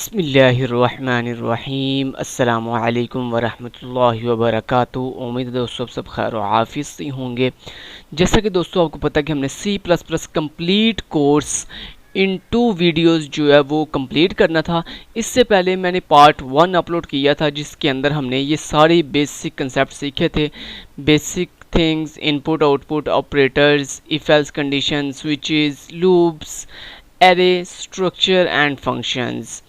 बिस्मिल्लाहिर्रहमानिर्रहीम अस्सलामुअलैकुम वरहमतुल्लाहि वबरकातुहू। उम्मीद है दोस्तों सब खैर आफियत से होंगे। जैसा कि दोस्तों आपको पता है कि हमने C++ complete course in 2 videos जो है वो कंप्लीट करना था। इससे पहले मैंने पार्ट 1 अपलोड किया था जिसके अंदर हमने ये सारे बेसिक कंसेप्ट सीखे थे। Basic things, input output operators, if else condition, switches, loops, array, structure and functions.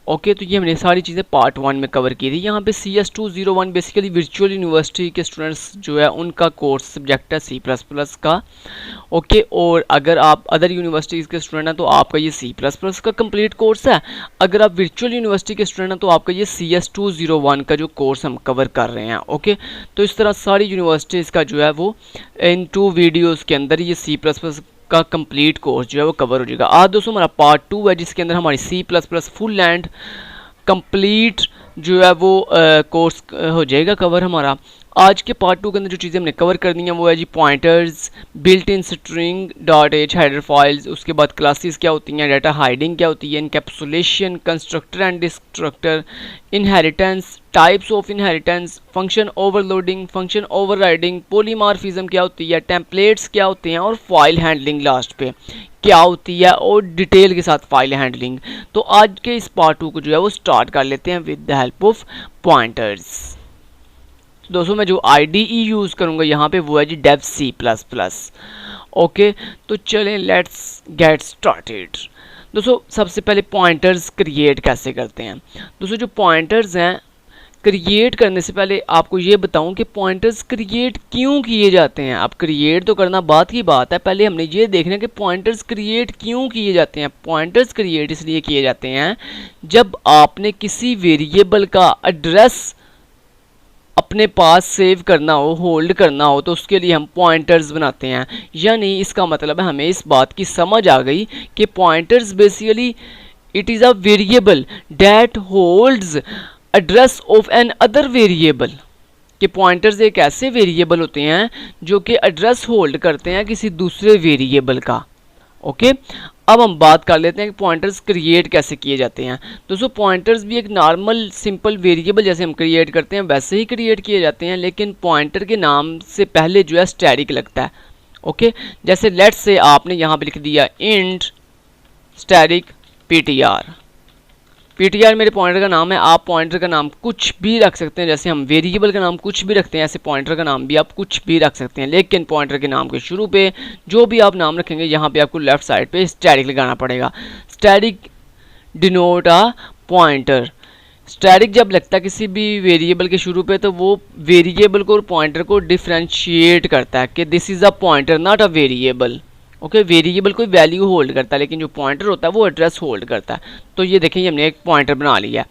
Okay तो ये हमने सारी चीज़ें पार्ट 1 में कवर की थी। यहाँ पे CS201 बेसिकली वर्चुअल यूनिवर्सिटी के स्टूडेंट्स जो है उनका कोर्स सब्जेक्ट है C++ का। ओके और अगर आप अदर यूनिवर्सिटीज़ के स्टूडेंट हैं तो आपका ये C++ का कंप्लीट कोर्स है। अगर आप वर्चुअल यूनिवर्सिटी के स्टूडेंट हैं तो आपका ये CS201 का जो कोर्स हम कवर कर रहे हैं। ओके तो इस तरह सारी यूनिवर्सिटीज़ का जो है वो इन 2 वीडियोज़ के अंदर ये C++ का कंप्लीट कोर्स जो है वो कवर हो जाएगा। आज दोस्तों हमारा पार्ट 2 है जिसके अंदर हमारी C++ फुल एंड कंप्लीट जो है वो कोर्स हो जाएगा कवर हमारा। आज के पार्ट 2 के अंदर जो चीज़ें हमने कवर करनी है वो है जी pointers, built in string dot H header files, उसके बाद क्लासेस क्या होती हैं, डाटा हाइडिंग क्या होती है, encapsulation, constructor and destructor, inheritance, types of inheritance, function overloading, function overriding, polymorphism क्या होती है, टेम्पलेट्स क्या होते हैं और फाइल हैंडलिंग लास्ट पे क्या होती है और डिटेल के साथ फाइल हैंडलिंग। तो आज के इस पार्ट 2 को जो है वो स्टार्ट कर लेते हैं with the help of pointers. दोस्तों मैं जो IDE यूज़ करूँगा यहाँ पे वो है जी डेव C++। ओके तो चलें लेट्स गेट स्टार्टेड। दोस्तों सबसे पहले पॉइंटर्स क्रिएट कैसे करते हैं। दोस्तों जो पॉइंटर्स हैं क्रिएट करने से पहले आपको ये बताऊं कि पॉइंटर्स क्रिएट क्यों किए जाते हैं। अब क्रिएट तो करना बात की बात है, पहले हमने ये देखना कि पॉइंटर्स क्रिएट क्यों किए जाते हैं। पॉइंटर्स क्रिएट इसलिए किए जाते हैं जब आपने किसी वेरिएबल का एड्रेस अपने पास सेव करना हो, होल्ड करना हो, तो उसके लिए हम पॉइंटर्स बनाते हैं। यानी इसका मतलब है हमें इस बात की समझ आ गई कि pointers basically it is a variable that holds address of an other variable. कि पॉइंटर्स एक ऐसे वेरिएबल होते हैं जो कि एड्रेस होल्ड करते हैं किसी दूसरे वेरिएबल का। ओके अब हम बात कर लेते हैं कि पॉइंटर्स क्रिएट कैसे किए जाते हैं। दोस्तों पॉइंटर्स भी एक नॉर्मल सिंपल वेरिएबल जैसे हम क्रिएट करते हैं वैसे ही क्रिएट किए जाते हैं, लेकिन पॉइंटर के नाम से पहले जो है स्टैटिक लगता है। ओके जैसे लेट्स से आपने यहाँ पे लिख दिया इंट स्टैटिक ptr मेरे पॉइंटर का नाम है। आप पॉइंटर का नाम कुछ भी रख सकते हैं, जैसे हम वेरिएबल का नाम कुछ भी रखते हैं ऐसे पॉइंटर का नाम भी आप कुछ भी रख सकते हैं, लेकिन पॉइंटर के नाम के शुरू पे जो भी आप नाम रखेंगे यहाँ पे आपको लेफ्ट साइड पे स्टैटिक लगाना पड़ेगा। Static denote a pointer. Static जब लगता है किसी भी वेरिएबल के शुरू पे तो वो वेरिएबल को और पॉइंटर को डिफ्रेंशिएट करता है कि this is a pointer not a variable. Okay variable कोई वैल्यू होल्ड करता है लेकिन जो पॉइंटर होता है वो एड्रेस होल्ड करता है। तो ये देखें हमने एक पॉइंटर बना लिया।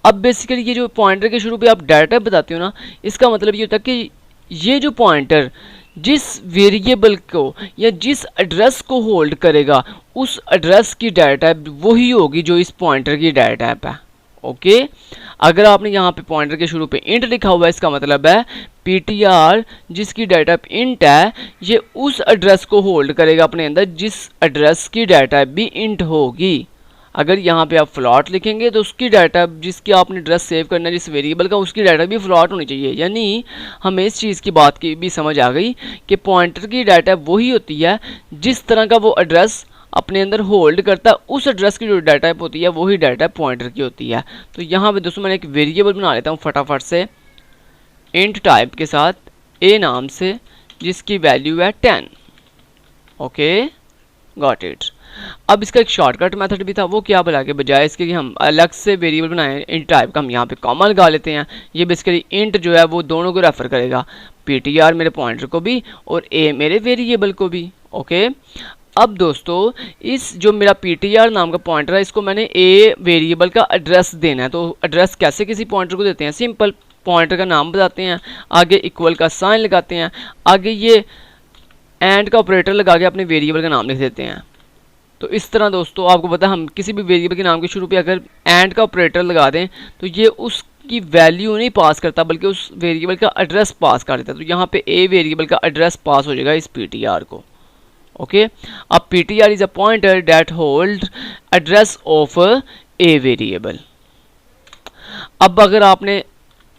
अब बेसिकली ये जो पॉइंटर के शुरू पे आप डाटा बताते हो ना, इसका मतलब ये होता है कि ये जो पॉइंटर जिस वेरिएबल को या जिस एड्रेस को होल्ड करेगा उस एड्रेस की डाटा टाइप वही होगी जो इस पॉइंटर की डाटा टाइप है। ओके अगर आपने यहाँ पे पॉइंटर के शुरू पे इंट लिखा हुआ है इसका मतलब है ptr जिसकी डाटा टाइप इंट है ये उस एड्रेस को होल्ड करेगा अपने अंदर जिस एड्रेस की डाटा टाइप भी इंट होगी। अगर यहाँ पे आप फ्लॉट लिखेंगे तो उसकी डाटा जिसकी आपने एड्रेस सेव करना है जिस वेरिएबल का उसकी डाटा भी फ्लॉट होनी चाहिए। यानी हमें इस चीज़ की बात की भी समझ आ गई कि पॉइंटर की डाटा वही होती है जिस तरह का वो एड्रेस अपने अंदर होल्ड करता है, उस एड्रेस की जो डाटा टाइप होती है वही डाटा टाइप पॉइंटर की होती है। तो यहाँ पे दोस्तों मैंने एक वेरिएबल बना लेता हूँ फटाफट से इंट टाइप के साथ a नाम से जिसकी वैल्यू है 10। Okay got it. अब इसका एक शॉर्टकट मेथड भी था, वो क्या भला के बजाय इसके कि हम अलग से वेरिएबल बनाए इंट टाइप का हम यहाँ पे कॉमा लगा लेते हैं। ये बेसिकली इंट जो है वो दोनों को रेफर करेगा, ptr मेरे पॉइंटर को भी और a मेरे वेरिएबल को भी। ओके अब दोस्तों इस जो मेरा ptr नाम का पॉइंटर है इसको मैंने a वेरिएबल का एड्रेस देना है। तो एड्रेस कैसे किसी पॉइंटर को देते हैं, सिंपल पॉइंटर का नाम बताते हैं, आगे इक्वल का साइन लगाते हैं, आगे ये एंड का ऑपरेटर लगा के अपने वेरिएबल का नाम लिख देते हैं। तो इस तरह दोस्तों आपको पता है हम किसी भी वेरिएबल के नाम के शुरू पे अगर एंड का ऑपरेटर लगा दें तो ये उसकी वैल्यू नहीं पास करता बल्कि उस वेरिएबल का एड्रेस पास कर देता है। तो यहाँ पे a वेरिएबल का एड्रेस पास हो जाएगा इस ptr को। ओके अब ptr is a pointer that hold address of a variable. अब अगर आपने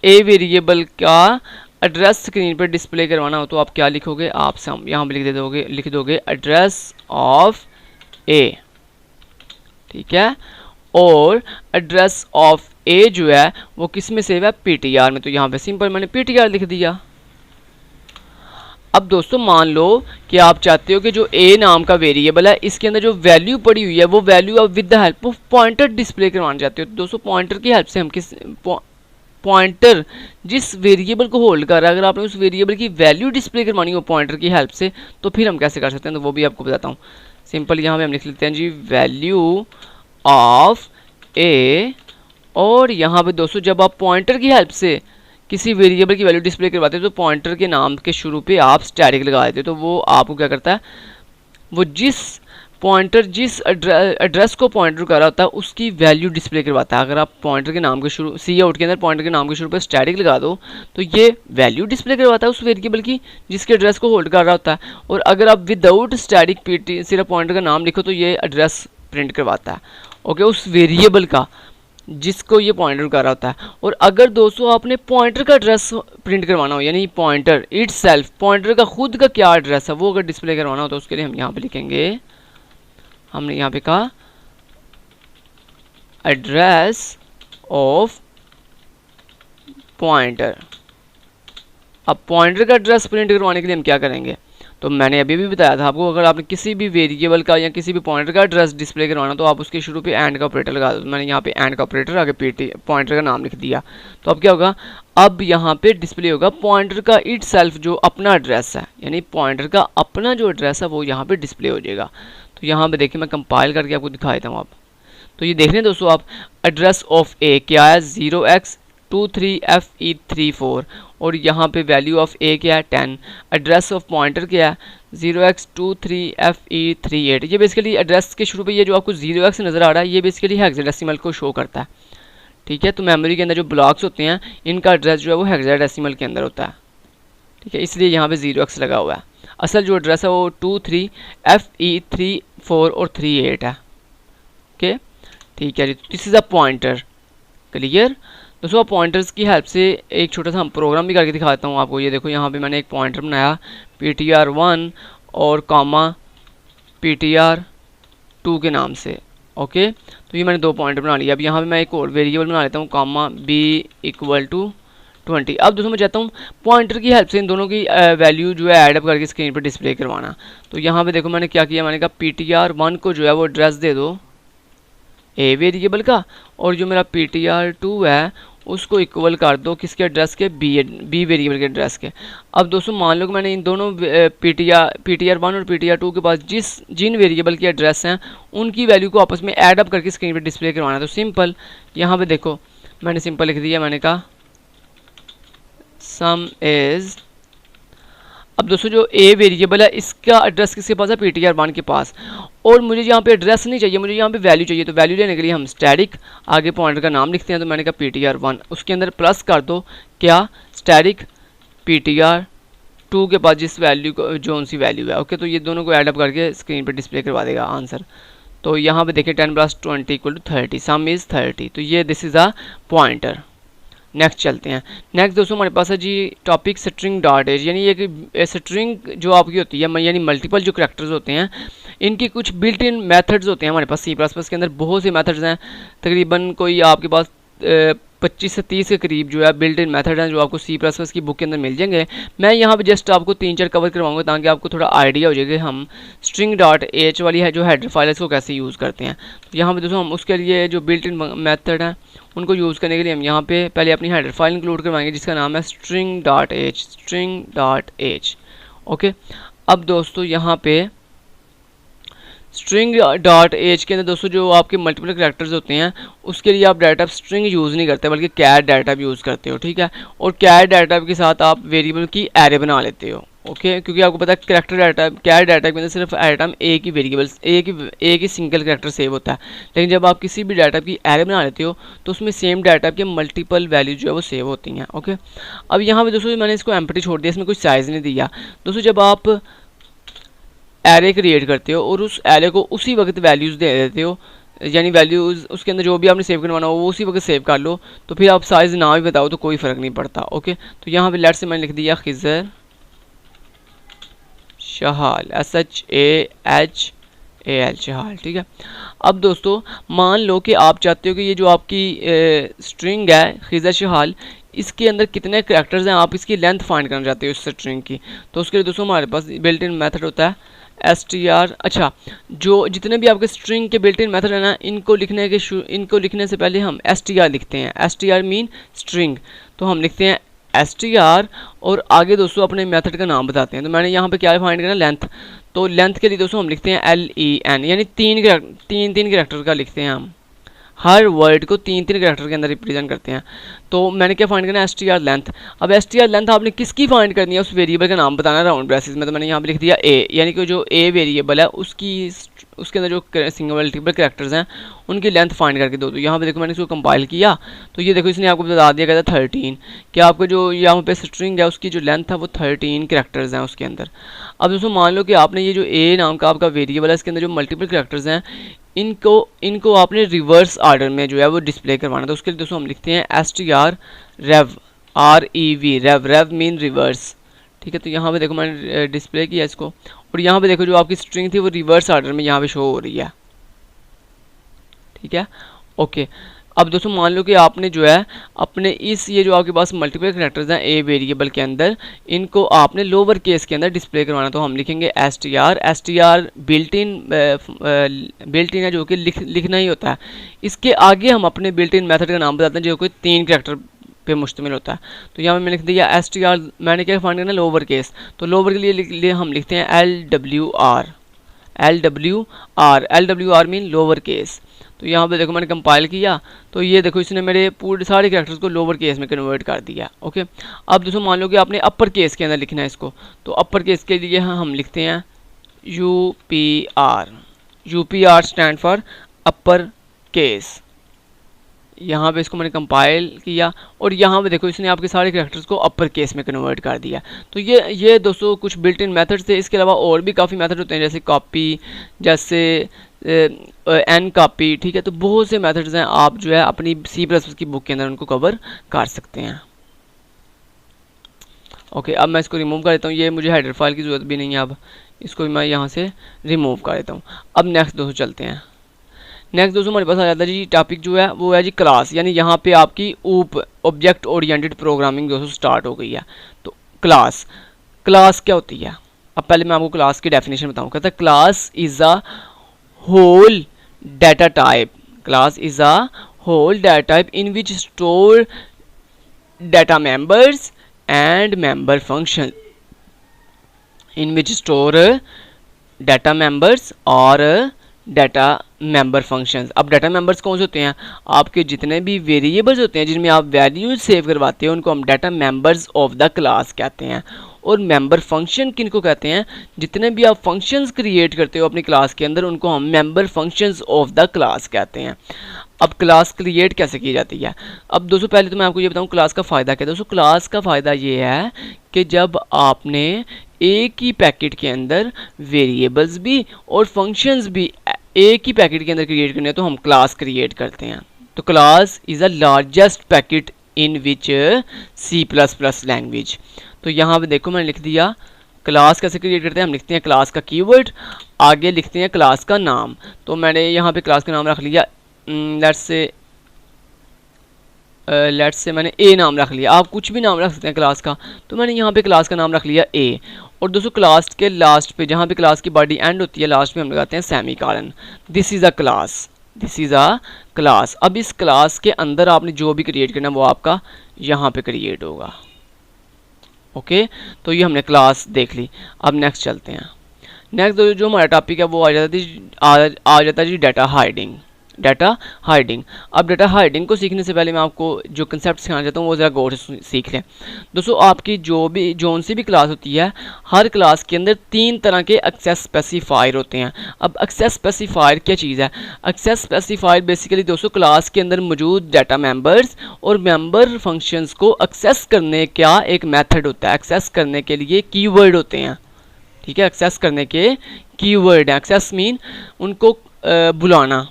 ए वेरिएबल का एड्रेस स्क्रीन पर डिस्प्ले करवाना हो तो आप क्या लिखोगे, आप यहाँ पे लिख दोगे एड्रेस ऑफ ए, ठीक है। और एड्रेस ऑफ ए जो है वो किस में सेव है, पीटीआर में, तो यहाँ पे सिंपल मैंने पीटीआर लिख दिया। अब दोस्तों मान लो कि आप चाहते हो कि जो ए नाम का वेरिएबल है इसके अंदर जो वैल्यू पड़ी हुई है वो वैल्यू आप with the help of pointer display करवाना चाहते हो। तो दोस्तों पॉइंटर की हेल्प से हम पॉइंटर जिस वेरिएबल को होल्ड कर रहा है, अगर आपने उस वेरिएबल की वैल्यू डिस्प्ले करवानी हो पॉइंटर की हेल्प से, तो फिर हम कैसे कर सकते हैं, तो वो भी आपको बताता हूँ। सिंपल यहाँ पे हम लिख लेते हैं जी वैल्यू ऑफ ए, और यहाँ पे दोस्तों जब आप पॉइंटर की हेल्प से किसी वेरिएबल की वैल्यू डिस्प्ले करवाते हो तो पॉइंटर के नाम के शुरू पे आप स्टैटिक लगा देते हो, तो वो आपको क्या करता है, वो जिस एड्रेस को पॉइंटर कर रहा होता है उसकी वैल्यू डिस्प्ले करवाता है। अगर आप पॉइंटर के नाम के शुरू सी आउट के अंदर पॉइंटर के नाम के शुरू पे स्टैटिक लगा दो तो ये वैल्यू डिस्प्ले करवाता है उस वेरिएबल की जिसके एड्रेस को होल्ड कर रहा होता है। और अगर आप विदाउट स्टैटिक पीटी सिर्फ पॉइंटर का नाम लिखो तो ये एड्रेस प्रिंट करवाता है, ओके, उस वेरिएबल का जिसको ये पॉइंटर कर रहा होता है। और अगर दोस्तों आपने पॉइंटर का एड्रेस प्रिंट करवाना हो, यानी पॉइंटर इटसेल्फ, पॉइंटर का खुद का क्या एड्रेस है वो अगर डिस्प्ले करवाना हो तो उसके लिए हम यहाँ पे लिखेंगे, हमने यहाँ पे कहा एड्रेस ऑफ पॉइंटर। अब पॉइंटर का एड्रेस प्रिंट करवाने के लिए हम क्या करेंगे, तो मैंने अभी भी बताया था आपको, अगर आपने किसी भी वेरिएबल का या किसी भी पॉइंटर का एड्रेस डिस्प्ले करवाना तो आप उसके शुरू पे एंड का ऑपरेटर लगा दो। मैंने यहाँ पे एंड का ऑपरेटर आगे पॉइंटर का नाम लिख दिया, तो अब क्या होगा, अब यहाँ पे डिस्प्ले होगा पॉइंटर का इटसेल्फ जो अपना एड्रेस है, यानी पॉइंटर का अपना जो एड्रेस है वो यहाँ पे डिस्प्ले हो जाएगा। तो यहाँ पे देखिए मैं कंपाइल करके आपको दिखा देता हूँ। आप तो ये देख रहे हैं दोस्तों, आप एड्रेस ऑफ ए क्या है 0x23FE34, और यहाँ पे वैल्यू ऑफ ए क्या है 10, एड्रेस ऑफ पॉइंटर क्या है 0x23FE38। ये बेसिकली एड्रेस के शुरू पे ये जो आपको 0x नज़र आ रहा है ये बेसिकली हेक्साडेसिमल को शो करता है, ठीक है। तो मेमोरी के अंदर जो ब्लॉक्स होते हैं इनका एड्रेस जो है वो हेक्साडेसिमल के अंदर होता है, ठीक है, इसलिए यहाँ पे 0x लगा हुआ है। असल जो एड्रेस है वो 23FE34 और 38 है, ओके, ठीक है जी। This is a pointer, clear दोस्तों। पॉइंटर्स की हेल्प से एक छोटा सा हम प्रोग्राम भी करके दिखाता हूँ आपको। ये देखो यहाँ पे मैंने एक पॉइंटर बनाया PTR1 और कॉमा PTR2 के नाम से, ओके। तो ये मैंने दो पॉइंटर बना लिया। अब यहाँ पे मैं एक और वेरिएबल बना लेता हूँ कॉमा B = 20। अब दोस्तों मैं चाहता हूँ पॉइंटर की हेल्प से इन दोनों की वैल्यू जो है ऐडअप करके स्क्रीन पर डिस्प्ले करवाना। तो यहाँ पे देखो मैंने क्या किया, मैंने कहा PTR1 को जो है वो एड्रेस दे दो ए वेरिएबल का, और जो मेरा PTR2 है उसको इक्वल कर दो किसके एड्रेस के, बी वेरिएबल के एड्रेस के। अब दोस्तों मान लो कि मैंने इन दोनों PTR1 और PTR2 के पास जिन वेरिएबल के एड्रेस हैं उनकी वैल्यू को आपस में ऐड अप करके स्क्रीन पे डिस्प्ले करवाना है। तो सिंपल यहाँ पे देखो मैंने सिंपल लिख दिया, मैंने कहा सम इज। अब दोस्तों जो ए वेरिएबल है इसका एड्रेस किसके पास है, PTR1 के पास, और मुझे यहाँ पे एड्रेस नहीं चाहिए, मुझे यहाँ पे वैल्यू चाहिए। तो वैल्यू लेने के लिए हम स्टैटिक आगे पॉइंटर का नाम लिखते हैं। तो मैंने कहा PTR1, उसके अंदर प्लस कर दो क्या, स्टैटिक PTR2 के पास जिस वैल्यू को जो सी वैल्यू है, ओके। तो ये दोनों को एडअप करके स्क्रीन पर डिस्प्ले करवा देगा आंसर। तो यहाँ पे देखिए 10 + 20 = 30, सम इज़ 30। तो ये this is a pointer. Next चलते हैं। नेक्स्ट दोस्तों हमारे पास है जी टॉपिक स्ट्रिंग डॉट एज, यानी एक स्ट्रिंग जो आपकी होती है, यानी मल्टीपल जो करैक्टर्स होते हैं इनकी कुछ बिल्ट इन मेथड्स होते हैं हमारे पास। C++ के अंदर बहुत से मेथड्स हैं, तकरीबन कोई आपके पास 25 से 30 के करीब जो है बिल्ट इन मेथड हैं जो आपको C++ की बुक के अंदर मिल जाएंगे। मैं यहाँ पे जस्ट आपको 3-4 कवर करवाऊंगा ताकि आपको थोड़ा आइडिया हो जाएगा हम string.h वाली है जो हेडर फाइल है इसको कैसे यूज़ करते हैं। तो यहाँ पे दोस्तों हम उसके लिए जो बिल्ट इन मेथड हैं उनको यूज़ करने के लिए हम यहाँ पे पहले अपनी हेडर फाइल इंक्लूड करवाएंगे जिसका नाम है string.h, ओके। अब दोस्तों यहाँ पे string.h के अंदर दोस्तों जो आपके मल्टीपल करैक्टर्स होते हैं उसके लिए आप डाटा स्ट्रिंग यूज़ नहीं करते बल्कि कैर डाटा यूज़ करते हो, ठीक है। और कैर डाटा के साथ आप वेरिएबल की एरे बना लेते हो, ओके, क्योंकि आपको पता है करैक्टर डाटा कैर डाटा के अंदर सिर्फ आइटम ए की वेरिएबल्स एक ही सिंगल करैक्टर सेव होता है। लेकिन जब आप किसी भी डाटा की एरे बना लेते हो तो उसमें सेम डाटा के मल्टीपल वैल्यू जो है वो सेव होती हैं, ओके। अब यहाँ पे दोस्तों मैंने इसको एम्प्टी छोड़ दिया, इसमें कोई साइज़ नहीं दिया। दोस्तों जब आप एरे क्रिएट करते हो और उस एरे को उसी वक्त वैल्यूज़ दे देते हो यानी वैल्यूज़ उसके अंदर जो भी आपने सेव करवाना हो वो उसी वक्त सेव कर लो, तो फिर आप साइज़ ना भी बताओ तो कोई फ़र्क नहीं पड़ता। ओके, तो यहाँ पे लेट से मैंने लिख दिया खिज़र शहाल, SHAHAL शहाल। ठीक है, अब दोस्तों मान लो कि आप चाहते हो कि ये जो आपकी स्ट्रिंग है खिज़र शहाल, इसके अंदर कितने करैक्टर्स हैं, आप इसकी लेंथ फाइंड करना चाहते हो इस स्ट्रिंग की। तो उसके लिए दोस्तों हमारे पास बिल्ट इन मेथड होता है str। अच्छा, जो जितने भी आपके स्ट्रिंग के बिल्ट इन मेथड है ना, इनको लिखने से पहले हम str लिखते हैं। str मीन स्ट्रिंग, तो हम लिखते हैं str और आगे दोस्तों अपने मेथड का नाम बताते हैं। तो मैंने यहाँ पे क्या फाइंड करना, लेंथ। तो लेंथ के लिए दोस्तों हम लिखते हैं len, यानी तीन करैक्टर का लिखते हैं हम। हर वर्ड को तीन करैक्टर के अंदर रिप्रेजेंट करते हैं। तो मैंने क्या फाइंड करना है, str लेंथ। अब str लेंथ आपने किसकी फाइंड करनी है, उस वेरिएबल का नाम बताना राउंड ब्रेसेस में। तो मैंने यहाँ पे लिख दिया a, यानी कि जो a वेरिएबल है उसके अंदर जो सिंगल मल्टीपल करैक्टर्स हैं उनकी लेंथ फाइंड करके दो। तो यहाँ पे देखो मैंने इसको कंपाइल किया, तो ये देखो इसने आपको बता दिया कहता 13 कि आपको जो यहाँ पे स्ट्रिंग है उसकी जो लेंथ है वो 13 करैक्टर्स हैं उसके अंदर। अब दोस्तों मान लो कि आपने ये जो a नाम का आपका वेरिएबल है इसके अंदर जो मल्टीपल करैक्टर्स हैं इनको आपने रिवर्स ऑर्डर में जो है वो डिस्प्ले करवाना। तो उसके लिए दोस्तों हम लिखते हैं str rev, rev mean reverse. ठीक है, तो यहाँ पे देखो मैंने डिस्प्ले किया इसको, और यहाँ पे देखो जो आपकी स्ट्रिंग थी वो रिवर्स ऑर्डर में यहाँ पे शो हो रही है। ठीक है, ओके। अब दोस्तों मान लो कि आपने जो है अपने ये जो आपके पास मल्टीपल करैक्टर्स हैं a वेरिएबल के अंदर, इनको आपने लोअर केस के अंदर डिस्प्ले करवाना। तो हम लिखेंगे str बिल्ट इन है जो कि लिखना ही होता है। इसके आगे हम अपने बिल्ट इन मेथड का नाम बताते हैं जो कि 3 करैक्टर पे मुश्तमिल होता है। तो यहाँ मैंने लिख दिया str, मैंने क्या फाइंड करना, लोअर केस। तो लोअर के लिए हम लिखते हैं LWR मीन लोअर केस। तो यहाँ पे देखो मैंने कंपाइल किया, तो ये देखो इसने मेरे पूरे सारे कैरेक्टर्स को लोअर केस में कन्वर्ट कर दिया। ओके, अब दोस्तों मान लो कि आपने अपर केस के अंदर लिखना है इसको, तो अपर केस के लिए हम लिखते हैं UPR stand for upper case. यहाँ पे इसको मैंने कंपाइल किया, और यहाँ पे देखो इसने आपके सारे कैरेक्टर्स को अपर केस में कन्वर्ट कर दिया। तो ये दोस्तों कुछ बिल्ट इन मेथड्स थे। इसके अलावा और भी काफ़ी मेथड होते हैं, जैसे कॉपी, जैसे एन कॉपी। ठीक है, तो बहुत से मेथड्स हैं, आप जो है अपनी C++ की बुक के अंदर उनको कवर कर सकते हैं। ओके, अब मैं इसको रिमूव कर देता हूँ, ये मुझे हेडर फाइल की ज़रूरत भी नहीं है। अब इसको मैं यहाँ से रिमूव कर देता हूँ। अब नेक्स्ट दोस्तों चलते हैं। नेक्स्ट दोस्तों हमारे पास आ जाता है जी टॉपिक जो है वो है जी क्लास, यानी यहाँ पे आपकी ऑब्जेक्ट ओरिएंटेड प्रोग्रामिंग दोस्तों स्टार्ट हो गई है। तो क्लास क्या होती है, अब पहले मैं आपको क्लास की डेफिनेशन बताऊँ। कहता है class is a whole data type, class is a whole data type in which store data members and member function, in which store data members और डाटा मेंबर फंक्शंस। अब डाटा मेंबर्स कौन से होते हैं, आपके जितने भी वेरिएबल्स होते हैं जिनमें आप वैल्यूज सेव करवाते हैं उनको हम data members of the class कहते हैं। और मेंबर फंक्शन किनको कहते हैं, जितने भी आप फंक्शंस क्रिएट करते हो अपनी क्लास के अंदर उनको हम member functions of the class कहते हैं। अब क्लास क्रिएट कैसे की जाती है, अब दोस्तों पहले तो मैं आपको ये बताऊँ क्लास का फ़ायदा क्या है। दोस्तों क्लास का फ़ायदा ये है कि जब आपने एक ही पैकेट के अंदर वेरिएबल्स भी और फंक्शंस भी एक ही पैकेट के अंदर क्रिएट करने हैं तो हम क्लास क्रिएट करते हैं। तो class is the largest packet in which C++ language. तो यहाँ पे देखो मैंने लिख दिया क्लास कैसे क्रिएट करते हैं, हम लिखते हैं क्लास का कीवर्ड, आगे लिखते हैं क्लास का नाम। तो मैंने यहाँ पे क्लास का नाम रख लिया लेट्स से मैंने ए नाम रख लिया, आप कुछ भी नाम रख सकते हैं क्लास का। तो मैंने यहाँ पे क्लास का नाम रख लिया ए, और दोस्तों क्लास के लास्ट पे जहाँ पे क्लास की बॉडी एंड होती है लास्ट में हम लगाते हैं semi colon. This is a class, this is a class. अब इस क्लास के अंदर आपने जो भी क्रिएट करना है वो आपका यहाँ पे क्रिएट होगा। ओके, तो ये हमने क्लास देख ली। अब नेक्स्ट चलते हैं। नेक्स्ट जो हमारा टॉपिक है वो आ जाता है जी डाटा हाइडिंग। डाटा हाइडिंग, अब डाटा हाइडिंग को सीखने से पहले मैं आपको जो कंसेप्ट सिखाना चाहता हूँ वो ज़रा गौर से सीख लें। दोस्तों आपकी जोन सी भी क्लास होती है, हर क्लास के अंदर 3 तरह के एक्सेस स्पेसिफायर होते हैं। अब एक्सेस स्पेसिफायर क्या चीज़ है, एक्सेस स्पेसिफायर बेसिकली दोस्तों क्लास के अंदर मौजूद डाटा मेंबर्स और मेंबर फंक्शंस को एक्सेस करने का एक मेथड होता है। एक्सेस करने के लिए कीवर्ड होते हैं, ठीक है, एक्सेस करने के कीवर्ड है। एक्सेस मीन उनको बुलाना,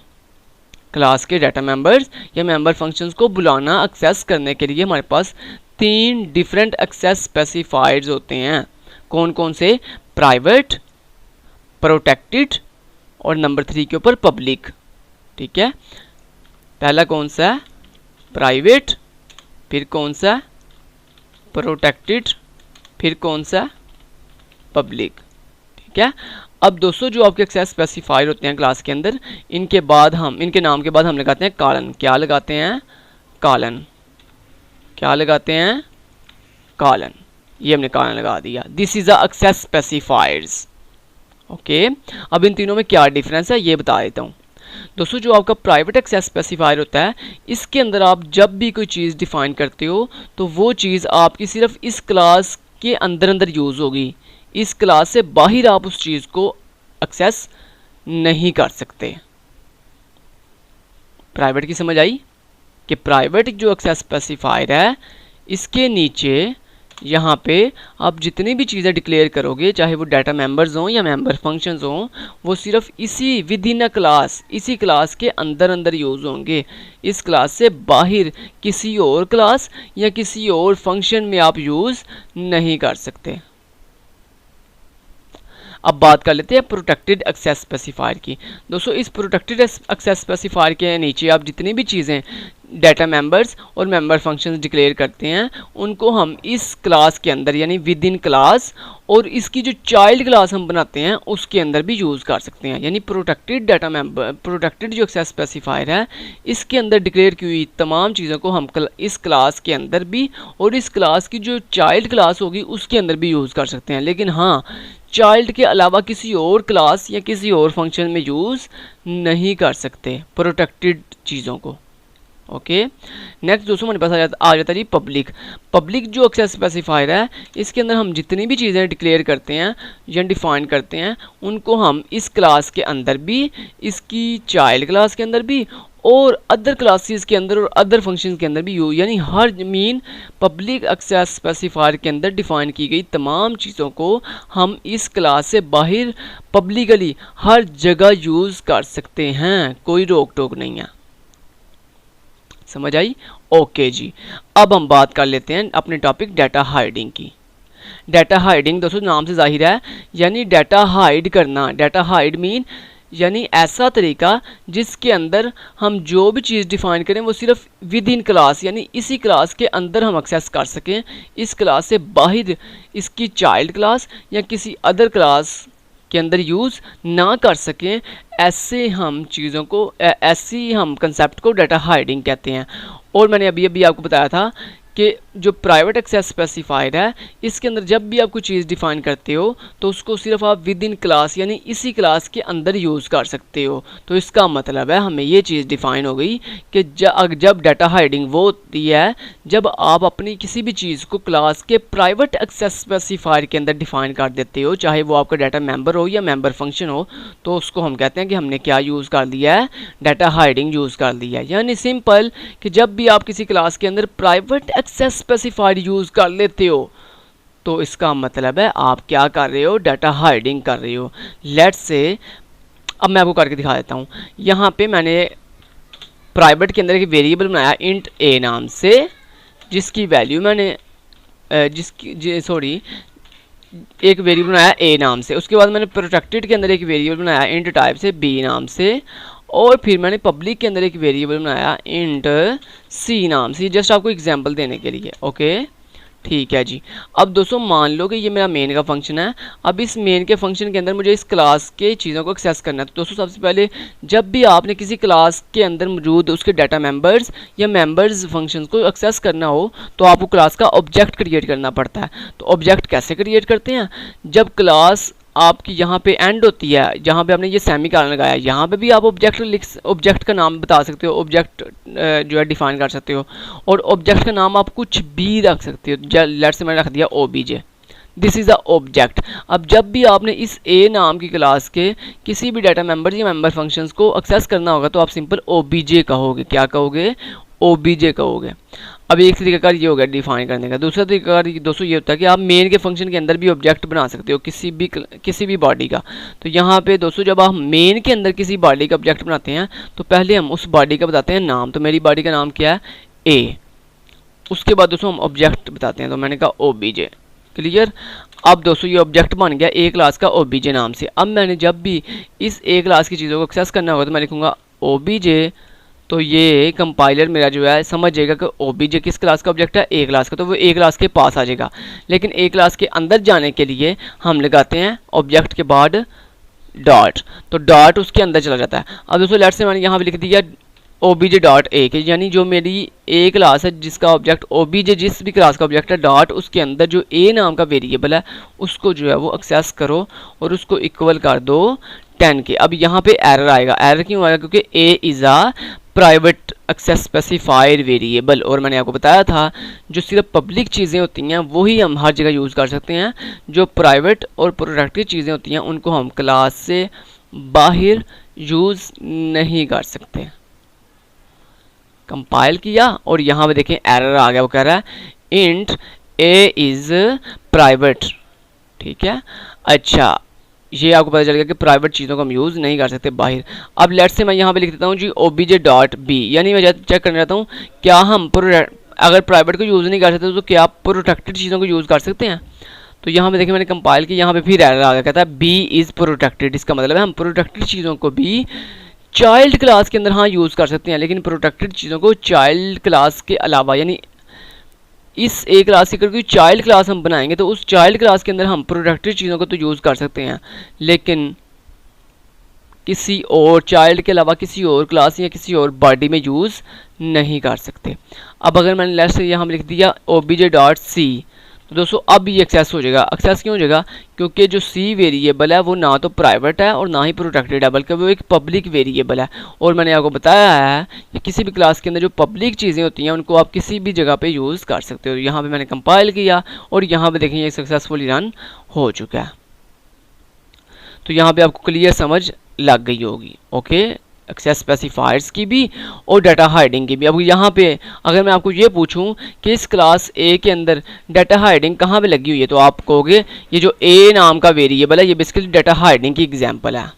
क्लास के डाटा मेंबर्स या मेंबर फंक्शंस को बुलाना एक्सेस करने के लिए हमारे पास 3 डिफरेंट एक्सेस स्पेसिफायर्स होते हैं। कौन कौन से? प्राइवेट, प्रोटेक्टेड और नंबर 3 के ऊपर पब्लिक। ठीक है, पहला कौन सा है? प्राइवेट, फिर कौन सा? प्रोटेक्टेड, फिर कौन सा? पब्लिक। ठीक है, अब दोस्तों जो आपके एक्सेस स्पेसिफायर होते हैं क्लास के अंदर, इनके नाम के बाद हम लगाते हैं कॉलन। क्या लगाते हैं? कॉलन। क्या लगाते हैं? कॉलन। ये हमने कॉलन लगा दिया। This is a access specifiers. Okay, अब इन तीनों में क्या डिफरेंस है ये बता देता हूँ। दोस्तों जो आपका प्राइवेट एक्सेस स्पेसिफायर होता है, इसके अंदर आप जब भी कोई चीज़ डिफाइन करते हो तो वो चीज़ आपकी सिर्फ इस क्लास के अंदर यूज़ होगी। इस क्लास से बाहर आप उस चीज़ को एक्सेस नहीं कर सकते। प्राइवेट की समझ आई? कि प्राइवेट जो एक्सेस स्पेसिफायर है, इसके नीचे यहाँ पे आप जितनी भी चीज़ें डिक्लेयर करोगे, चाहे वो डाटा मेंबर्स हों या मेंबर फंक्शंस हों, वो सिर्फ इसी विद इन अ क्लास, इसी क्लास के अंदर यूज़ होंगे। इस क्लास से बाहर किसी और क्लास या किसी और फंक्शन में आप यूज़ नहीं कर सकते। अब बात कर लेते हैं प्रोटेक्टेड एक्सेस स्पेसिफायर की। दोस्तों इस प्रोटेक्टेड एक्सेस स्पेसिफायर के नीचे आप जितनी भी चीज़ें डाटा मेंबर्स और मेंबर फंक्शंस डिक्लेयर करते हैं, उनको हम इस क्लास के अंदर यानी विद इन क्लास और इसकी जो चाइल्ड क्लास हम बनाते हैं उसके अंदर भी यूज़ कर सकते हैं। यानी प्रोटेक्टेड जो एक्सेस स्पेसिफायर है, इसके अंदर डिक्लेयर की हुई तमाम चीज़ों को हम इस क्लास के अंदर भी और इस क्लास की जो चाइल्ड क्लास होगी उसके अंदर भी यूज़ कर सकते हैं। लेकिन हाँ, चाइल्ड के अलावा किसी और क्लास या किसी और फंक्शन में यूज़ नहीं कर सकते प्रोटेक्टेड चीज़ों को। ओके, नेक्स्ट दोस्तों हमारे पास आ जाता है जी पब्लिक। पब्लिक जो एक्सेस स्पेसिफायर है, इसके अंदर हम जितनी भी चीज़ें डिक्लेयर करते हैं या डिफाइन करते हैं, उनको हम इस क्लास के अंदर भी, इसकी चाइल्ड क्लास के अंदर भी और अदर क्लासेस के अंदर और अदर फंक्शंस के अंदर भी यानी हर मीन पब्लिक एक्सेस स्पेसिफायर के अंदर डिफाइन की गई तमाम चीज़ों को हम इस क्लास से बाहर पब्लिकली हर जगह यूज़ कर सकते हैं। कोई रोक टोक नहीं है। समझ आई? ओके जी, अब हम बात कर लेते हैं अपने टॉपिक डाटा हाइडिंग की। डाटा हाइडिंग दोस्तों नाम से जाहिर है, यानी डाटा हाइड करना। डाटा हाइड मीन यानी ऐसा तरीका जिसके अंदर हम जो भी चीज़ डिफाइन करें वो सिर्फ विद इन क्लास यानी इसी क्लास के अंदर हम एक्सेस कर सकें, इस क्लास से बाहर इसकी चाइल्ड क्लास या किसी अदर क्लास के अंदर यूज़ ना कर सकें। ऐसे हम चीज़ों को, ऐसी हम कंसेप्ट को डाटा हाइडिंग कहते हैं। और मैंने अभी आपको बताया था कि जो प्राइवेट एक्सेस स्पेसिफायर है, इसके अंदर जब भी आप कोई चीज़ डिफाइन करते हो तो उसको सिर्फ आप विद इन क्लास यानी इसी क्लास के अंदर यूज़ कर सकते हो। तो इसका मतलब है हमें ये चीज़ डिफाइन हो गई कि जब डाटा हाइडिंग वो होती है जब आप अपनी किसी भी चीज़ को क्लास के प्राइवेट एक्सेस स्पेसिफायर के अंदर डिफाइन कर देते हो, चाहे वो आपका डाटा मेंबर हो या मेंबर फंक्शन हो, तो उसको हम कहते हैं कि हमने क्या यूज़ कर दिया है? डाटा हाइडिंग यूज़ कर दिया है। यानी सिंपल कि जब भी आप किसी क्लास के अंदर प्राइवेट एक्सेस स्पेसिफायर यूज़ कर लेते हो तो इसका मतलब है आप क्या कर रहे हो? डाटा हाइडिंग कर रहे हो। लेट्स से, अब मैं आपको करके दिखा देता हूँ। यहाँ पे मैंने प्राइवेट के अंदर एक वेरिएबल बनाया इंट ए नाम से, जिसकी वैल्यू मैंने एक वेरिएबल बनाया ए नाम से। उसके बाद मैंने प्रोटेक्टेड के अंदर एक वेरिएबल बनाया इंट टाइप से बी नाम से, और फिर मैंने पब्लिक के अंदर एक वेरिएबल बनाया इंट सी नाम से, जस्ट आपको एग्जांपल देने के लिए। ओके, ठीक है जी। अब दोस्तों मान लो कि ये मेरा मेन का फंक्शन है। अब इस मेन के फंक्शन के अंदर मुझे इस क्लास के चीज़ों को एक्सेस करना है। तो दोस्तों सबसे पहले जब भी आपने किसी क्लास के अंदर मौजूद उसके डाटा मेंबर्स या मेंबर्स फंक्शंस को एक्सेस करना हो तो आपको क्लास का ऑब्जेक्ट क्रिएट करना पड़ता है। तो ऑब्जेक्ट कैसे क्रिएट करते हैं? जब क्लास आपकी यहाँ पे एंड होती है, जहाँ पे आपने ये सेमीकोलन लगाया, यहाँ पे भी आप ऑब्जेक्ट का नाम बता सकते हो, ऑब्जेक्ट जो है डिफाइन कर सकते हो, और ऑब्जेक्ट का नाम आप कुछ भी रख सकते हो। लेट्स से मैंने रख दिया OBJ, this is a object. अब जब भी आपने इस ए नाम की क्लास के किसी भी डाटा मेंबर या मेंबर फंक्शंस को एक्सेस करना होगा तो आप सिंपल ओबीजे कहोगे। क्या कहोगे? ओबीजे कहोगे। अब एक तरीका ये हो गया डिफाइन करने का। दूसरा तरीका दोस्तों ये होता है कि आप मेन के फंक्शन के अंदर भी ऑब्जेक्ट बना सकते हो किसी भी बॉडी का। तो यहाँ पे दोस्तों जब आप मेन के अंदर किसी बॉडी का ऑब्जेक्ट बनाते हैं तो पहले हम उस बॉडी का बताते हैं नाम। तो मेरी बॉडी का नाम क्या है, ए। उसके बाद दोस्तों हम ऑब्जेक्ट बताते हैं, तो मैंने कहा OBJ। क्लियर। अब दोस्तों ये ऑब्जेक्ट बन गया ए क्लास का OBJ नाम से। अब मैंने जब भी इस ए क्लास की चीज़ों को एक्सेस करना होगा तो मैं लिखूँगा OBJ। तो ये कंपाइलर मेरा जो है समझ जाएगा कि OBJ किस क्लास का ऑब्जेक्ट है, ए क्लास का, तो वो ए क्लास के पास आ जाएगा। लेकिन ए क्लास के अंदर जाने के लिए हम लगाते हैं ऑब्जेक्ट के बाद डॉट, तो डॉट उसके अंदर चला जाता है। अब दोस्तों लेट्स से मैंने यहाँ पे लिख दिया OBJ डॉट ए के, यानी जो मेरी ए क्लास है जिसका ऑब्जेक्ट OBJ जिस भी क्लास का ऑब्जेक्ट है डॉट उसके अंदर जो ए नाम का वेरिएबल है उसको जो है वो एक्सेस करो और उसको इक्वल कर दो 10 के। अब यहाँ पे एरर आएगा। एरर क्यों आएगा? क्योंकि A is a private access specified variable, और मैंने आपको बताया था जो सिर्फ पब्लिक चीज़ें होती हैं वही हम हर जगह यूज़ कर सकते हैं। जो प्राइवेट और प्रोटेक्टेड चीज़ें होती हैं उनको हम क्लास से बाहर यूज़ नहीं कर सकते। कंपाइल किया और यहाँ पे देखें एरर आ गया, वो कह रहा है इंट ए इज़ प्राइवेट। ठीक है, अच्छा ये आपको पता चल गया कि प्राइवेट चीज़ों को हम यूज़ नहीं कर सकते बाहर। अब लेट्स से मैं यहाँ पे लिख देता हूँ जी OBJ डॉट बी, यानी मैं चेक करना चाहता हूँ क्या हम अगर प्राइवेट को यूज़ नहीं कर सकते तो क्या आप प्रोटेक्टेड चीज़ों को यूज़ कर सकते हैं। तो यहाँ पे देखिए मैंने कंपाइल किया, यहाँ पे फिर एरर आ गया, कहता है बी इज़ प्रोटेक्टेड। इसका मतलब है हम प्रोटेक्टेड चीज़ों को भी चाइल्ड क्लास के अंदर हाँ यूज़ कर सकते हैं, लेकिन प्रोटेक्टेड चीज़ों को चाइल्ड क्लास के अलावा, यानी इस ए क्लास की अगर कोई चाइल्ड क्लास हम बनाएंगे तो उस चाइल्ड क्लास के अंदर हम प्रोटेक्टेड चीज़ों को तो यूज़ कर सकते हैं, लेकिन किसी और चाइल्ड के अलावा किसी और क्लास या किसी और बॉडी में यूज़ नहीं कर सकते। अब अगर मैंने लेट्स से यहाँ लिख दिया OBJ डॉट सी, तो दोस्तों अब ये एक्सेस हो जाएगा। एक्सेस क्यों हो जाएगा? क्योंकि जो सी वेरिएबल है वो ना तो प्राइवेट है और ना ही प्रोटेक्टेड है, बल्कि वो एक पब्लिक वेरिएबल है। और मैंने आपको बताया है कि किसी भी क्लास के अंदर जो पब्लिक चीज़ें होती हैं उनको आप किसी भी जगह पे यूज़ कर सकते हो। यहाँ पे मैंने कंपाइल किया और यहाँ पे देखें ये सक्सेसफुली रन हो चुका है। तो यहाँ पे आपको क्लियर समझ लग गई होगी। ओके, एक्सेस स्पेसिफायर्स की भी और डाटा हाइडिंग की भी। अब यहाँ पे अगर मैं आपको ये पूछूं कि इस क्लास ए के अंदर डाटा हाइडिंग कहाँ पे लगी हुई है, तो आप कहोगे ये जो ए नाम का वेरिएबल है ये बेसिकली डाटा हाइडिंग की एग्जांपल है।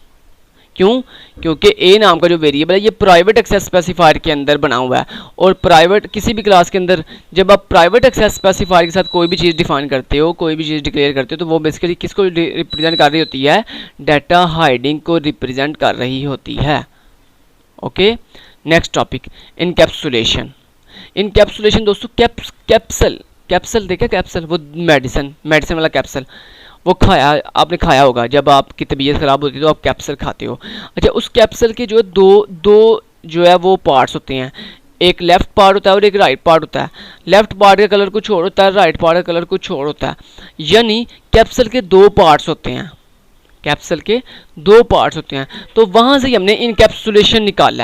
क्यों? क्योंकि ए नाम का जो वेरिएबल है ये प्राइवेट एक्सेस स्पेसिफायर के अंदर बना हुआ है, और प्राइवेट किसी भी क्लास के अंदर जब आप प्राइवेट एक्सेस स्पेसिफायर के साथ कोई भी चीज़ डिफाइन करते हो, कोई भी चीज़ डिक्लेयर करते हो, तो वो बेसिकली किसको रिप्रेजेंट कर रही होती है? डाटा हाइडिंग को रिप्रेजेंट कर रही होती है। Okay, next topic encapsulation. Encapsulation दोस्तों कैप्सल देखा, कैप्सल वो मेडिसिन वाला कैप्सल, वो आपने खाया होगा जब आपकी तबीयत ख़राब होती है तो आप कैप्सल खाते हो। अच्छा, उस कैप्सल के जो है दो जो है वो पार्ट्स होते हैं, एक लेफ्ट पार्ट होता है और एक राइट पार्ट होता है। लेफ्ट पार्ट का कलर कुछ और होता है, राइट पार्ट का कलर कुछ और होता है, यानी कैप्सल के दो पार्ट्स होते हैं। कैप्सल के दो पार्ट्स होते हैं, तो वहाँ से हमने इनकैप्सुलेशन निकाला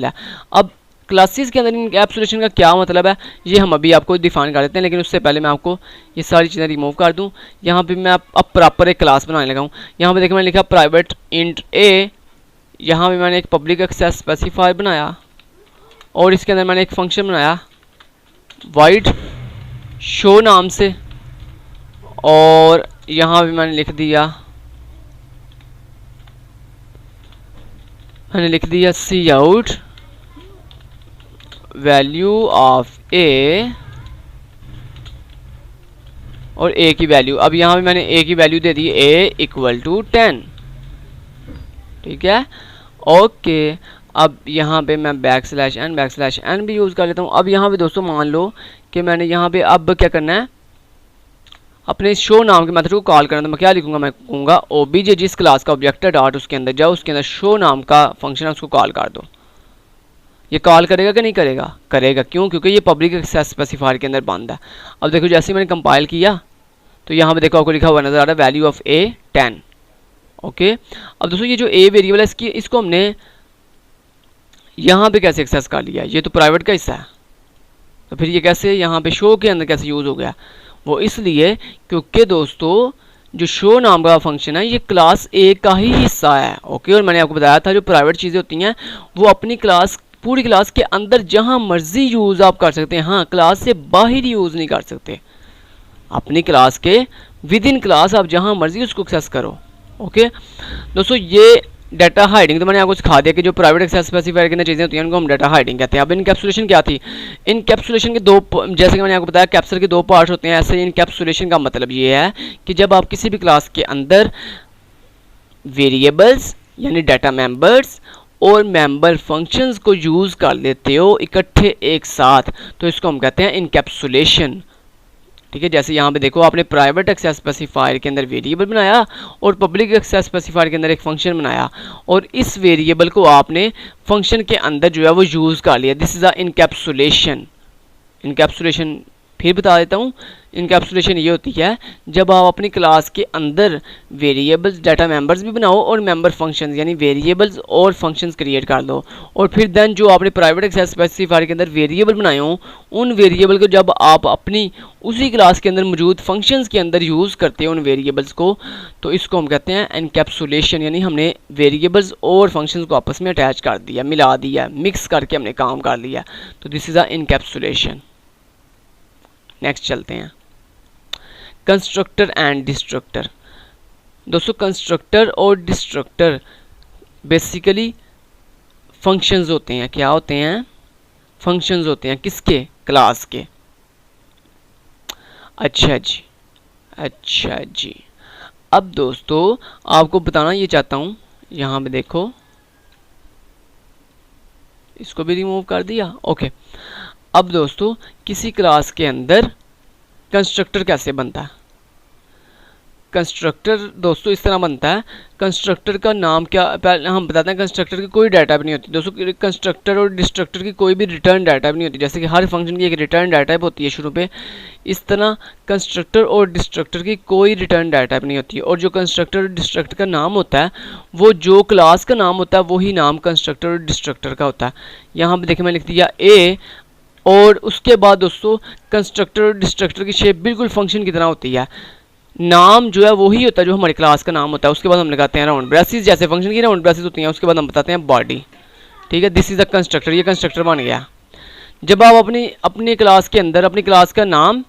है। अब क्लासेस के अंदर इनकैप्सुलेशन का क्या मतलब है ये हम अभी आपको डिफाइन कर देते हैं, लेकिन उससे पहले मैं आपको ये सारी चीज़ें रिमूव कर दूं। यहाँ पे मैं अब प्रॉपर एक क्लास बनाने लगा हूँ। यहाँ पे देखिए मैंने लिखा प्राइवेट इंट ए, यहाँ पे मैंने एक पब्लिक एक्सेस स्पेसिफायर बनाया और इसके अंदर मैंने एक फंक्शन बनाया वाइड शो नाम से, और यहाँ भी मैंने लिख दिया सी आउट वैल्यू ऑफ ए और ए की वैल्यू। अब यहाँ भी मैंने ए की वैल्यू दे दी ए इक्वल टू 10। ठीक है, ओके। अब यहाँ पे मैं बैकस्लैश एन भी यूज़ कर लेता हूँ। अब यहाँ पे दोस्तों मान लो कि मैंने यहाँ पे अब क्या करना है, अपने शो नाम के मेथड को कॉल करना। तो मैं क्या लिखूंगा, मैं कहूँगा OBJ जिस क्लास का ऑब्जेक्ट है डॉट उसके अंदर जाओ, उसके अंदर शो नाम का फंक्शन है उसको कॉल कर दो। ये कॉल करेगा कि नहीं करेगा? करेगा। क्यों? क्योंकि ये पब्लिक एक्सेस स्पेसिफायर के अंदर बंद है। अब देखो जैसे मैंने कंपाइल किया तो यहाँ पे देखो आपको लिखा हुआ नजर आ रहा है वैल्यू ऑफ ए 10। ओके, अब दोस्तों ये जो ए वेरिएबल है इसको हमने यहाँ पे कैसे एक्सेस कर लिया? ये तो प्राइवेट का हिस्सा है, तो फिर ये कैसे यहाँ पे शो के अंदर कैसे यूज़ हो गया? वो इसलिए क्योंकि दोस्तों जो शो नाम का फंक्शन है ये क्लास ए का ही हिस्सा है। ओके, और मैंने आपको बताया था जो प्राइवेट चीज़ें होती हैं वो अपनी क्लास पूरी क्लास के अंदर जहां मर्जी यूज़ आप कर सकते हैं, हाँ क्लास से बाहर यूज़ नहीं कर सकते। अपनी क्लास के विद इन क्लास आप जहां मर्जी उसको एक्सेस करो। ओके दोस्तों, ये डाटा हाइडिंग तो मैंने आपको सिखा दिया कि जो प्राइवेट एक्सेस स्पेसिफायर की चीज़ें होती हैं उनको हम डाटा हाइडिंग कहते हैं। अब इनकैप्सुलेशन क्या थी? इनकैप्सुलेशन के दो, जैसे कि मैंने आपको बताया कैप्चर के दो पार्ट्स होते हैं, ऐसे इनकैप्सुलेशन का मतलब ये है कि जब आप किसी भी क्लास के अंदर वेरिएबल्स यानी डाटा मेंबर्स और मेंबर फंक्शंस को यूज़ कर लेते हो इकट्ठे एक साथ, तो इसको हम कहते हैं इनकैप्सुलेशन। ठीक है, जैसे यहाँ पे देखो आपने प्राइवेट एक्सेस स्पेसिफायर के अंदर वेरिएबल बनाया और पब्लिक एक्सेस स्पेसिफायर के अंदर एक फंक्शन बनाया, और इस वेरिएबल को आपने फंक्शन के अंदर जो है वो यूज़ कर लिया। This is a encapsulation. Encapsulation फिर बता देता हूँ, इनकैप्सुलेशन ये होती है जब आप अपनी क्लास के अंदर वेरिएबल्स डाटा मेंबर्स भी बनाओ और मेंबर फंक्शंस यानी वेरिएबल्स और फंक्शंस क्रिएट कर दो, और फिर देन जो आपने प्राइवेट एक्सेस स्पेसिफायर के अंदर वेरिएबल बनाए हो उन वेरिएबल को जब आप अपनी उसी क्लास के अंदर मौजूद फंक्शंस के अंदर यूज़ करते हो उन वेरिएबल्स को, तो इसको हम कहते हैं इनकैप्सुलेशन। यानी हमने वेरिएबल्स और फंक्शंस को आपस में अटैच कर दिया, मिला दिया, मिक्स करके हमने काम कर लिया, तो this is a encapsulation. Next चलते हैं, कंस्ट्रक्टर एंड डिस्ट्रक्टर। दोस्तों कंस्ट्रक्टर और डिस्ट्रक्टर बेसिकली फंक्शंस होते हैं। क्या होते हैं? फंक्शंस होते हैं। किसके? क्लास के। अच्छा जी, अच्छा जी। अब दोस्तों आपको बताना ये चाहता हूँ, यहाँ पे देखो इसको भी रिमूव कर दिया। ओके, अब दोस्तों किसी क्लास के अंदर कंस्ट्रक्टर कैसे बनता है? कंस्ट्रक्टर दोस्तों इस तरह बनता है, कंस्ट्रक्टर का नाम क्या, पहले हम बताते हैं। कंस्ट्रक्टर की कोई डाटा भी नहीं होती दोस्तों, कंस्ट्रक्टर और डिस्ट्रक्टर की कोई भी रिटर्न डाटा भी नहीं होती। जैसे कि हर फंक्शन की एक रिटर्न डाटा होती है शुरू पे, इस तरह कंस्ट्रक्टर और डिस्ट्रक्टर की कोई रिटर्न डाटा भी नहीं होती। और जो कंस्ट्रक्टर और डिस्ट्रक्टर का नाम होता है वो जो क्लास का नाम होता है वही नाम कंस्ट्रक्टर और डिस्ट्रक्टर का होता है। यहाँ पर देखिए मैं लिख दिया ए, और उसके बाद दोस्तों कंस्ट्रक्टर और डिस्ट्रक्टर की शेप बिल्कुल फंक्शन की तरह होती है। नाम जो है वही होता है जो हमारी क्लास का नाम होता है। उसके बाद हम लगाते हैं राउंड ब्रेसेस, जैसे फंक्शन की राउंड ब्रेसेस होती हैं। उसके बाद हम बताते हैं बॉडी। ठीक है, दिस इज द कंस्ट्रक्टर। ये कंस्ट्रक्टर बन गया। जब आप अपनी क्लास के अंदर अपनी क्लास का नाम,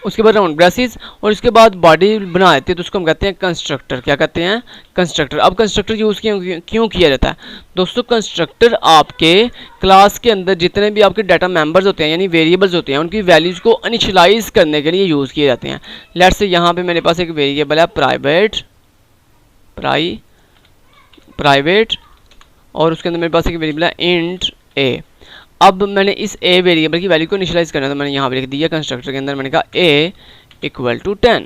उसके बाद राउंड ब्रेसेस और उसके बाद बॉडी बना देते हैं तो उसको हम कहते हैं कंस्ट्रक्टर। क्या कहते हैं? कंस्ट्रक्टर। अब कंस्ट्रक्टर यूज़ क्यों किया जाता है दोस्तों? कंस्ट्रक्टर आपके क्लास के अंदर जितने भी आपके डाटा मेंबर्स होते हैं यानी वेरिएबल्स होते हैं उनकी वैल्यूज़ को इनिशियलाइज करने के लिए यूज़ किए जाते हैं। लेट्स से यहाँ पे मेरे पास एक वेरिएबल है प्राइवेट और उसके अंदर मेरे पास एक वेरिएबल है इंट ए। अब मैंने इस ए वेरिएबल की वैल्यू को इनिशियलाइज करना है तो मैंने यहाँ पे लिख दिया कंस्ट्रक्टर के अंदर, मैंने कहा a equal to 10।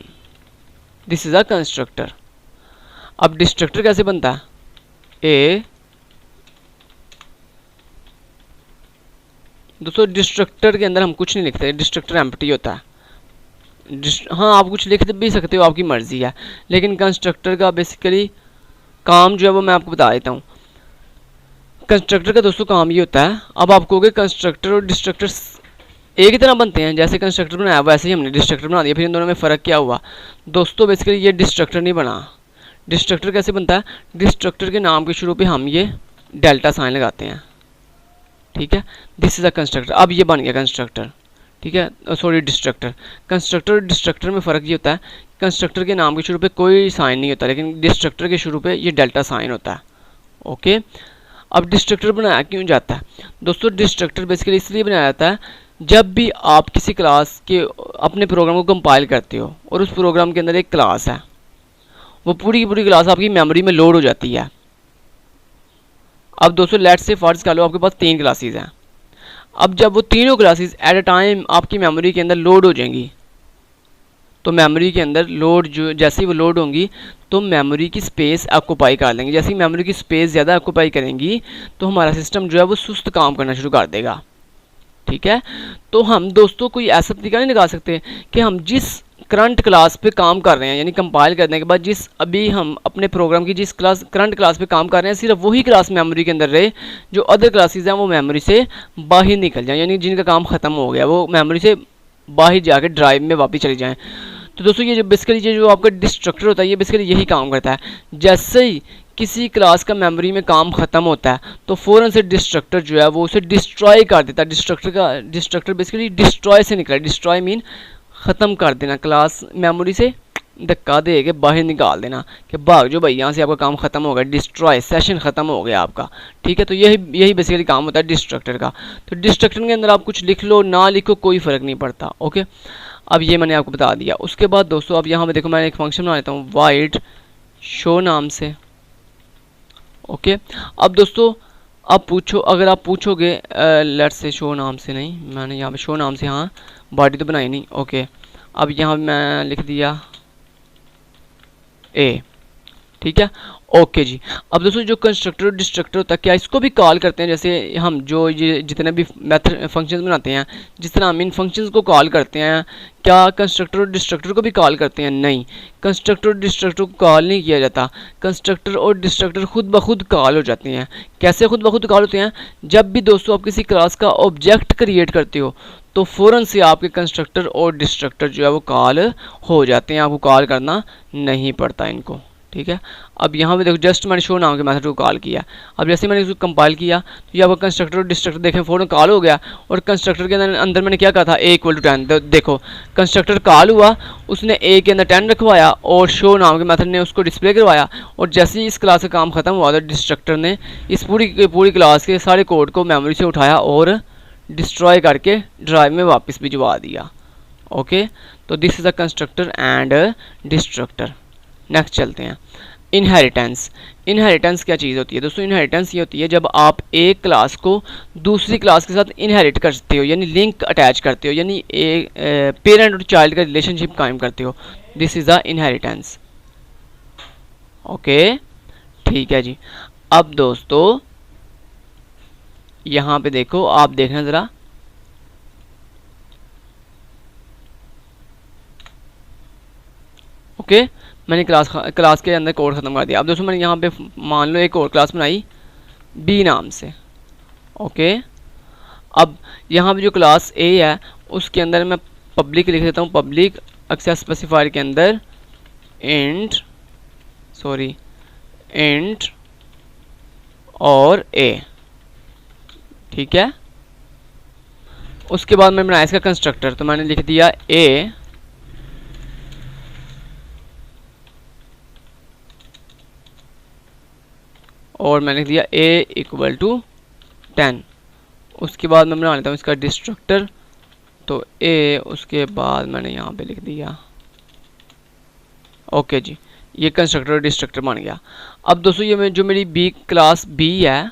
This is a constructor. अब डिस्ट्रक्टर कैसे बनता है? ए दोस्तों डिस्ट्रक्टर के अंदर हम कुछ नहीं लिखते, डिस्ट्रक्टर एम्प्टी होता है। हाँ आप कुछ लिख भी सकते हो, आपकी मर्जी है, लेकिन कंस्ट्रक्टर का बेसिकली काम जो है वो मैं आपको बता देता हूँ। कंस्ट्रक्टर का दोस्तों काम ये होता है, अब आप कहोगे कंस्ट्रक्टर और डिस्ट्रक्टर एक ही तरह बनते हैं, जैसे कंस्ट्रक्टर बनाया वैसे ही हमने डिस्ट्रक्टर बना दिया, फिर इन दोनों में फ़र्क क्या हुआ दोस्तों? बेसिकली ये डिस्ट्रक्टर नहीं बना। डिस्ट्रक्टर कैसे बनता है? डिस्ट्रक्टर के नाम के शुरू पे हम ये डेल्टा साइन लगाते हैं। ठीक है, दिस इज़ अ कंस्ट्रक्टर। अब ये बन गया कंस्ट्रक्टर। ठीक है, सॉरी डिस्ट्रक्टर। कंस्ट्रक्टर और डिस्ट्रक्टर में फ़र्क ये होता है, कंस्ट्रक्टर के नाम के शुरू पे कोई साइन नहीं होता, लेकिन डिस्ट्रक्टर के शुरू पे ये डेल्टा साइन होता है। ओके, अब डिस्ट्रक्टर बनाया क्यों जाता है दोस्तों? डिस्ट्रक्टर बेसिकली इसलिए बनाया जाता है जब भी आप किसी क्लास के अपने प्रोग्राम को कंपाइल करते हो और उस प्रोग्राम के अंदर एक क्लास है, वो पूरी की पूरी क्लास आपकी मेमोरी में लोड हो जाती है। अब दोस्तों लेट्स से फर्ज कर लो आपके पास 3 क्लासेस हैं। अब जब वो तीनों क्लासेस एट अ टाइम आपकी मेमोरी के अंदर लोड हो जाएंगी, तो मेमोरी के अंदर लोड जो जैसे ही वो लोड होंगी तो मेमोरी की स्पेस ऑक्यूपाई कर लेंगी। जैसे ही मेमोरी की स्पेस ज़्यादा ऑक्यूपाई करेंगी तो हमारा सिस्टम जो है वो सुस्त काम करना शुरू कर देगा। ठीक है, तो हम दोस्तों कोई ऐसा तरीका नहीं लगा सकते कि हम जिस करंट क्लास पे काम कर रहे हैं यानी कंपाइल करने के बाद जिस अभी हम अपने प्रोग्राम की जिस करंट क्लास पे काम कर रहे हैं सिर्फ वही क्लास मेमोरी के अंदर रहे, जो अदर क्लासेस हैं वो मेमोरी से बाहर निकल जाए, यानी जिनका काम ख़त्म हो गया वो मेमोरी से बाहर जाके ड्राइव में वापस चली जाएँ। तो दोस्तों ये जो बेसिकली ये जो आपका डिस्ट्रक्टर होता है ये बेसिकली यही काम करता है। जैसे ही किसी क्लास का मेमोरी में काम ख़त्म होता है तो फ़ौरन से डिस्ट्रक्टर जो है वो उसे डिस्ट्रॉय कर देता है। डिस्ट्रक्टर बेसिकली डिस्ट्रॉय से निकला, डिस्ट्रॉय मीन ख़त्म कर देना, क्लास मेमोरी से धक्का दे के बाहर निकाल देना कि भाग जो भाई यहाँ से, आपका काम ख़त्म हो गया, डिस्ट्रॉय, सेशन ख़त्म हो गया आपका। ठीक है, तो यही बेसिकली काम होता है डिस्ट्रक्टर का। तो डिस्ट्रक्टर के अंदर आप कुछ लिख लो ना लिखो कोई फ़र्क नहीं पड़ता। ओके, अब ये मैंने आपको बता दिया। उसके बाद दोस्तों अब यहाँ पे देखो मैंने एक फंक्शन बना लेता हूँ वाइड शो नाम से। ओके, अब दोस्तों अब पूछो, अगर आप पूछोगे लेट्स से शो नाम से नहीं, मैंने यहाँ पे शो नाम से हाँ बॉडी तो बनाई नहीं। ओके, अब यहाँ मैं लिख दिया ए। ठीक है, ओके जी। अब दोस्तों जो कंस्ट्रक्टर और डिस्ट्रक्टर होता है, क्या इसको भी कॉल करते हैं? जैसे हम जो ये जितने भी मेथड फंक्शंस बनाते हैं, जिस तरह हम इन फंक्शंस को कॉल करते हैं, क्या कंस्ट्रक्टर और डिस्ट्रक्टर को भी कॉल करते हैं? नहीं, कंस्ट्रक्टर और डिस्ट्रक्टर को कॉल नहीं किया जाता। कंस्ट्रक्टर और डिस्ट्रक्टर खुद ब खुद कॉल हो जाते हैं। कैसे खुद ब खुद कॉल होते हैं? जब भी दोस्तों आप किसी क्लास का ऑब्जेक्ट क्रिएट करते हो तो फ़ौरन से आपके कंस्ट्रक्टर और डिस्ट्रक्टर जो है वो कॉल हो जाते हैं, आपको कॉल करना नहीं पड़ता इनको। ठीक है, अब यहाँ पे देखो जस्ट मैंने शो नाम के मेथड को कॉल किया। अब जैसे मैंने इसको कंपाइल किया तो ये आपका कंस्ट्रक्टर और डिस्ट्रक्टर देखें फ़ौरन कॉल हो गया। और कंस्ट्रक्टर के अंदर मैंने क्या कहा था, a = 10। देखो कंस्ट्रक्टर कॉल हुआ, उसने a के अंदर 10 रखवाया और शो नाम के मेथड ने उसको डिस्प्ले करवाया। और जैसे ही इस क्लास का काम ख़त्म हुआ तो डिस्ट्रक्टर ने इस पूरी क्लास के सारे कोड को मेमोरी से उठाया और डिस्ट्रॉय करके ड्राइव में वापस भिजवा दिया। ओके, तो this is a constructor and destructor. Next चलते हैं, इनहेरिटेंस। इनहेरिटेंस क्या चीज़ होती है दोस्तों? इनहेरिटेंस ये होती है जब आप एक क्लास को दूसरी क्लास के साथ इनहेरिट करते हो, यानी लिंक अटैच करते हो, यानी एक पेरेंट और चाइल्ड का रिलेशनशिप कायम करते हो। This is a inheritance. Okay, ठीक है जी। अब दोस्तों यहाँ पे देखो, आप देखना ज़रा, ओके मैंने क्लास के अंदर कोड ख़त्म कर दिया। अब दोस्तों मैंने यहाँ पे मान लो एक और क्लास बनाई बी नाम से। ओके, अब यहाँ पे जो क्लास ए है उसके अंदर मैं पब्लिक लिख देता हूँ, पब्लिक एक्सेस स्पेसिफायर के अंदर इंट और ए। ठीक है, उसके बाद मैं बनाया इसका कंस्ट्रक्टर, तो मैंने लिख दिया ए और मैंने लिख दिया a = 10। उसके बाद मैं बना लेता हूँ इसका डिस्ट्रक्टर, तो a, उसके बाद मैंने यहाँ पे लिख दिया। ओके जी, ये कंस्ट्रक्टर और डिस्ट्रक्टर बन गया। अब दोस्तों ये जो मेरी बी क्लास बी है,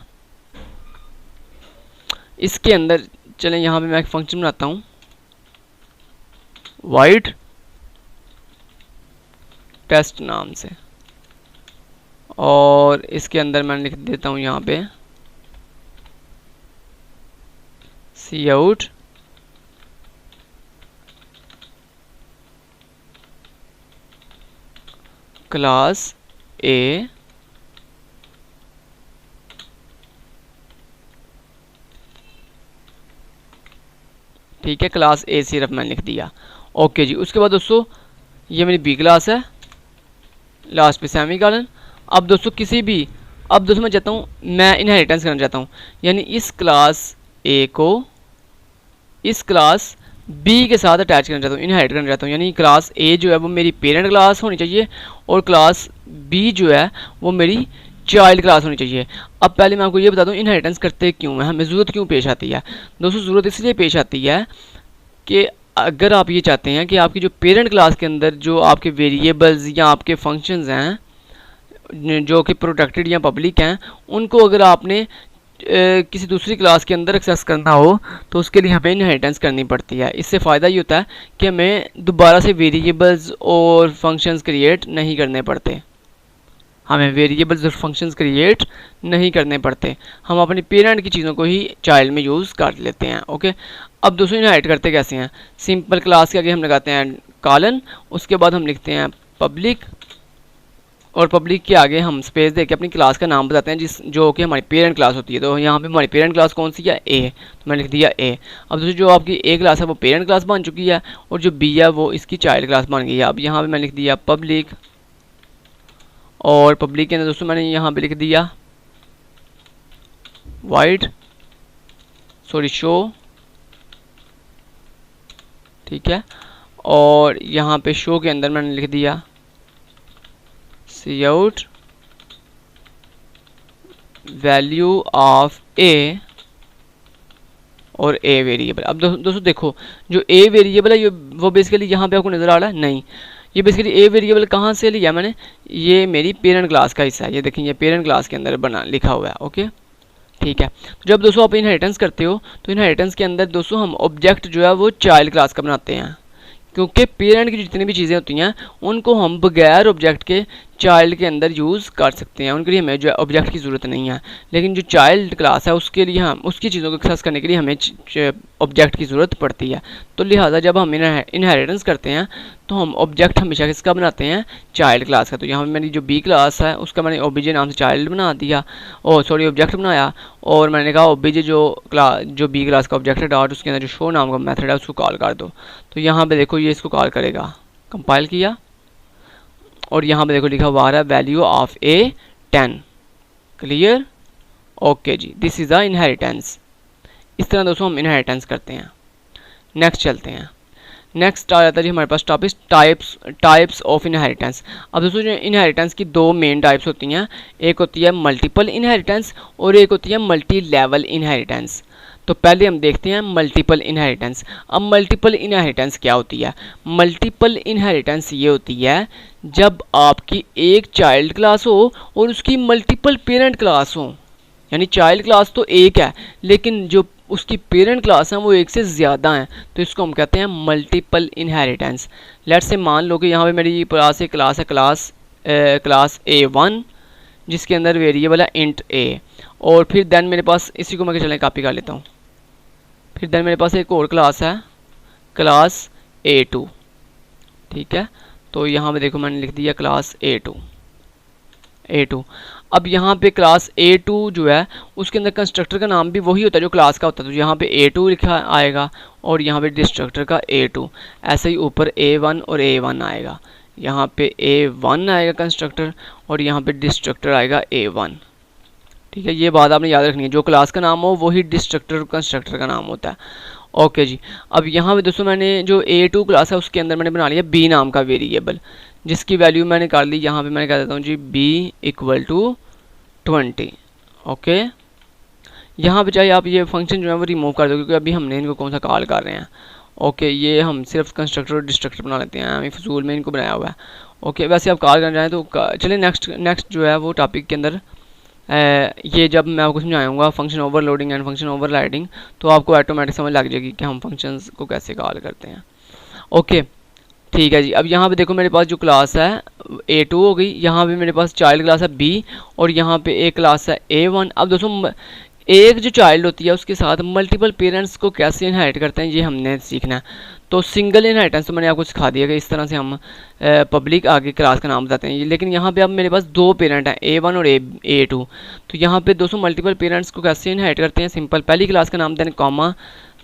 इसके अंदर चलें यहाँ पे मैं एक फंक्शन बनाता हूँ वाइड टेस्ट नाम से, और इसके अंदर मैं लिख देता हूँ यहाँ पे काउट क्लास ए ठीक है, क्लास ए सिर्फ मैंने लिख दिया। ओके जी, उसके बाद दोस्तों ये मेरी बी क्लास है, लास्ट पे सेमीकोलन। अब दोस्तों अब दोस्तों मैं चाहता हूँ, मैं इनहेरिटेंस करना चाहता हूँ, यानी इस क्लास ए को इस क्लास बी के साथ अटैच करना चाहता हूँ, इनहेरिट करना चाहता हूँ। यानी क्लास ए जो है वो मेरी पेरेंट क्लास होनी चाहिए और क्लास बी जो है वो मेरी चाइल्ड क्लास होनी चाहिए। अब पहले मैं आपको ये बता दूँ इनहेरिटेंस करते क्यों है, हमें ज़रूरत क्यों पेश आती है। दोस्तों ज़रूरत इसलिए पेश आती है कि अगर आप ये चाहते हैं कि आपकी जो पेरेंट क्लास के अंदर जो आपके वेरिएबल्स या आपके फंक्शंस हैं जो कि प्रोटेक्टेड या पब्लिक हैं, उनको अगर आपने किसी दूसरी क्लास के अंदर एक्सेस करना हो तो उसके लिए हमें इनहेरिटेंस करनी पड़ती है। इससे फ़ायदा ये होता है कि हमें दोबारा से वेरिएबल्स और फंक्शंस क्रिएट नहीं करने पड़ते, हमें वेरिएबल्स और फंक्शंस क्रिएट नहीं करने पड़ते, हम अपनी पेरेंट की चीज़ों को ही चाइल्ड में यूज़ कर लेते हैं। ओके, अब दोस्तों इनहेरिट करते कैसे हैं? सिंपल क्लास के आगे हम लगाते हैं कॉलन, उसके बाद हम लिखते हैं पब्लिक और पब्लिक के आगे हम स्पेस देके अपनी क्लास का नाम बताते हैं जो कि हमारी पेरेंट क्लास होती है। तो यहाँ पे हमारी पेरेंट क्लास कौन सी है? ए, तो मैंने लिख दिया ए। अब दोस्तों जो आपकी ए क्लास है वो पेरेंट क्लास बन चुकी है और जो बी है वो इसकी चाइल्ड क्लास बन गई है। अब यहाँ पे मैंने लिख दिया पब्लिक और पब्लिक के अंदर दोस्तों मैंने यहाँ पे लिख दिया वाइड शो, ठीक है। और यहाँ पे शो के अंदर मैंने लिख दिया सी आउट वैल्यू ऑफ ए और ए वेरिएबल। अब दोस्तों देखो जो ए वेरिएबल है ये वो बेसिकली यहाँ पे आपको नज़र आ रहा है, नहीं ये बेसिकली ए वेरिएबल कहाँ से लिया मैंने, ये मेरी पेरेंट क्लास का हिस्सा है, ये देखें ये पेरेंट क्लास के अंदर बना लिखा हुआ है, ओके ठीक है। तो जब दोस्तों आप इनहेरिटेंस करते हो तो इनहेरिटेंस के अंदर दोस्तों हम ऑब्जेक्ट जो है वो चाइल्ड क्लास का बनाते हैं, क्योंकि पेरेंट की जितनी भी चीज़ें होती हैं उनको हम बगैर ऑब्जेक्ट के चाइल्ड के अंदर यूज़ कर सकते हैं, उनके लिए हमें जो है ऑब्जेक्ट की ज़रूरत नहीं है। लेकिन जो चाइल्ड क्लास है उसके लिए हम उसकी चीज़ों को एक्सेस करने के लिए हमें ऑब्जेक्ट की ज़रूरत पड़ती है। तो लिहाजा जब हम इनहेरिटेंस करते हैं तो हम ऑब्जेक्ट हमेशा किसका बनाते हैं, चाइल्ड क्लास का। तो यहाँ पर मेरी जो बी क्लास है उसका मैंने ओबीजे नाम से चाइल्ड बना दिया, और सॉरी ऑब्जेक्ट बनाया, और मैंने कहा ओबीजे जो बी क्लास का ऑब्जेक्ट है डॉट उसके अंदर जो शो नाम का मेथड है उसको कॉल कर दो। तो यहाँ पे देखो ये इसको कॉल करेगा, कंपाइल किया और यहाँ पे देखो लिखा हुआ आ रहा है value of A 10, clear, okay जी, दिस इज़ द इनहेरिटेंस। इस तरह दोस्तों हम इनहेरिटेंस करते हैं। नेक्स्ट चलते हैं, नेक्स्ट आ जाता है जी हमारे पास टॉपिक टाइप्स ऑफ इनहेरिटेंस। अब दोस्तों जो इनहेरिटेंस की दो मेन टाइप्स होती हैं, एक होती है मल्टीपल इनहेरिटेंस और एक होती है मल्टी लेवल इनहेरिटेंस। तो पहले हम देखते हैं मल्टीपल इनहेरिटेंस। अब मल्टीपल इनहेरिटेंस क्या होती है, मल्टीपल इनहेरिटेंस ये होती है जब आपकी एक चाइल्ड क्लास हो और उसकी मल्टीपल पेरेंट क्लास हो, यानी चाइल्ड क्लास तो एक है लेकिन जो उसकी पेरेंट क्लास हैं वो एक से ज़्यादा हैं, तो इसको हम कहते हैं मल्टीपल इनहेरिटेंस। लेट्स से मान लो कि यहाँ पे मेरी क्लास है क्लास A1 जिसके अंदर वेरिएबल है इंट ए, और फिर देन मेरे पास इसी को मैं चलें कॉपी कर लेता हूँ। फिर देन मेरे पास एक और क्लास है क्लास A2, ठीक है। तो यहाँ पे देखो मैंने लिख दिया क्लास A2। अब यहाँ पे क्लास A2 जो है उसके अंदर कंस्ट्रक्टर का नाम भी वही होता है जो क्लास का होता है, तो यहाँ पे A2 लिखा आएगा और यहाँ पे डिस्ट्रक्टर का A2, ऐसे ही ऊपर A1 और A1 आएगा, यहाँ पे A1 आएगा कंस्ट्रक्टर और यहाँ पे डिस्ट्रक्टर आएगा A1, ठीक है। ये बात आपने याद रखनी है, जो क्लास का नाम हो वही डिस्ट्रक्टर कंस्ट्रक्टर का नाम होता है, ओके जी। अब यहाँ पे दोस्तों मैंने जो A2 क्लास है उसके अंदर मैंने बना लिया B नाम का वेरिएबल, जिसकी वैल्यू मैंने कर ली, यहाँ पे मैंने कह देता हूँ जी B = 20, ओके। यहाँ पे चाहे आप ये फंक्शन जो है वो रिमूव कर दो क्योंकि अभी हमने इनको कौन सा कॉल कर रहे हैं, ओके। ये हम सिर्फ कंस्ट्रक्टर और डिस्ट्रक्टर बना लेते हैं, हमें फजूल में इनको बनाया हुआ है, ओके। वैसे आप कॉल करना चाहें तो चलिए नेक्स्ट जो है वो टॉपिक के अंदर ये जब मैं आपको समझाऊंगा function overloading and function overriding, तो आपको ऑटोमेटिक समझ लग जाएगी कि हम फंक्शंस को कैसे कॉल करते हैं, ओके ठीक है जी। अब यहाँ पे देखो मेरे पास जो क्लास है A2 हो गई, यहाँ पे मेरे पास चाइल्ड क्लास है B और यहाँ पे एक क्लास है A1। अब दोस्तों एक जो चाइल्ड होती है उसके साथ मल्टीपल पेरेंट्स को कैसे इनहेरिट करते हैं ये हमने सीखना है। तो सिंगल इनहेरिटेंस तो मैंने आपको सिखा दिया कि इस तरह से हम पब्लिक आगे क्लास का नाम बताते हैं, लेकिन यहाँ पे अब मेरे पास दो पेरेंट हैं A1 और A2। तो यहाँ पे दोस्तों मल्टीपल पेरेंट्स को कैसे इनहेरिट करते हैं, सिंपल, पहली क्लास का नाम देन कॉमा,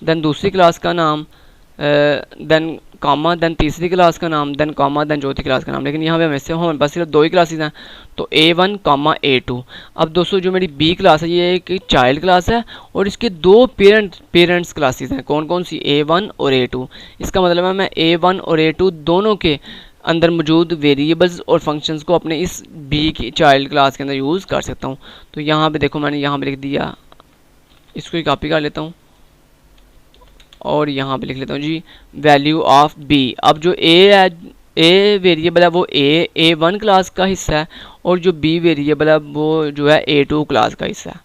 देन दूसरी क्लास का नाम, देन कॉमा, देन तीसरी क्लास का नाम, देन कॉमा, देन चौथी क्लास का नाम। लेकिन यहाँ पे हमारे पास सिर्फ दो ही क्लासेस हैं, तो A1, A2। अब दोस्तों जो मेरी B क्लास है ये एक चाइल्ड क्लास है और इसके दो पेरेंट्स क्लासेस हैं, कौन कौन सी, A1 और A2। इसका मतलब है मैं A1 और A2 दोनों के अंदर मौजूद वेरिएबल्स और फंक्शंस को अपने इस B की चाइल्ड क्लास के अंदर यूज़ कर सकता हूँ। तो यहाँ पे देखो मैंने यहाँ पे लिख दिया, इसको ही कॉपी कर लेता हूँ और यहाँ पे लिख लेता हूँ जी वैल्यू ऑफ B। अब जो A वेरिएबल है वो A1 क्लास का हिस्सा है और जो B वेरिएबल है वो जो है A2 क्लास का हिस्सा है।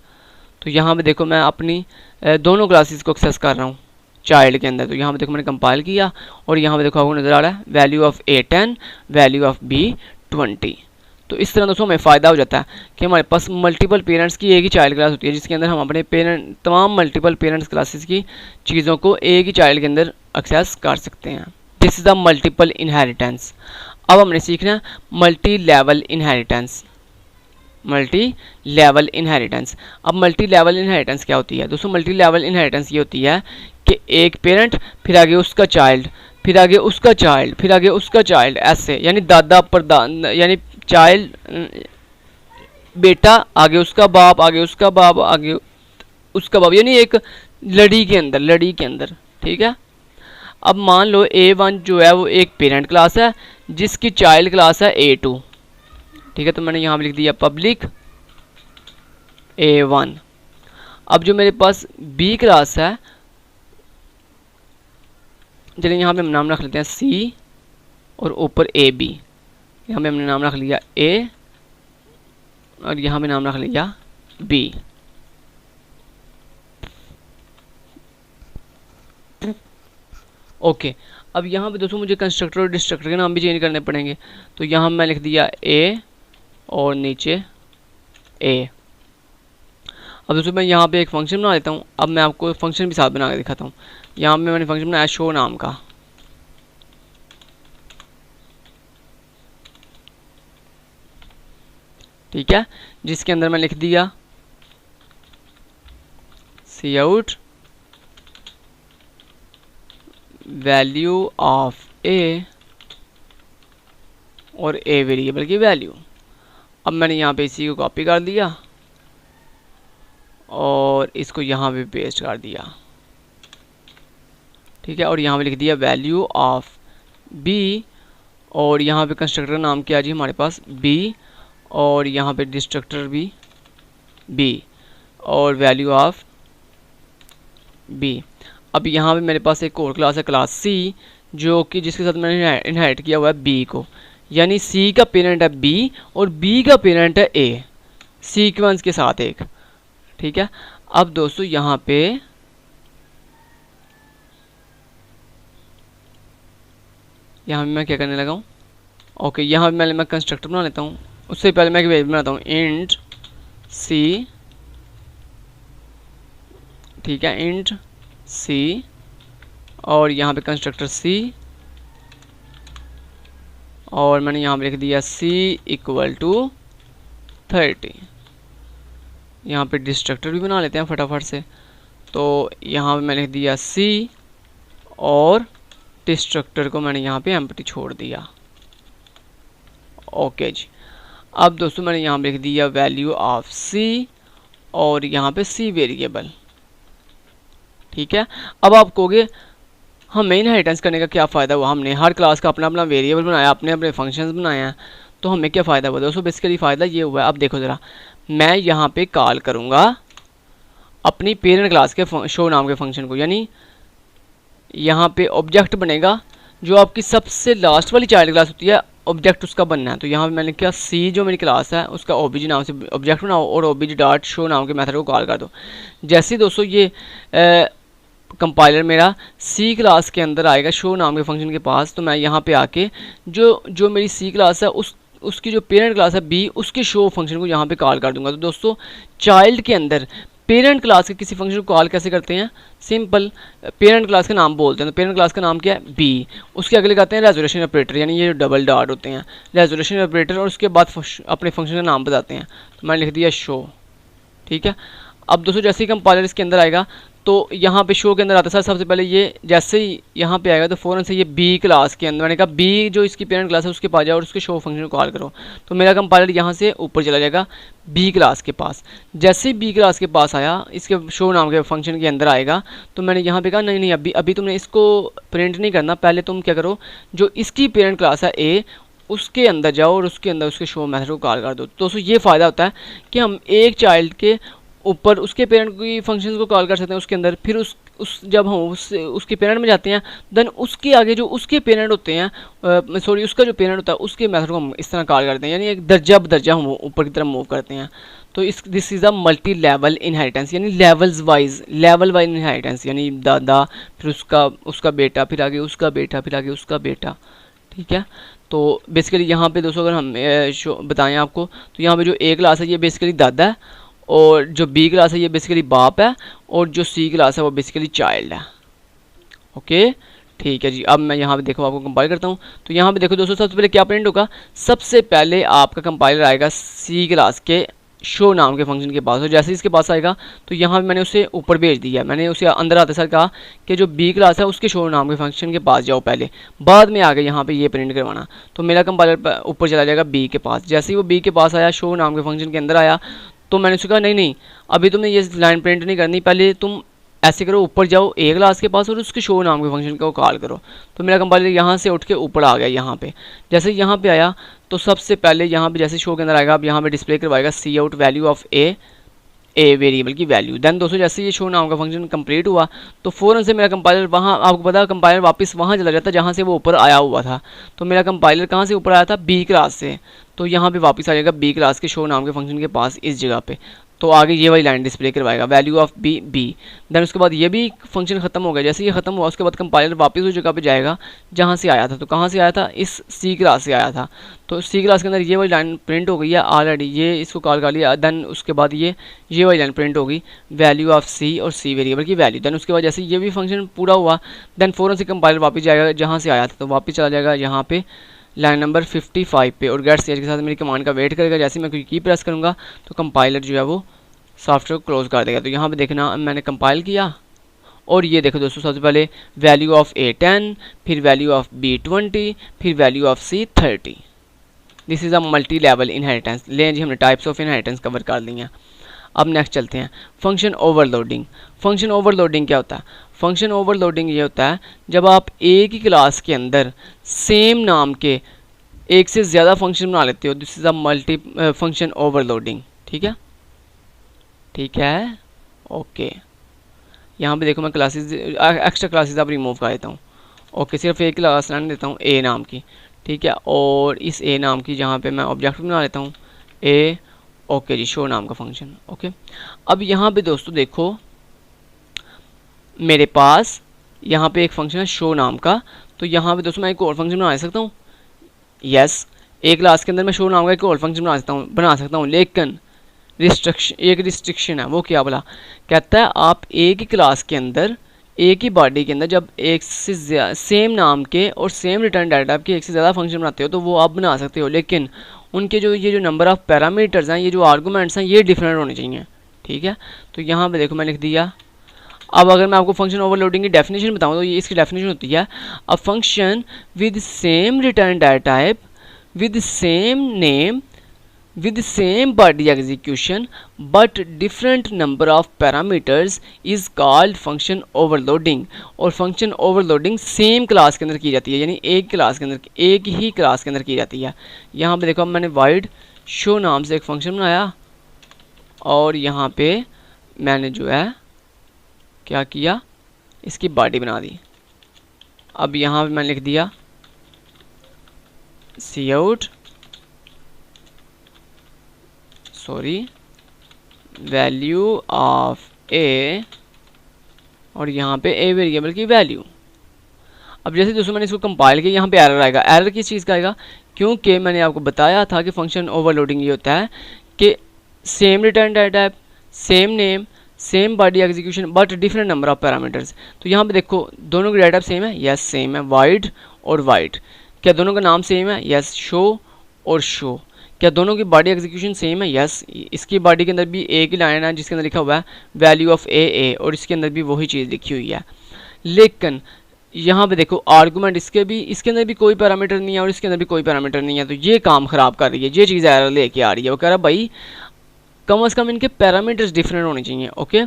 तो यहाँ पे देखो मैं अपनी दोनों क्लासेस को एक्सेस कर रहा हूँ चाइल्ड के अंदर। तो यहाँ पे देखो मैंने कंपाइल किया और यहाँ पे देखो आपको नज़र आ रहा है value of A10, value of B 20। तो इस तरह दोस्तों हमें फ़ायदा हो जाता है कि हमारे पास मल्टीपल पेरेंट्स की एक ही चाइल्ड क्लास होती है जिसके अंदर हम अपने तमाम मल्टीपल पेरेंट्स क्लासेस की चीज़ों को एक ही चाइल्ड के अंदर एक्सेस कर सकते हैं। This is the multiple inheritance. अब हमने सीखना है multi level inheritance. Multi level inheritance. अब मल्टी लेवल इनहेरिटेंस क्या होती है दोस्तों, मल्टी लेवल इनहेरिटेंस ये होती है कि एक पेरेंट फिर आगे उसका चाइल्ड, फिर आगे उसका चाइल्ड, फिर आगे उसका चाइल्ड, ऐसे यानी दादा परदादा, यानी चाइल्ड बेटा, आगे उसका बाप, आगे उसका बाप, आगे उसका बाप, यानी एक लड़ी के अंदर। ठीक है। अब मान लो A1 जो है वो एक पेरेंट क्लास है जिसकी चाइल्ड क्लास है A2। ठीक है, तो मैंने यहाँ पे लिख दिया पब्लिक A1। अब जो मेरे पास B क्लास है, चलिए यहाँ पे हम नाम रख लेते हैं C और ऊपर AB। यहाँ पे हमने नाम रख लिया A और यहाँ पे नाम रख लिया B। ओके। अब यहाँ पे दोस्तों मुझे कंस्ट्रक्टर और डिस्ट्रक्टर के नाम भी चेंज करने पड़ेंगे, तो यहाँ मैं लिख दिया A और नीचे A। अब दोस्तों मैं यहाँ पे एक फंक्शन बना लेता हूँ। अब मैं आपको फंक्शन भी साथ बना के दिखाता हूँ। यहाँ पे मैंने फंक्शन बनाया शो नाम का। ठीक है, जिसके अंदर मैं लिख दिया सी आउट वैल्यू ऑफ ए और ए वेरिएबल की वैल्यू। अब मैंने यहाँ पे इसी को कॉपी कर दिया और इसको यहाँ पे पेस्ट कर दिया। ठीक है, और यहाँ पे लिख दिया वैल्यू ऑफ बी और यहाँ पे कंस्ट्रक्टर नाम क्या जी हमारे पास बी और यहाँ पे डिस्ट्रक्टर भी बी और वैल्यू ऑफ बी। अब यहाँ पे मेरे पास एक और क्लास है क्लास सी जो कि जिसके साथ मैंने इनहेरिट किया हुआ है बी को, यानी सी का पेरेंट है बी और बी का पेरेंट है ए, सीक्वेंस के साथ एक। ठीक है, अब दोस्तों यहाँ पे मैं क्या करने लगा हूँ, ओके, यहाँ पे मैं कंस्ट्रक्टर बना लेता हूँ। उससे पहले मैं एक वेरिएबल बनाता हूँ इंट सी। ठीक है, इंट सी और यहाँ पे कंस्ट्रक्टर सी और मैंने यहाँ पे लिख दिया सी इक्वल टू 30। यहाँ पे डिस्ट्रक्टर भी बना लेते हैं फटाफट से। तो यहाँ पे मैंने लिख दिया सी और डिस्ट्रक्टर को मैंने यहाँ पे एम्प्टी छोड़ दिया। ओके जी। अब दोस्तों मैंने यहाँ पे लिख दिया वैल्यू ऑफ सी और यहाँ पे सी वेरिएबल। ठीक है, अब आप कहोगे हमें इनहेरिटेंस करने का क्या फ़ायदा हुआ, हमने हर क्लास का अपना अपना वेरिएबल बनाया, अपने अपने फंक्शंस बनाए हैं, तो हमें क्या फ़ायदा हुआ। दोस्तों बेसिकली फ़ायदा ये हुआ है, अब देखो ज़रा, मैं यहाँ पे कॉल करूँगा अपनी पेरेंट क्लास के शो नाम के फंक्शन को, यानी यहाँ पे ऑब्जेक्ट बनेगा जो आपकी सबसे लास्ट वाली चाइल्ड क्लास होती है, ऑब्जेक्ट उसका बनना है। तो यहाँ पे मैंने क्या सी जो मेरी क्लास है उसका ओबीजी नाम से ऑब्जेक्ट बनाओ और ओबीजी डॉट शो नाम के मेथड को कॉल कर दो। जैसे ही दोस्तों ये कंपाइलर मेरा सी क्लास के अंदर आएगा शो नाम के फंक्शन के पास, तो मैं यहाँ पे आके जो मेरी सी क्लास है उसकी जो पेरेंट क्लास है बी, उसके शो फंक्शन को यहाँ पे कॉल कर दूंगा। तो दोस्तों चाइल्ड के अंदर पेरेंट क्लास के किसी फंक्शन को कॉल कैसे करते हैं, सिंपल पेरेंट क्लास का नाम बोलते हैं। तो पेरेंट क्लास का नाम क्या है बी, उसके अगले कहते हैं रेजोल्यूशन ऑपरेटर, यानी ये डबल डॉट होते हैं रेजोल्यूशन ऑपरेटर, और उसके बाद अपने फंक्शन का नाम बताते हैं। तो मैंने लिख दिया शो। ठीक है, अब दोस्तों जैसे ही कंपाइलर इसके अंदर आएगा तो यहाँ पे शो के अंदर आता है सबसे पहले ये जैसे ही यहाँ पे आएगा तो फ़ौरन से ये बी क्लास के अंदर, मैंने कहा बी जो इसकी पेरेंट क्लास है उसके पास जाओ और उसके शो फंक्शन को कॉल करो। तो मेरा कंपाइलर यहाँ से ऊपर चला जाएगा बी क्लास के पास। जैसे ही बी क्लास के पास आया, इसके शो नाम के फंक्शन के अंदर आएगा, तो मैंने यहाँ पे कहा नहीं नहीं अभी तुमने इसको प्रिंट नहीं करना, पहले तुम क्या करो जो इसकी पेरेंट क्लास है ए उसके अंदर जाओ और उसके अंदर उसके शो मेथड को कॉल कर दो। दोस्तों ये फ़ायदा होता है कि हम एक चाइल्ड के ऊपर उसके पेरेंट की फंक्शंस को कॉल कर सकते हैं उसके अंदर, फिर जब हम उसके पेरेंट में जाते हैं देन उसके आगे जो उसके पेरेंट होते हैं सॉरी उसका जो पेरेंट होता है उसके मेथड को हम इस तरह कॉल करते हैं, यानी एक दर्जा बदर्जा हम ऊपर की तरफ मूव करते हैं। तो this is a multi level inheritance, यानी लेवल वाइज इनहेरिटेंस, यानी दादा फिर उसका बेटा फिर आगे उसका बेटा फिर आगे उसका बेटा। ठीक है, तो बेसिकली यहाँ पे दोस्तों अगर हम बताएं आपको तो यहाँ पे जो ए क्लास है ये बेसिकली दादा है और जो बी क्लास है ये बेसिकली बाप है और जो सी क्लास है वो बेसिकली चाइल्ड है। ओके ठीक है जी। अब मैं यहाँ पे देखो आपको कंपाइल करता हूँ। तो यहाँ पे देखो दोस्तों सबसे पहले क्या प्रिंट होगा, सबसे पहले आपका कंपाइलर आएगा सी क्लास के शो नाम के फंक्शन के पास, और जैसे इसके पास आएगा तो यहाँ पे मैंने उसे ऊपर भेज दिया, मैंने उसे अंदर आते सर कहा कि जो बी क्लास है उसके शो नाम के फंक्शन के पास जाओ पहले, बाद में आगे यहाँ पे ये प्रिंट करवाना। तो मेरा कंपाइलर ऊपर चला जाएगा बी के पास। जैसे ही वो बी के पास आया, शो नाम के फंक्शन के अंदर आया, तो मैंने उससे कहा नहीं नहीं अभी तुमने ये लाइन प्रिंट नहीं करनी, पहले तुम ऐसे करो, ऊपर जाओ ए क्लास के पास और उसके शो नाम के फंक्शन को कॉल करो। तो मेरा कंपाइलर यहाँ से उठ के ऊपर आ गया यहाँ पे। जैसे यहाँ पे आया तो सबसे पहले यहाँ पे जैसे शो के अंदर आएगा, अब यहाँ पे डिस्प्ले करवाएगा c out value of a variable की वैल्यू। देन दोस्तों जैसे ये शो नाम का फंक्शन कंप्लीट हुआ तो फ़ौरन से मेरा कंपाइलर वहाँ, आपको पता है कंपाइलर वापस वहाँ चला जाता जहाँ से वो ऊपर आया हुआ था। तो मेरा कंपाइलर कहाँ से ऊपर आया था, बी क्लास से, तो यहाँ पे वापस आ जाएगा बी क्लास के शो नाम के फंक्शन के पास इस जगह पे। तो आगे ये वाली लाइन डिस्प्ले करवाएगा value of B B. Then उसके बाद ये भी फंक्शन खत्म हो गया। जैसे ये खत्म हुआ उसके बाद कंपाइलर वापस उस जगह पे जाएगा जहाँ से आया था। तो कहाँ से आया था, इस सी क्लास से आया था। तो सी क्लास के अंदर ये वाली लाइन प्रिंट हो गई है ऑलरेडी, ये इसको कॉल कर लिया। देन उसके बाद ये वाली लाइन प्रिंट होगी वैल्यू ऑफ सी और सी वेरिएबल की वैल्यू। देन उसके बाद जैसे ये भी फंक्शन पूरा हुआ, देन फ़ौरन से कंपाइलर वापस जाएगा जहाँ से आया था, तो वापस चला जाएगा यहाँ पे लाइन नंबर 55 पे, और गेट स्टेज के साथ मेरी कमांड का वेट करेगा। जैसे मैं कोई की प्रेस करूँगा तो कंपाइलर जो है वो सॉफ्टवेयर क्लोज कर देगा। तो यहाँ पे देखना मैंने कंपाइल किया, और ये देखो दोस्तों सबसे पहले वैल्यू ऑफ ए 10, फिर वैल्यू ऑफ बी 20, फिर value of C 30। This is a multi level inheritance. लें जी, हमने टाइप्स ऑफ इनहेरिटेंस कवर कर ली हैं। अब नेक्स्ट चलते हैं फंक्शन ओवरलोडिंग। फंक्शन ओवरलोडिंग क्या होता है, फंक्शन ओवरलोडिंग ये होता है जब आप एक ही क्लास के अंदर सेम नाम के एक से ज़्यादा फंक्शन बना लेते हो। This is a multi function overloading. ठीक है, ठीक है, ओके। यहाँ पे देखो मैं क्लासेस, एक्स्ट्रा क्लासेस अब रिमूव कर देता हूँ। ओके, सिर्फ एक क्लास रहने देता हूँ ए नाम की। ठीक है, और इस ए नाम की जहाँ पे मैं ऑब्जेक्ट बना लेता हूँ ए। ओके जी, शो नाम का फंक्शन। ओके, अब यहाँ पे दोस्तों देखो मेरे पास यहाँ पे एक फंक्शन है शो नाम का। तो यहाँ पे दोस्तों मैं एक और फंक्शन बना सकता हूँ। यस, एक क्लास के अंदर मैं शो नाम का एक और फंक्शन बना सकता हूँ, लेकिन एक रिस्ट्रिक्शन है। वो क्या बोला, कहता है आप एक ही क्लास के अंदर, एक ही बॉडी के अंदर जब एक से सेम नाम के और सेम रिटर्न डाटा टाइप के एक से ज़्यादा फंक्शन बनाते हो तो वो आप बना सकते हो, लेकिन उनके जो नंबर ऑफ़ पैरामीटर्स हैं, ये जो आर्गूमेंट्स हैं, ये डिफरेंट होने चाहिए। ठीक है, तो यहाँ पे देखो मैं लिख दिया। अब अगर मैं आपको फंक्शन ओवरलोडिंग की डेफिनेशन बताऊँ तो ये इसकी डेफिनेशन होती है a function with same return data type with same name with same body execution but different number of parameters is called function overloading। और function overloading सेम क्लास के अंदर की जाती है, यानी एक क्लास के अंदर, एक ही क्लास के अंदर की जाती है। यहाँ पे देखो मैंने void show नाम से एक फंक्शन बनाया, और यहाँ पे मैंने जो है क्या किया, इसकी बॉडी बना दी। अब यहाँ पे मैंने लिख दिया cout वैल्यू ऑफ ए, और यहाँ पे ए वेरिएबल की वैल्यू। अब जैसे दोस्तों मैंने इसको कंपाइल किया, यहाँ पे एरर आएगा। एरर किस चीज़ का आएगा, क्योंकि मैंने आपको बताया था कि फंक्शन ओवरलोडिंग ये होता है कि same return data type, same name, same body execution but different number of parameters. तो यहाँ पे देखो दोनों की डाटा टाइप सेम है, यस सेम है, वाइड और वाइड। क्या दोनों का नाम सेम है, यस शो और शो। क्या दोनों की बॉडी एग्जीक्यूशन सेम है, यस। इसकी बॉडी के अंदर भी एक ही लाइन है जिसके अंदर लिखा हुआ है वैल्यू ऑफ ए, और इसके अंदर भी वही चीज़ लिखी हुई है। लेकिन यहाँ पे देखो आर्गूमेंट इसके अंदर भी कोई पैरामीटर नहीं है और इसके अंदर भी कोई पैरामीटर नहीं है, तो ये काम ख़राब कर रही है, ये चीज़ एरर लेके आ रही है। वो कह रहा है भाई कम से कम इनके पैरामीटर्स डिफरेंट होने चाहिए। ओके,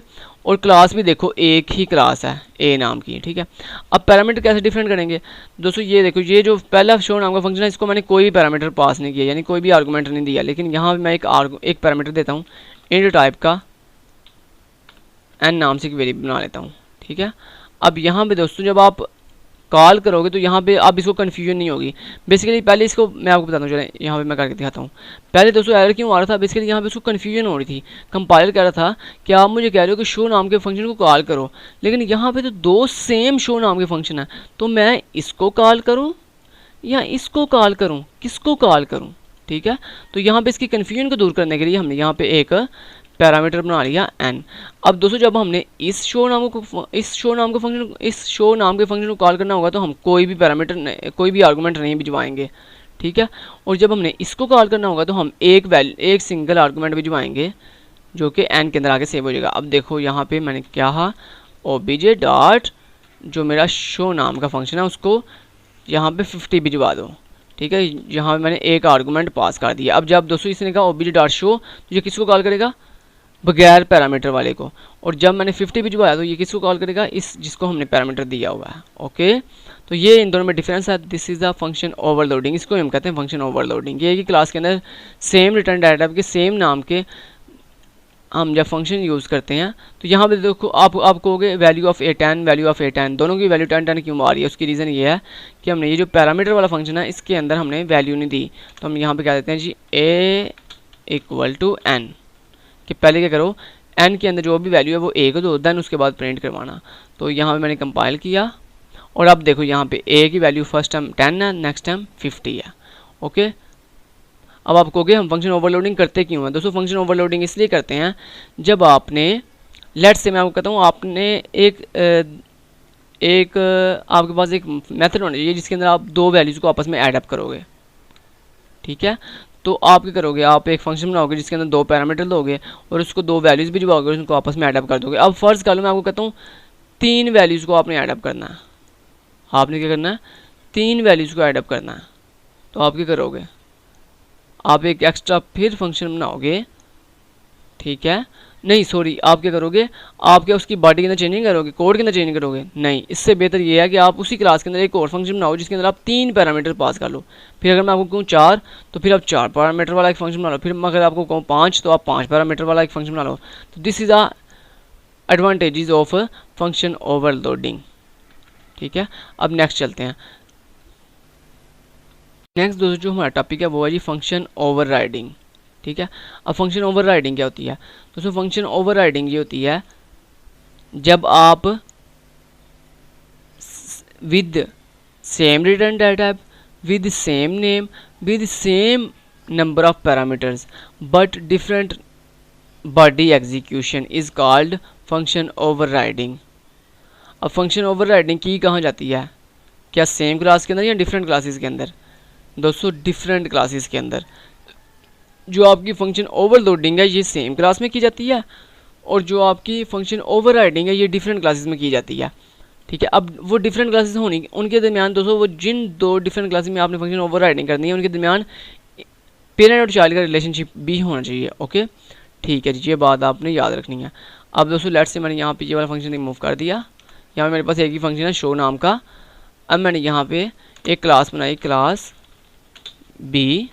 और क्लास भी देखो एक ही क्लास है ए नाम की। ठीक है, अब पैरामीटर कैसे डिफरेंट करेंगे दोस्तों, ये देखो ये जो पहला शो नाम का फंक्शन है इसको मैंने कोई पैरामीटर पास नहीं किया, यानी कोई भी आर्गूमेंट नहीं दिया, लेकिन यहाँ मैं एक पैरामीटर देता हूँ इंट टाइप का एन नाम से एक वेरिएबल बना लेता हूँ। ठीक है, अब यहाँ पे दोस्तों जब आप कॉल करोगे तो यहाँ पे अब इसको कन्फ्यूजन नहीं होगी। बेसिकली पहले इसको मैं आपको बताता हूँ, चले यहाँ पे मैं करके दिखाता हूँ। पहले दोस्तों एरर क्यों आ रहा था, बेसिकली यहाँ पे इसको कन्फ्यूजन हो रही थी। कंपाइलर कह रहा था कि आप मुझे कह रहे हो कि शो नाम के फंक्शन को कॉल करो, लेकिन यहाँ पे तो दो सेम शो नाम के फंक्शन है, तो मैं इसको कॉल करूँ या इसको कॉल करूँ, किसको कॉल करूँ। ठीक है, तो यहाँ पे इसकी कन्फ्यूजन को दूर करने के लिए हमने यहाँ पे एक पैरामीटर बना लिया n। अब दोस्तों जब हमने इस शो नाम के फंक्शन को कॉल करना होगा तो हम कोई भी पैरामीटर, कोई भी आर्गूमेंट नहीं भिजवाएंगे। ठीक है। और जब हमने इसको कॉल करना होगा तो हम एक सिंगल आर्गूमेंट भिजवाएंगे जो कि एन के अंदर आके सेव हो जाएगा। अब देखो यहाँ पे मैंने क्या कहा, ओबीजे डॉट जो मेरा शो नाम का फंक्शन है उसको यहाँ पे 50 भिजवा दो, ठीक है। यहाँ पे मैंने एक आर्गूमेंट पास कर दिया। अब जब दोस्तों इसने कहा ओबीजे डॉट शो तो ये किसको कॉल करेगा, बगैर पैरामीटर वाले को। और जब मैंने 50 भिजवाया तो ये किसको कॉल करेगा, इस जिसको हमने पैरामीटर दिया हुआ है। ओके, तो ये इन दोनों में डिफरेंस है। This is the function overloading, इसको हम कहते हैं फंक्शन ओवरलोडिंग। ये है कि क्लास के अंदर सेम रिटर्न डाटा के सेम नाम के हम जब फंक्शन यूज़ करते हैं तो यहाँ पे देखो आप कहोगे value of A10 value of A10 दोनों की वैल्यू 10 क्यों आ रही है। उसकी रीज़न ये है कि हमने ये जो पैरामीटर वाला फंक्शन है इसके अंदर हमने वैल्यू नहीं दी, तो हम यहाँ पे क्या देते हैं जी A = N कि पहले क्या करो N के अंदर जो भी वैल्यू है वो A को दो, देन उसके बाद प्रिंट करवाना। तो यहाँ पे मैंने कंपाइल किया और अब देखो यहाँ पे A की वैल्यू फर्स्ट टाइम 10 है, नेक्स्ट टाइम 50 है। ओके, अब आप कहोगे हम फंक्शन ओवरलोडिंग करते क्यों हैं। दोस्तों फंक्शन ओवरलोडिंग इसलिए करते हैं जब आपने लेट्स से मैं आपको कहता हूँ आपने एक आपके पास एक मेथड होना चाहिए जिसके अंदर आप दो वैल्यूज़ को आपस में ऐड अप करोगे, ठीक है। तो आप क्या करोगे, आप एक फंक्शन बनाओगे जिसके अंदर दो पैरामीटर दोगे और उसको दो वैल्यूज़ भिजवाओगे, उनको आपस में ऐड अप कर दोगे। अब फर्स्ट कर लो मैं आपको कहता हूँ 3 वैल्यूज़ को आपने ऐड अप करना है। आपने क्या करना है, 3 वैल्यूज़ को ऐड अप करना है। तो आप क्या करोगे, आप एक एक्स्ट्रा फिर फंक्शन बनाओगे, ठीक है। नहीं सॉरी, आप क्या करोगे, आप क्या उसकी बॉडी के अंदर चेंजिंग करोगे, कोड के अंदर चेंज करोगे, नहीं। इससे बेहतर ये है कि आप उसी क्लास के अंदर एक और फंक्शन बनाओ जिसके अंदर आप 3 पैरामीटर पास कर लो। फिर अगर मैं आपको कहूँ 4 तो फिर आप 4 पैरामीटर वाला एक फंक्शन बना लो। फिर अगर आपको कहूँ 5 तो आप 5 पैरामीटर वाला एक फंक्शन बना लो। तो this is the advantages of function overloading, ठीक है। अब नेक्स्ट चलते हैं। नेक्स्ट दोस्तों जो हमारा टॉपिक है वो है जी फंक्शन ओवरराइडिंग, ठीक है। अब फंक्शन ओवरराइडिंग क्या होती है दोस्तों, फंक्शन ओवरराइडिंग ये होती है जब आप with same return data with same name with same number of parameters but different body execution is called function overriding. अब फंक्शन ओवरराइडिंग की कहाँ जाती है, क्या सेम क्लास के अंदर या डिफरेंट क्लासेस के अंदर। दोस्तों डिफरेंट क्लासेस के अंदर जो आपकी फंक्शन ओवरलोडिंग है ये सेम क्लास में की जाती है और जो आपकी फंक्शन ओवरराइडिंग है ये डिफरेंट क्लासेस में की जाती है, ठीक है। अब वो डिफरेंट क्लासेस होनी उनके दरमियान दोस्तों वो जिन दो डिफरेंट क्लासेस में आपने फंक्शन ओवरराइडिंग करनी है उनके दरमियान पेरेंट और चाइल्ड का रिलेशनशिप भी होना चाहिए। ओके, ठीक है जी, ये बात आपने याद रखनी है। अब दोस्तों लेट्स से मैंने यहाँ पे ये वाला फंक्शन रिमूव कर दिया। यहाँ मेरे पास एक ही फंक्शन है शो नाम का। अब मैंने यहाँ पे एक क्लास बनाई क्लास बी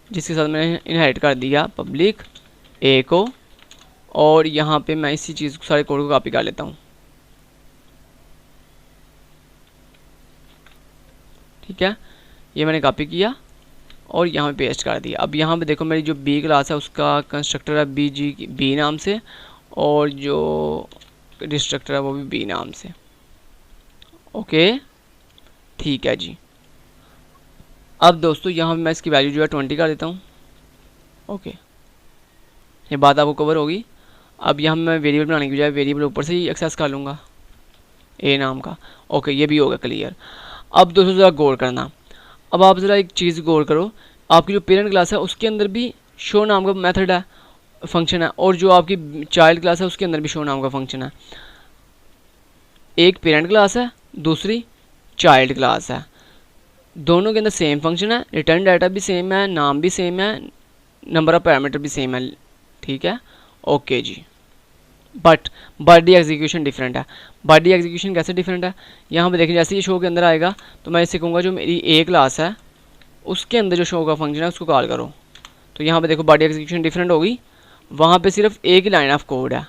जिसके साथ मैंने इनहेरिट कर दिया पब्लिक ए को और यहाँ पे मैं इसी चीज़ को सारे कोड को कॉपी कर लेता हूँ, ठीक है। ये मैंने कॉपी किया और यहाँ पे पेस्ट कर दिया। अब यहाँ पे देखो मेरी जो बी क्लास है उसका कंस्ट्रक्टर है बी नाम से और जो डिस्ट्रक्टर है वो भी बी नाम से। ओके, ठीक है जी। अब दोस्तों यहाँ पे मैं इसकी वैल्यू जो है 20 कर देता हूँ। ओके, ये बात आपको कवर होगी। अब यहाँ मैं वेरिएबल बनाने की बजाय वेरिएबल ऊपर से ही एक्सेस कर लूँगा ए नाम का। ओके, ये भी होगा क्लियर। अब दोस्तों ज़रा गौर करना, अब आप ज़रा एक चीज़ गौर करो, आपकी जो पेरेंट क्लास है उसके अंदर भी शो नाम का मेथड है फंक्शन है और जो आपकी चाइल्ड क्लास है उसके अंदर भी शो नाम का फंक्शन है। एक पेरेंट क्लास है दूसरी चाइल्ड क्लास है, दोनों के अंदर सेम फंक्शन है, रिटर्न डाटा भी सेम है, नाम भी सेम है, नंबर ऑफ पैरामीटर भी सेम है, ठीक है। ओके जी, बट बॉडी एग्जीक्यूशन डिफरेंट है। बॉडी एग्जीक्यूशन कैसे डिफरेंट है, यहाँ पे देखिए जैसे ये शो के अंदर आएगा तो मैं इससे कहूँगा जो मेरी ए क्लास है उसके अंदर जो शो का फंक्शन है उसको कॉल करो। तो यहाँ पे देखो बॉडी एग्जीक्यूशन डिफरेंट होगी, वहाँ पे सिर्फ एक ही लाइन ऑफ कोड है,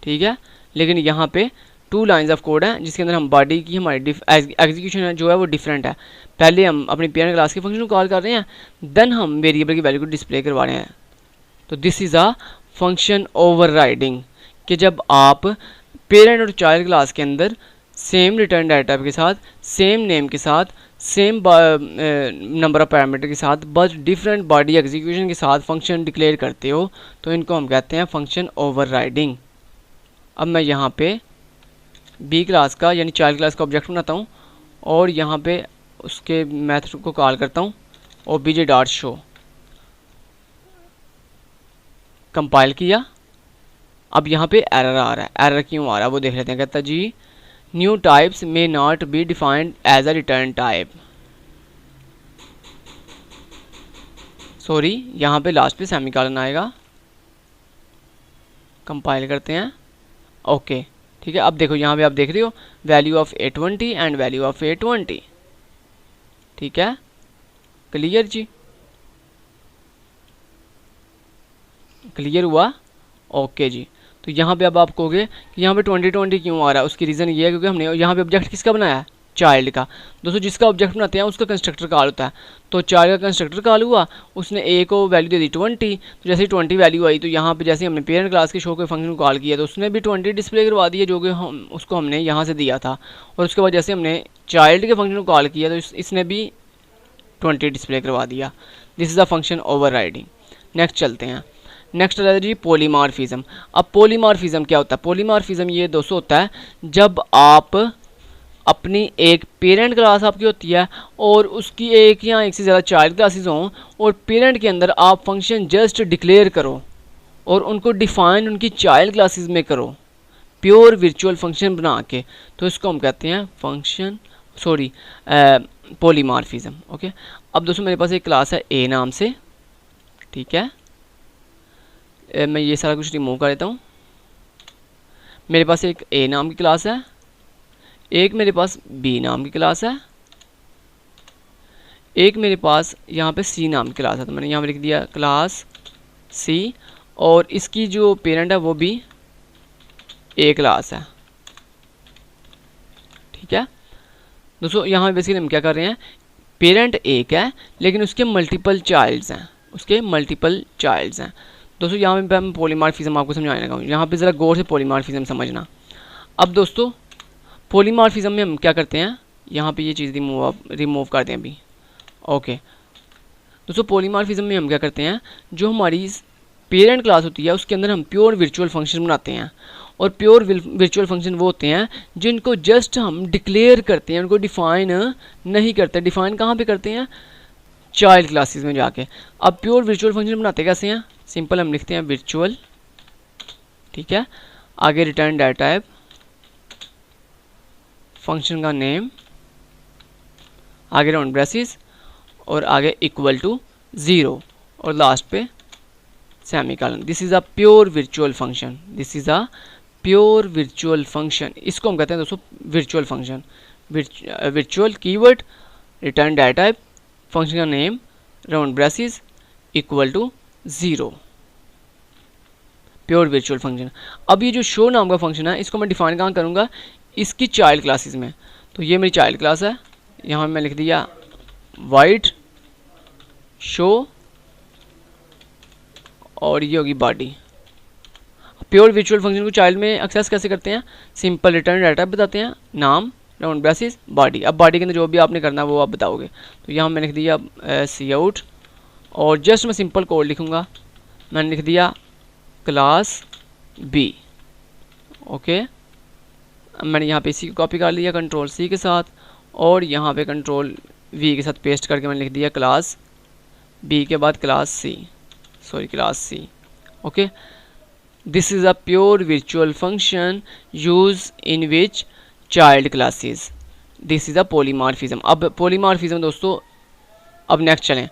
ठीक है, लेकिन यहाँ पे 2 लाइन्स ऑफ कोड है जिसके अंदर हम बॉडी की हमारी एग्जीक्यूशन है जो है वो डिफरेंट है। पहले हम अपनी पेरेंट क्लास के फंक्शन को कॉल कर रहे हैं, देन हम वेरिएबल की वैल्यू को डिस्प्ले करवा रहे हैं। तो this is a function overriding कि जब आप पेरेंट और चाइल्ड क्लास के अंदर सेम रिटर्न डाटा के साथ सेम नेम के साथ सेम नंबर ऑफ पैरामीटर के साथ बस डिफरेंट बॉडी एग्जीक्यूशन के साथ फंक्शन डिक्लेयर करते हो तो इनको हम कहते हैं फंक्शन ओवरराइडिंग। अब मैं यहाँ पे बी क्लास का यानी चाइल्ड क्लास का ऑब्जेक्ट बनाता हूँ और यहाँ पे उसके मेथड को कॉल करता हूँ obj.show, कंपाइल किया। अब यहाँ पे एरर आ रहा है, एरर क्यों आ रहा है वो देख लेते हैं। कहता है जी new types may not be defined as a return type, sorry यहाँ पे लास्ट पे सेमीकोलन आएगा। कंपाइल करते हैं, ओके ठीक है। अब देखो यहाँ पे आप देख रहे हो value of A20 and value of A20, ठीक है, क्लियर जी, क्लियर हुआ, ओके जी। तो यहाँ पे अब आप कहोगे कि यहाँ पे 2020 क्यों आ रहा है, उसकी रीज़न ये है क्योंकि हमने यहाँ पे ऑब्जेक्ट किसका बनाया है, चाइल्ड का। दोस्तों जिसका ऑब्जेक्ट बनाते हैं उसका कंस्ट्रक्टर कॉल होता है, तो चाइल्ड का कंस्ट्रक्टर कॉल हुआ, उसने ए को वैल्यू दे दी 20, तो जैसे ही 20 वैल्यू आई तो यहाँ पे जैसे हमने पेरेंट क्लास के शो के फंक्शन को कॉल किया तो उसने भी 20 डिस्प्ले करवा दिया जो कि हम उसको हमने यहाँ से दिया था। और उसके बाद जैसे हमने चाइल्ड के फंक्शन को कॉल किया तो इसने भी 20 डिस्प्ले करवा दिया। This is a function overriding. Next चलते हैं, नेक्स्ट है जी पॉलीमॉर्फिज्म। अब पॉलीमॉर्फिज्म क्या होता है, पॉलीमॉर्फिज्म ये दोस्तों होता है जब आप अपनी एक पेरेंट क्लास आपकी होती है और उसकी एक या एक से ज़्यादा चाइल्ड क्लासेस हों और पेरेंट के अंदर आप फंक्शन जस्ट डिक्लेयर करो और उनको डिफाइन उनकी चाइल्ड क्लासेस में करो प्योर वर्चुअल फंक्शन बना के, तो इसको हम कहते हैं फंक्शन सॉरी पॉलीमॉर्फिज्म। ओके, अब दोस्तों मेरे पास एक क्लास है ए नाम से, ठीक है, मैं ये सारा कुछ रिमूव कर देता हूँ। मेरे पास एक ए नाम की क्लास है, एक मेरे पास बी नाम की क्लास है, एक मेरे पास यहाँ पे सी नाम की क्लास है। तो मैंने यहाँ पे लिख दिया क्लास सी और इसकी जो पेरेंट है वो भी ए क्लास है, ठीक है। दोस्तों यहाँ बेसिकली हम क्या कर रहे हैं, पेरेंट एक है लेकिन उसके मल्टीपल चाइल्ड्स हैं, उसके मल्टीपल चाइल्ड्स हैं। दोस्तों यहाँ पे मैं पॉलीमॉर्फिज्म आपको समझाने लगा हूँ, यहाँ पे ज़रा गौर से पॉलीमॉर्फिज्म समझना। अब दोस्तों पॉलीमॉर्फिज्म में हम क्या करते हैं, यहाँ पे ये चीज़ रिमूव कर दें अभी, ओके। दोस्तों पॉलीमॉर्फिज्म में हम क्या करते हैं, जो हमारी पेरेंट क्लास होती है उसके अंदर हम प्योर वर्चुअल फंक्शन बनाते हैं और प्योर वर्चुअल फंक्शन वो होते हैं जिनको जस्ट हम डिक्लेयर करते हैं, उनको डिफाइन नहीं करते। डिफाइन कहाँ पे करते हैं, चाइल्ड क्लासेस में जाके। अब प्योर वर्चुअल फंक्शन बनाते कैसे हैं, सिंपल हम लिखते हैं वर्चुअल, ठीक है, आगे रिटर्न डाटा टाइप, फंक्शन का नेम, आगे राउंड ब्रेसेस और आगे इक्वल टू 0 और लास्ट पे semicolon. This is a pure virtual function, this is a pure virtual function. इसको हम कहते हैं दोस्तों virtual function. Virtual keyword, return data type, function का name, round braces, equal to 0, pure virtual function. अब ये जो शो नाम का फंक्शन है इसको मैं डिफाइन कहाँ करूँगा, इसकी चाइल्ड क्लासेस में। तो ये मेरी चाइल्ड क्लास है, यहाँ मैं लिख दिया वाइड शो और ये होगी बॉडी। प्योर वर्चुअल फंक्शन को चाइल्ड में एक्सेस कैसे करते हैं, सिंपल रिटर्न डाटा बताते हैं, नाम, राउंड ब्रेसेस, बॉडी। अब बॉडी के अंदर जो भी आपने करना है वो आप बताओगे। तो यहाँ मैं लिख दिया सी आउट और जस्ट मैं सिंपल कोड लिखूँगा, मैंने लिख दिया क्लास बी, ओके। मैंने यहाँ पे इसी को कॉपी कर लिया कंट्रोल सी के साथ और यहाँ पे कंट्रोल वी के साथ पेस्ट करके मैंने लिख दिया क्लास बी के बाद class C, sorry class C, okay. This is a pure virtual function use in which child classes, this is a polymorphism. अब पॉलीमॉर्फिज्म दोस्तों, अब नेक्स्ट चलें।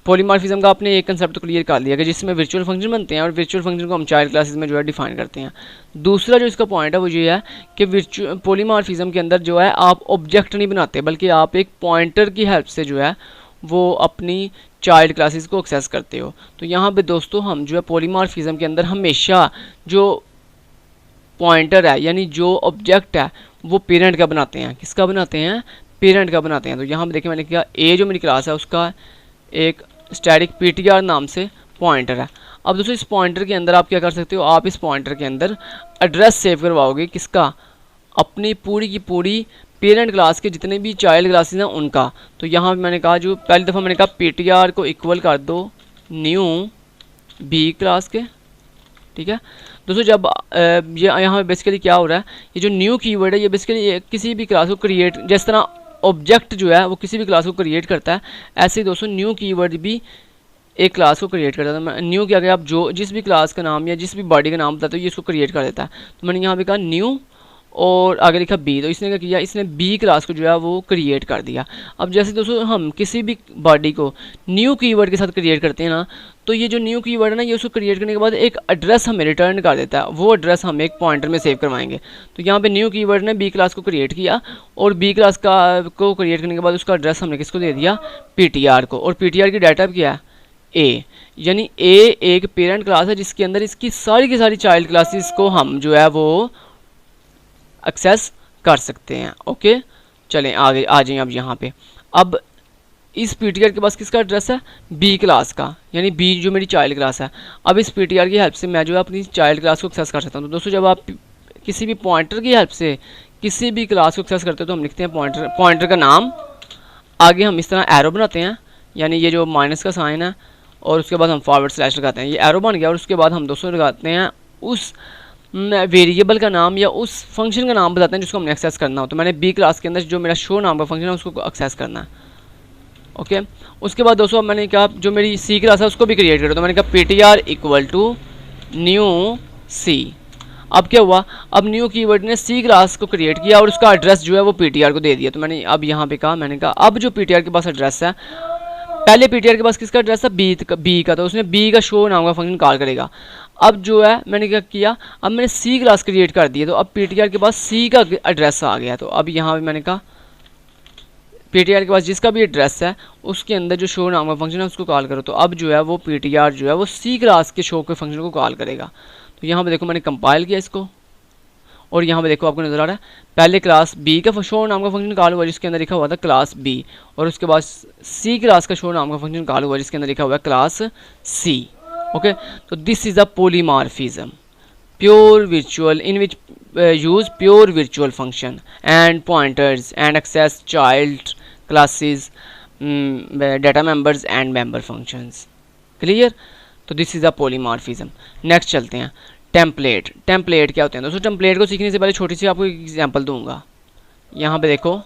पॉलीमॉर्फिज्म का आपने एक कंसेप्ट क्लियर कर लिया कि जिसमें वर्चुअल फंक्शन बनते हैं और वर्चुअल फंक्शन को हम चाइल्ड क्लासेस में जो है डिफाइन करते हैं। दूसरा जो इसका पॉइंट है वो ये है कि पॉलीमॉर्फिज्म के अंदर जो है आप ऑब्जेक्ट नहीं बनाते बल्कि आप एक पॉइंटर की हेल्प से जो है वो अपनी चाइल्ड क्लासेस को एक्सेस करते हो। तो यहाँ पे दोस्तों हम जो है पॉलीमॉर्फिज्म के अंदर हमेशा जो पॉइंटर है यानी जो ऑब्जेक्ट है वो पेरेंट का बनाते हैं। किसका बनाते हैं, पेरेंट का बनाते हैं। तो यहाँ पे देखिए मैंने क्या ए जो मेरी क्लास है उसका एक स्टैटिक ptr नाम से पॉइंटर है। अब दोस्तों इस पॉइंटर के अंदर आप क्या कर सकते हो, आप इस पॉइंटर के अंदर एड्रेस सेव करवाओगे, किसका, अपनी पूरी की पूरी पेरेंट क्लास के जितने भी चाइल्ड क्लासेस हैं उनका। तो यहाँ पे मैंने कहा, जो पहली दफ़ा मैंने कहा ptr को इक्वल कर दो न्यू बी क्लास के, ठीक है। दोस्तों जब ये यहाँ पे बेसिकली क्या हो रहा है, ये जो न्यू कीवर्ड है ये बेसिकली किसी भी क्लास को क्रिएट, जिस तरह ऑब्जेक्ट जो है वो किसी भी क्लास को क्रिएट करता है, ऐसे ही दोस्तों न्यू कीवर्ड भी एक क्लास को क्रिएट करता है। न्यू क्या, आप जो जिस भी क्लास का नाम या जिस भी बॉडी का नाम बताते हो ये इसको क्रिएट कर देता है। तो मैंने यहाँ पे कहा न्यू और आगे लिखा बी, तो इसने क्या किया, इसने बी क्लास को जो है वो क्रिएट कर दिया। अब जैसे दोस्तों हम किसी भी बॉडी को न्यू कीवर्ड के साथ क्रिएट करते हैं ना, तो ये जो न्यू कीवर्ड है ना, ये उसको क्रिएट करने के बाद एक एड्रेस हमें रिटर्न कर देता है, वो एड्रेस हम एक पॉइंटर में सेव करवाएंगे। तो यहाँ पे न्यू कीवर्ड ने बी क्लास को क्रिएट किया और बी क्लास को क्रिएट करने के बाद उसका एड्रेस हमने किसको दे दिया, पीटीआर को, और पीटीआर की डाटा क्या है, ए, यानी ए एक पेरेंट क्लास है जिसके अंदर इसकी सारी की सारी चाइल्ड क्लासेस को हम जो है वो एक्सेस कर सकते हैं। ओके, चलें आगे आ जाएं अब यहाँ पे। अब इस पीटीआर के पास किसका एड्रेस है, बी क्लास का, यानी बी जो मेरी चाइल्ड क्लास है। अब इस पीटीआर की हेल्प से मैं जो है अपनी चाइल्ड क्लास को एक्सेस कर सकता हूँ। तो दोस्तों जब आप किसी भी पॉइंटर की हेल्प से किसी भी क्लास को एक्सेस करते हो तो हम लिखते हैं पॉइंटर का नाम, आगे हम इस तरह एरो बनाते हैं, यानी ये जो माइनस का साइन है, और उसके बाद हम फॉरवर्ड स्लैश लगाते हैं, ये एरो बन गया। और उसके बाद हम दोस्तों लगाते हैं उस वेरिएबल का नाम या उस फंक्शन का नाम बताते हैं जिसको हमने एक्सेस करना हो। तो मैंने बी क्लास के अंदर जो मेरा शो नाम का फंक्शन है उसको एक्सेस करना है। ओके, उसके बाद दोस्तों मैंने कहा जो मेरी सी क्लास है उसको भी क्रिएट करो, तो मैंने कहा ptr इक्वल टू न्यू सी। अब क्या हुआ, अब न्यू कीवर्ड ने सी क्लास को क्रिएट किया और उसका एड्रेस जो है वो पीटीआर को दे दिया। तो मैंने अब यहाँ पे कहा, मैंने कहा अब जो पीटीआर के पास एड्रेस है, पहले पीटीआर के पास किसका एड्रेस था, बी का, तो उसने बी का शो नाम का फंक्शन कॉल करेगा। अब जो है मैंने क्या किया, अब मैंने सी क्लास क्रिएट कर दी है, तो अब पीटीआर के पास सी का एड्रेस आ गया। तो अब यहाँ पे मैंने कहा पीटीआर के पास जिसका भी एड्रेस है उसके अंदर जो शो नाम का फंक्शन है उसको कॉल करो। तो अब जो है वो पीटीआर जो है वो सी क्लास के शो के फंक्शन को कॉल करेगा। तो यहाँ पे देखो मैंने कंपाइल किया इसको, और यहाँ पे देखो आपको नज़र आ रहा है पहले क्लास बी का शो नाम का फंक्शन कॉल हुआ जिसके अंदर लिखा हुआ था क्लास बी, और उसके बाद सी क्लास का शो नाम का फंक्शन कॉल हुआ जिसके अंदर लिखा हुआ है क्लास सी। ओके, तो this is a polymorphism pure virtual in which use pure virtual function and pointers and access child classes, data members and member functions. Clear? तो this is a polymorphism. Next चलते हैं template. Template क्या होते हैं दोस्तों, template को सीखने से पहले छोटी सी आपको एक एग्जांपल दूंगा। यहाँ पे देखो,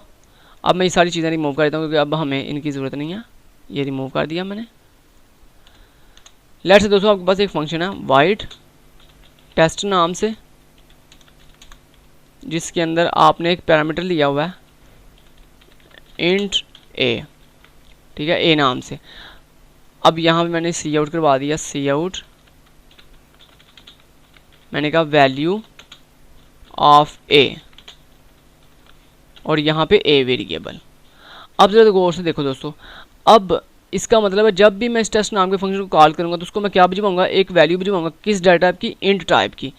अब मैं ये सारी चीज़ें रिमूव कर देता हूँ क्योंकि अब हमें इनकी ज़रूरत नहीं है, ये रिमूव कर दिया मैंने। लेट्स से दोस्तों आपके पास एक फंक्शन है वाइड टेस्ट नाम से, जिसके अंदर आपने एक पैरामीटर लिया हुआ है इंट ए, ठीक है, ए नाम से। अब यहाँ पे मैंने सी आउट करवा दिया, सी आउट, मैंने कहा वैल्यू ऑफ ए, और यहाँ पे ए वेरिएबल। अब जरा गौर से देखो दोस्तों, अब इसका मतलब है जब भी मैं इस टेस्ट नाम के फंक्शन को कॉल करूँगा तो उसको मैं क्या भिजवाऊंगा, एक वैल्यू भिजवाऊंगा। किस डाटा टाइप की, इंट टाइप की।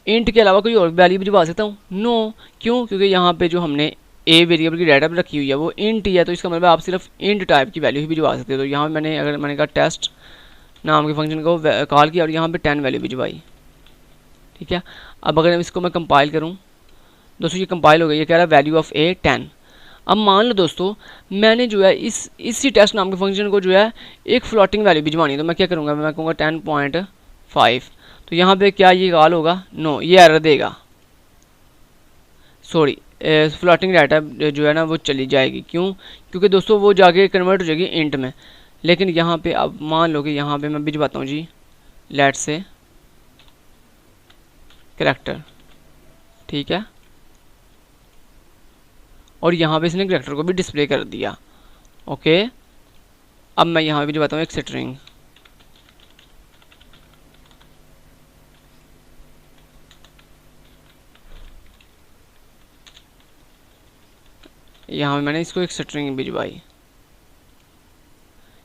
इंट के अलावा कोई और वैल्यू भिजवा सकता हूँ, नो, क्यों, क्योंकि यहाँ पे जो हमने ए वेरिएबल की डाटा रखी हुई है वो इंट ही है, तो इसका मतलब आप सिर्फ इंट टाइप की वैल्यू ही भिजवा सकते हो। तो यहाँ मैंने अगर मैंने कहा टेस्ट नाम के फंक्शन को कॉल किया और यहाँ पे 10 वैल्यू भिजवाई, ठीक है। अब अगर इसको मैं कंपाइल करूँ दोस्तों, ये कंपाइल हो गई, ये कह रहा है वैल्यू ऑफ ए 10। अब मान लो दोस्तों मैंने जो है इसी टेस्ट नाम के फंक्शन को जो है एक फ्लोटिंग वैल्यू भिजवानी है, तो मैं क्या करूँगा, मैं कहूँगा 10.5। तो यहाँ पे क्या ये कॉल होगा, नो, ये एरर देगा, सॉरी, फ्लोटिंग डाटा जो है ना वो चली जाएगी। क्यों, क्योंकि दोस्तों वो जाके कन्वर्ट हो जाएगी इंट में। लेकिन यहाँ पे अब मान लो कि यहाँ पे मैं भिजवाता हूँ जी लेट से कैरेक्टर, ठीक है, और यहाँ पे इसने कैरेक्टर को भी डिस्प्ले कर दिया। ओके, अब मैं यहाँ पे भिजवाता हूँ एक स्ट्रिंग, यहाँ पे मैंने इसको एक स्ट्रिंग भिजवाई,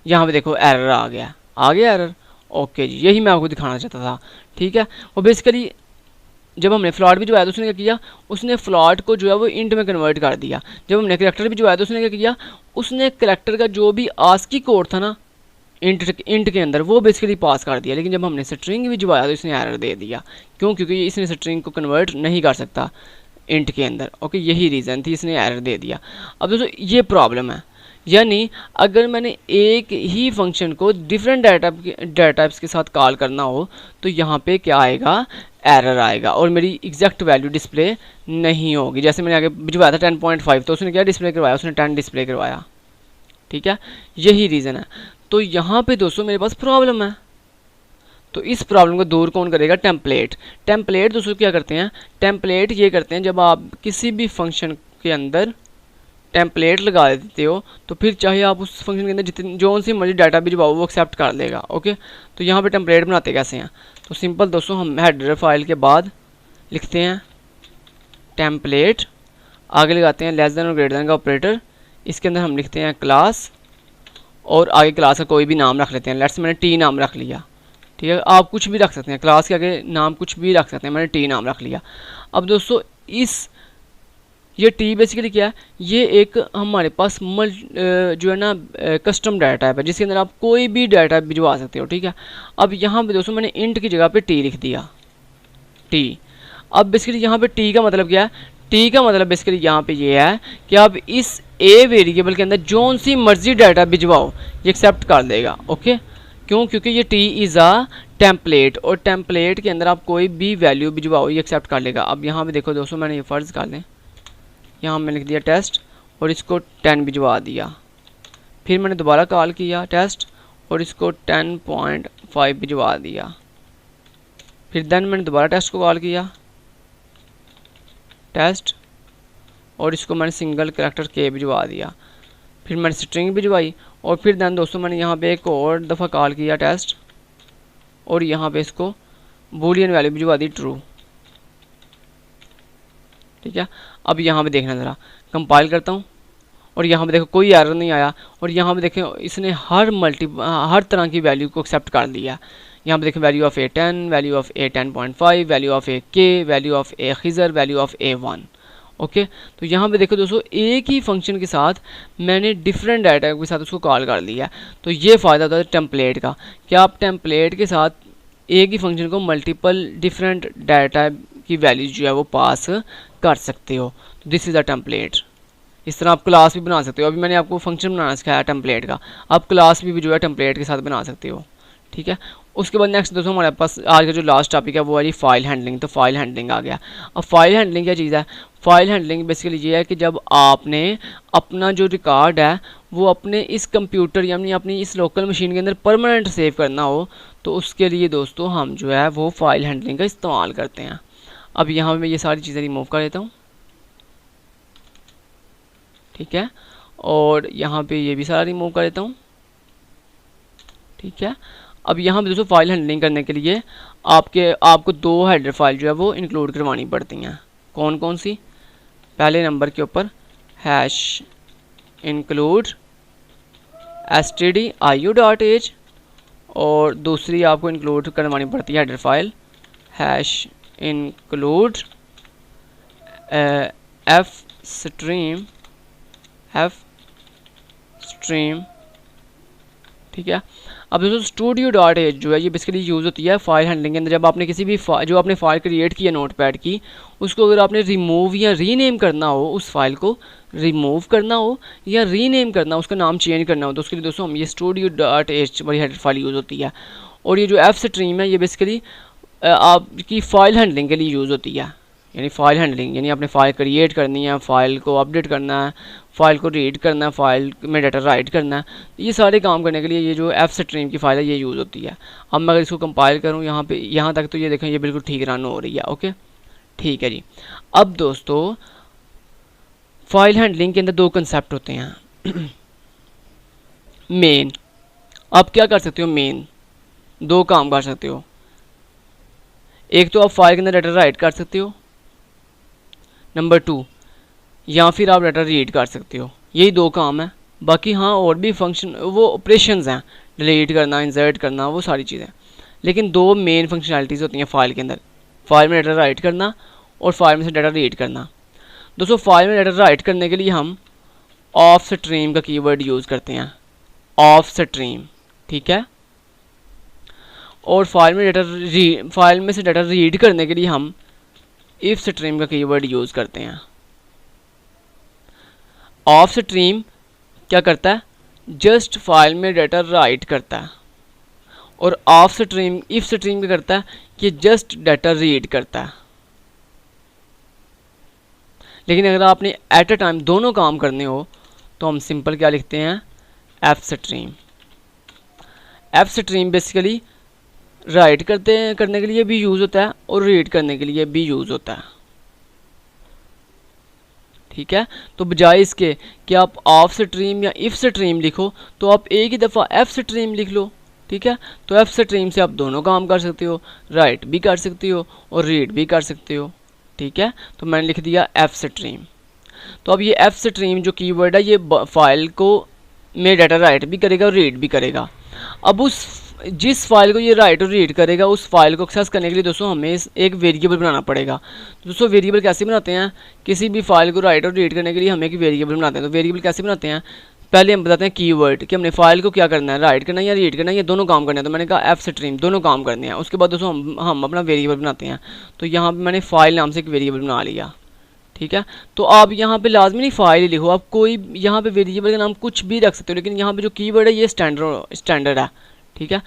यहाँ पे देखो एरर आ गया एरर। ओके जी, यही मैं आपको दिखाना चाहता था, ठीक है। और बेसिकली जब हमने फ्लॉट भिजवाया तो उसने क्या किया, उसने फ्लॉट को जो है वो इंट में कन्वर्ट कर दिया। जब हमने कैरेक्टर भिजवाया तो उसने क्या किया, उसने कैरेक्टर का जो भी आस्की कोड था ना इंट के अंदर वो बेसिकली पास कर दिया। लेकिन जब हमने स्ट्रिंग भिजवाया तो इसने एरर दे दिया। क्यों, क्योंकि इसने स्ट्रिंग को कन्वर्ट नहीं कर सकता इंट के अंदर। ओके, यही रीज़न थी, इसने एरर दे दिया। अब दोस्तों ये प्रॉब्लम है, यानी अगर मैंने एक ही फंक्शन को डिफरेंट डाटा टाइप्स के साथ कॉल करना हो तो यहाँ पे क्या आएगा, एरर आएगा और मेरी एग्जैक्ट वैल्यू डिस्प्ले नहीं होगी। जैसे मैंने आगे भिजवाया था 10.5 तो उसने क्या डिस्प्ले करवाया, उसने 10 डिस्प्ले करवाया। ठीक है, यही रीज़न है। तो यहाँ पे दोस्तों मेरे पास प्रॉब्लम है, तो इस प्रॉब्लम को दूर कौन करेगा, टेम्पलेट। टेम्पलेट दोस्तों क्या करते हैं, टेम्पलेट ये करते हैं जब आप किसी भी फंक्शन के अंदर टेम्पलेट लगा देते हो तो फिर चाहे आप उस फंक्शन के अंदर जितनी जो सी मर्जी डाटा भिजवाओ वो एक्सेप्ट कर लेगा। ओके, तो यहाँ पे टेम्पलेट बनाते कैसे हैं, तो सिंपल दोस्तों हम हेडर फाइल के बाद लिखते हैं टेम्पलेट, आगे लगाते हैं लेस देन और ग्रेटर देन का ऑपरेटर, इसके अंदर हम लिखते हैं क्लास और आगे क्लास का कोई भी नाम रख लेते हैं। लेट्स मैंने टी नाम रख लिया। ठीक है, आप कुछ भी रख सकते हैं, क्लास के आगे नाम कुछ भी रख सकते हैं, मैंने टी नाम रख लिया। अब दोस्तों ये टी बेसिकली क्या है, ये एक हमारे पास जो है ना कस्टम डाटा टाइप है जिसके अंदर आप कोई भी डाटा भिजवा सकते हो। ठीक है, अब यहाँ पे दोस्तों मैंने इंट की जगह पे टी लिख दिया, टी। अब बेसिकली यहाँ पे टी का मतलब क्या है, टी का मतलब बेसिकली यहाँ पे ये है कि आप इस ए वेरिएबल के अंदर जो सी मर्जी डाटा भिजवाओ ये एक्सेप्ट कर देगा। ओके, क्यों, क्योंकि ये टी इज़ अ टेम्पलेट और टेम्पलेट के अंदर आप कोई भी वैल्यू भिजवाओ ये एक्सेप्ट कर लेगा। अब यहाँ पे देखो दोस्तों, मैंने ये फ़र्ज़ कर लें, यहाँ मैंने लिख दिया टेस्ट और इसको 10 भिजवा दिया। फिर मैंने दोबारा कॉल किया टेस्ट और इसको 10.5 भिजवा दिया। फिर देन मैंने दोबारा टेस्ट को कॉल किया टेस्ट और इसको मैंने सिंगल कैरेक्टर के भिजवा दिया। फिर मैंने स्ट्रिंग भिजवाई और फिर देन दोस्तों मैंने यहाँ पे एक और दफ़ा कॉल किया टेस्ट और यहाँ पे इसको बूलियन वैल्यू भिजवा दी ट्रू। ठीक है, अब यहाँ पे देखना ज़रा, कंपाइल करता हूँ और यहाँ पे देखो कोई एरर नहीं आया और यहाँ पे देखें इसने हर तरह की वैल्यू को एक्सेप्ट कर लिया। यहाँ पे देखें value of A10, value of A10.5, value of AK, value of A Khizar, value of A1। Okay, तो यहाँ पे देखो दोस्तों एक ही फंक्शन के साथ मैंने डिफरेंट डाटा के साथ उसको कॉल कर लिया। तो ये फ़ायदा होता है टेम्पलेट का कि आप टेम्पलेट के साथ एक ही फंक्शन को मल्टीपल डिफरेंट डाटा की वैल्यूज जो है वो पास कर सकते हो। तो दिस इज़ अ टेम्पलेट। इस तरह आप क्लास भी बना सकते हो। अभी मैंने आपको फंक्शन बनाना सिखाया टेम्पलेट का, आप क्लास भी जो है टेम्पलेट के साथ बना सकते हो। ठीक है, उसके बाद नेक्स्ट दोस्तों हमारे पास आज का जो लास्ट टॉपिक है वो है जी फाइल हैंडलिंग। तो फाइल हैंडलिंग आ गया। अब फाइल हैंडलिंग क्या चीज़ है, फाइल हैंडलिंग बेसिकली ये है कि जब आपने अपना जो रिकॉर्ड है वो अपने इस कंप्यूटर यानी अपनी इस लोकल मशीन के अंदर परमानेंट सेव करना हो तो उसके लिए दोस्तों हम जो है वो फाइल हैंडलिंग का इस्तेमाल करते हैं। अब यहाँ मैं ये सारी चीज़ें रिमूव कर देता हूँ। ठीक है, और यहाँ पे ये भी सारा रिमूव कर देता हूँ। ठीक है, अब यहाँ पे दोस्तों फाइल हैंडलिंग करने के लिए आपको 2 हेडर फाइल जो है वो इंक्लूड करवानी पड़ती हैं। कौन कौन सी, पहले नंबर के ऊपर हैश इंक्लूड stdio.h और दूसरी आपको इंक्लूड करवानी पड़ती है header file hash include f stream। ठीक है, अब दोस्तों studio.h जो है ये बेसिकली यूज़ होती है फाइल हैंडलिंग के अंदर। जब आपने किसी भी जो आपने फाइल क्रिएट की है नोटपैड की, उसको अगर आपने रिमूव या रीनेम करना हो, उस फाइल को रिमूव करना हो या रीनेम करना हो, उसका नाम चेंज करना हो, तो उसके लिए दोस्तों हम ये studio.h वाली हेडर फाइल यूज़ होती है। और ये जो f stream है ये बेसिकली आपकी फ़ाइल हैंडलिंग के लिए यूज़ होती है। यानी फ़ाइल हैंडलिंग यानी आपने फ़ाइल क्रिएट करनी है, फ़ाइल को अपडेट करना है, फ़ाइल को रीड करना है, फ़ाइल में डाटा राइट करना है, ये सारे काम करने के लिए ये जो f stream की फ़ाइल है ये यूज़ होती है। अब मैं अगर इसको कंपाइल करूँ यहाँ पे यहाँ तक तो ये देखें ये बिल्कुल ठीक रन हो रही है। ओके, ठीक है जी। अब दोस्तों फाइल हैंडलिंग के अंदर 2 कंसेप्ट होते हैं। मेन, आप क्या कर सकते हो, मेन 2 काम कर सकते हो। एक तो आप फाइल के अंदर डाटा राइट कर सकते हो, नंबर 2 या फिर आप डाटा रीड कर सकते हो। यही 2 काम है। बाकी हाँ और भी फंक्शन वो ऑपरेशंस हैं, डिलीट करना, इंसर्ट करना, वो सारी चीज़ें। लेकिन 2 मेन फंक्शनैलिटीज़ होती हैं फाइल के अंदर, फाइल में डाटा राइट करना और फाइल में से डाटा रीड करना। दोस्तों फाइल में डाटा राइट करने के लिए हम ऑफ स्ट्रीम का कीवर्ड यूज़ करते हैं, ऑफ स्ट्रीम। ठीक है, और फाइल में से डाटा रीड करने के लिए हम इफ स्ट्रीम का कीवर्ड यूज़ करते हैं। ऑफ स्ट्रीम क्या करता है, जस्ट फाइल में डाटा राइट करता है, और ऑफ स्ट्रीम इफ स्ट्रीम क्या करता है, कि जस्ट डाटा रीड करता है। लेकिन अगर आपने एट अ टाइम दोनों काम करने हो तो हम सिंपल क्या लिखते हैं, F stream. F stream basically right करने के लिए भी यूज़ होता है और रीड करने के लिए भी यूज़ होता है। ठीक है, तो बजाय इसके कि आप ऑफ स्ट्रीम या इफ स्ट्रीम लिखो तो आप एक ही दफ़ा एफ स्ट्रीम लिख लो। ठीक है, तो एफ स्ट्रीम से आप दोनों काम कर सकते हो, राइट भी कर सकते हो और रीड भी कर सकते हो। ठीक है, तो मैंने लिख दिया एफ स्ट्रीम। तो अब ये एफ स्ट्रीम जो कीवर्ड है ये फाइल को में डाटा राइट भी करेगा और रीड भी करेगा। अब उस जिस फाइल को ये राइट और रीड करेगा उस फाइल को एक्सेस करने के लिए दोस्तों हमें एक वेरिएबल बनाना पड़ेगा। तो दोस्तों वेरिएबल कैसे बनाते हैं, किसी भी फाइल को राइट और रीड करने के लिए हमें एक वेरिएबल बनाते हैं। तो वेरिएबल कैसे बनाते हैं, पहले हम बताते हैं कीवर्ड कि हमने फाइल को क्या करना है, राइट करना है या रीड करना है, या दोनों काम करना है। तो मैंने कहा एफ स्ट्रीम दोनों काम करने हैं। उसके बाद दोस्तों हम अपना वेरिएबल बनाते हैं। तो यहाँ पर मैंने फाइल नाम से एक वेरिएबल बना लिया। ठीक है, तो आप यहाँ पे लाजमी नहीं फाइल ही लिखो, आप कोई यहाँ पे वेरिएबल का नाम कुछ भी रख सकते हो, लेकिन यहाँ पे जो कीवर्ड है ये स्टैंडर्ड है। ठीक है,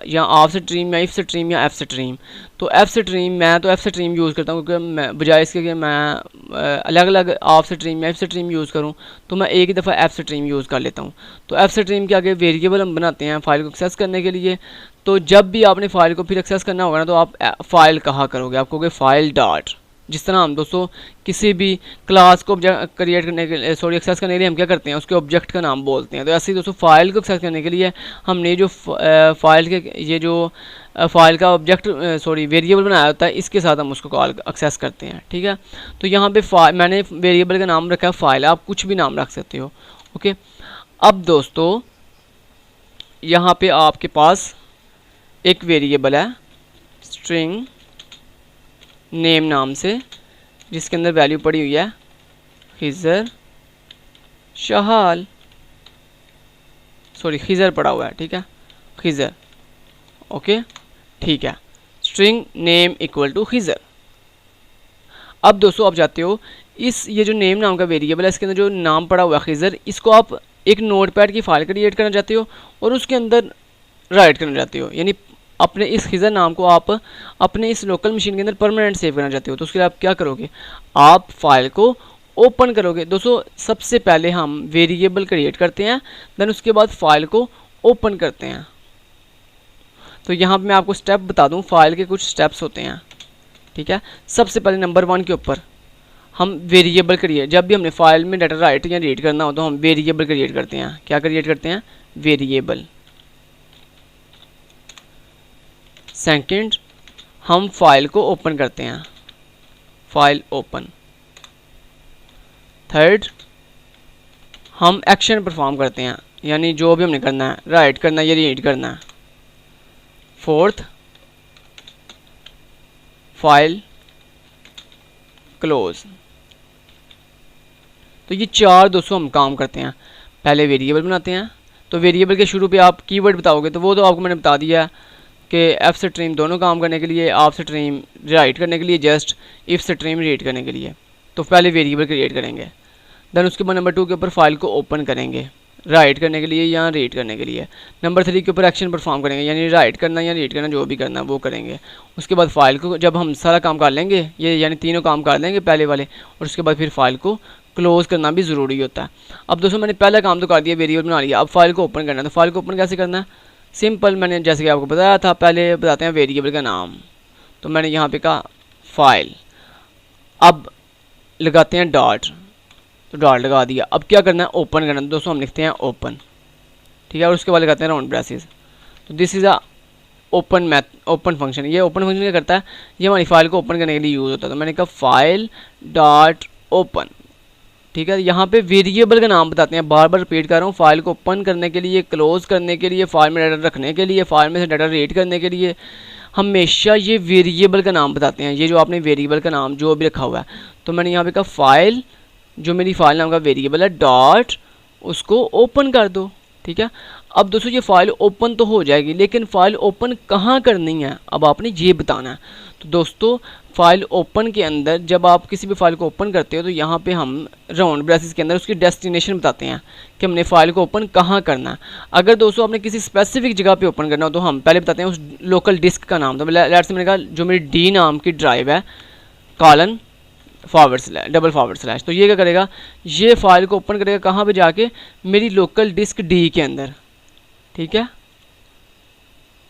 या ऑफ स्ट्रीम या इफ स्ट्रीम या एफ स्ट्रीम। तो एफ स्ट्रीम मैं तो एफ स्ट्रीम यूज़ करता हूँ क्योंकि मैं बजाय इसके कि मैं अलग अलग ऑफ स्ट्रीम या एफ स्ट्रीम यूज़ करूँ तो मैं एक ही दफ़ा एफ स्ट्रीम यूज़ कर लेता हूँ। तो एफ स्ट्रीम के आगे वेरिएबल हम बनाते हैं फाइल को एक्सेस करने के लिए। तो जब भी आपने फाइल को फिर एक्सेस करना होगा ना तो आप फाइल कहा करोगे, आप कहोगे फाइल डॉट। जिस तरह हम दोस्तों किसी भी क्लास को क्रिएट करने के लिए एक्सेस करने के लिए हम क्या करते हैं, उसके ऑब्जेक्ट का नाम बोलते हैं। तो ऐसे ही दोस्तों फाइल को एक्सेस करने के लिए हमने जो फाइल के ये जो फाइल का ऑब्जेक्ट वेरिएबल बनाया होता है इसके साथ हम उसको कॉल एक्सेस करते हैं। ठीक है, तो यहाँ पे मैंने वेरिएबल का नाम रखा है फाइल, आप कुछ भी नाम रख सकते हो। ओके, अब दोस्तों यहाँ पे आपके पास एक वेरिएबल है स्ट्रिंग नेम नाम से, जिसके अंदर वैल्यू पड़ी हुई है खिज़र शहाल, खिज़र पड़ा हुआ है। ठीक है, खिज़र। ओके, ठीक है, string name equal to Khizar. अब दोस्तों आप जाते हो ये जो नेम नाम का वेरिएबल है इसके अंदर जो नाम पड़ा हुआ है खिज़र, इसको आप एक नोटपैड की फाइल क्रिएट करना चाहते हो और उसके अंदर राइट करना चाहते हो, यानी अपने इस खिज़र नाम को आप अपने इस लोकल मशीन के अंदर परमानेंट सेव करना चाहते हो। तो उसके लिए आप क्या करोगे, आप फाइल को ओपन करोगे। दोस्तों सबसे पहले हम वेरिएबल क्रिएट करते हैं, देन उसके बाद फाइल को ओपन करते हैं। तो यहाँ पे मैं आपको स्टेप बता दूँ, फाइल के कुछ स्टेप्स होते हैं। ठीक है, सबसे पहले नंबर 1 के ऊपर हम वेरिएबल क्रिएट, जब भी हमने फाइल में डाटा राइट या रीड करना हो तो हम वेरिएबल क्रिएट करते हैं। क्या क्रिएट करते हैं, वेरिएबल। सेकंड, हम फाइल को ओपन करते हैं, फाइल ओपन। थर्ड, हम एक्शन परफॉर्म करते हैं, यानी जो भी हमने करना है, राइट करना है या रीड करना है। Fourth, file close. तो ये 4 दोस्तों हम काम करते हैं। पहले वेरिएबल बनाते हैं, तो वेरिएबल के शुरू पे आप कीवर्ड बताओगे, तो वो तो आपको मैंने बता दिया कि एफ स्ट्रीम दोनों काम करने के लिए, ऑफ स्ट्रीम राइट करने के लिए, जस्ट इफ स्ट्रीम रीड करने के लिए। तो पहले वेरिएबल क्रिएट करेंगे, देन उसके बाद नंबर 2 के ऊपर फाइल को ओपन करेंगे, राइट करने के लिए या रीड करने के लिए। नंबर 3 के ऊपर एक्शन परफॉर्म करेंगे, यानी राइट करना या रीड करना जो भी करना वो करेंगे। उसके बाद फाइल को, जब हम सारा काम कर लेंगे ये, यानी तीनों काम कर लेंगे पहले वाले, और उसके बाद फिर फाइल को क्लोज करना भी ज़रूरी होता है। अब दोस्तों मैंने पहला काम तो कर दिया, वेरिएबल बना लिया। अब फाइल को ओपन करना है, तो फाइल को ओपन कैसे करना है, सिंपल, मैंने जैसे कि आपको बताया था, पहले बताते हैं वेरिएबल का नाम। तो मैंने यहाँ पे कहा फाइल, अब लगाते हैं डॉट, तो डॉट लगा दिया। अब क्या करना है, ओपन करना है। दोस्तों हम लिखते हैं ओपन, ठीक है, और उसके बाद लगाते हैं राउंड ब्रेसेस। तो this is a open function. ये ओपन फंक्शन क्या करता है, ये हमारी फाइल को ओपन करने के लिए यूज़ होता है। तो मैंने कहा फाइल डॉट ओपन, ठीक है। यहाँ पे वेरिएबल का नाम बताते हैं, बार बार रिपीट कर रहा हूँ, फाइल को ओपन करने के लिए, क्लोज करने के लिए, फाइल में डाटा रखने के लिए, फाइल में से डाटा रीड करने के लिए हमेशा ये वेरिएबल का नाम बताते हैं। ये जो आपने वेरिएबल का नाम जो भी रखा हुआ है, तो मैंने यहाँ पे कहा फाइल, जो मेरी फाइल नाम का वेरिएबल है, डॉट, उसको ओपन कर दो, ठीक है। अब दोस्तों ये फाइल ओपन तो हो जाएगी, लेकिन फाइल ओपन कहाँ करनी है अब आपने ये बताना है। तो दोस्तों फाइल ओपन के अंदर जब आप किसी भी फाइल को ओपन करते हो तो यहाँ पे हम राउंड ब्रेसेस के अंदर उसकी डेस्टिनेशन बताते हैं कि हमने फाइल को ओपन कहाँ करना है। अगर दोस्तों आपने किसी स्पेसिफिक जगह पे ओपन करना हो तो हम पहले बताते हैं उस लोकल डिस्क का नाम। तो लेट्स से मैंने कहा जो मेरी डी नाम की ड्राइव है कॉलन डबल फॉरवर्ड स्लैश, तो ये क्या करेगा, ये फाइल को ओपन करेगा कहाँ पे जाके, मेरी लोकल डिस्क डी के अंदर। ठीक है,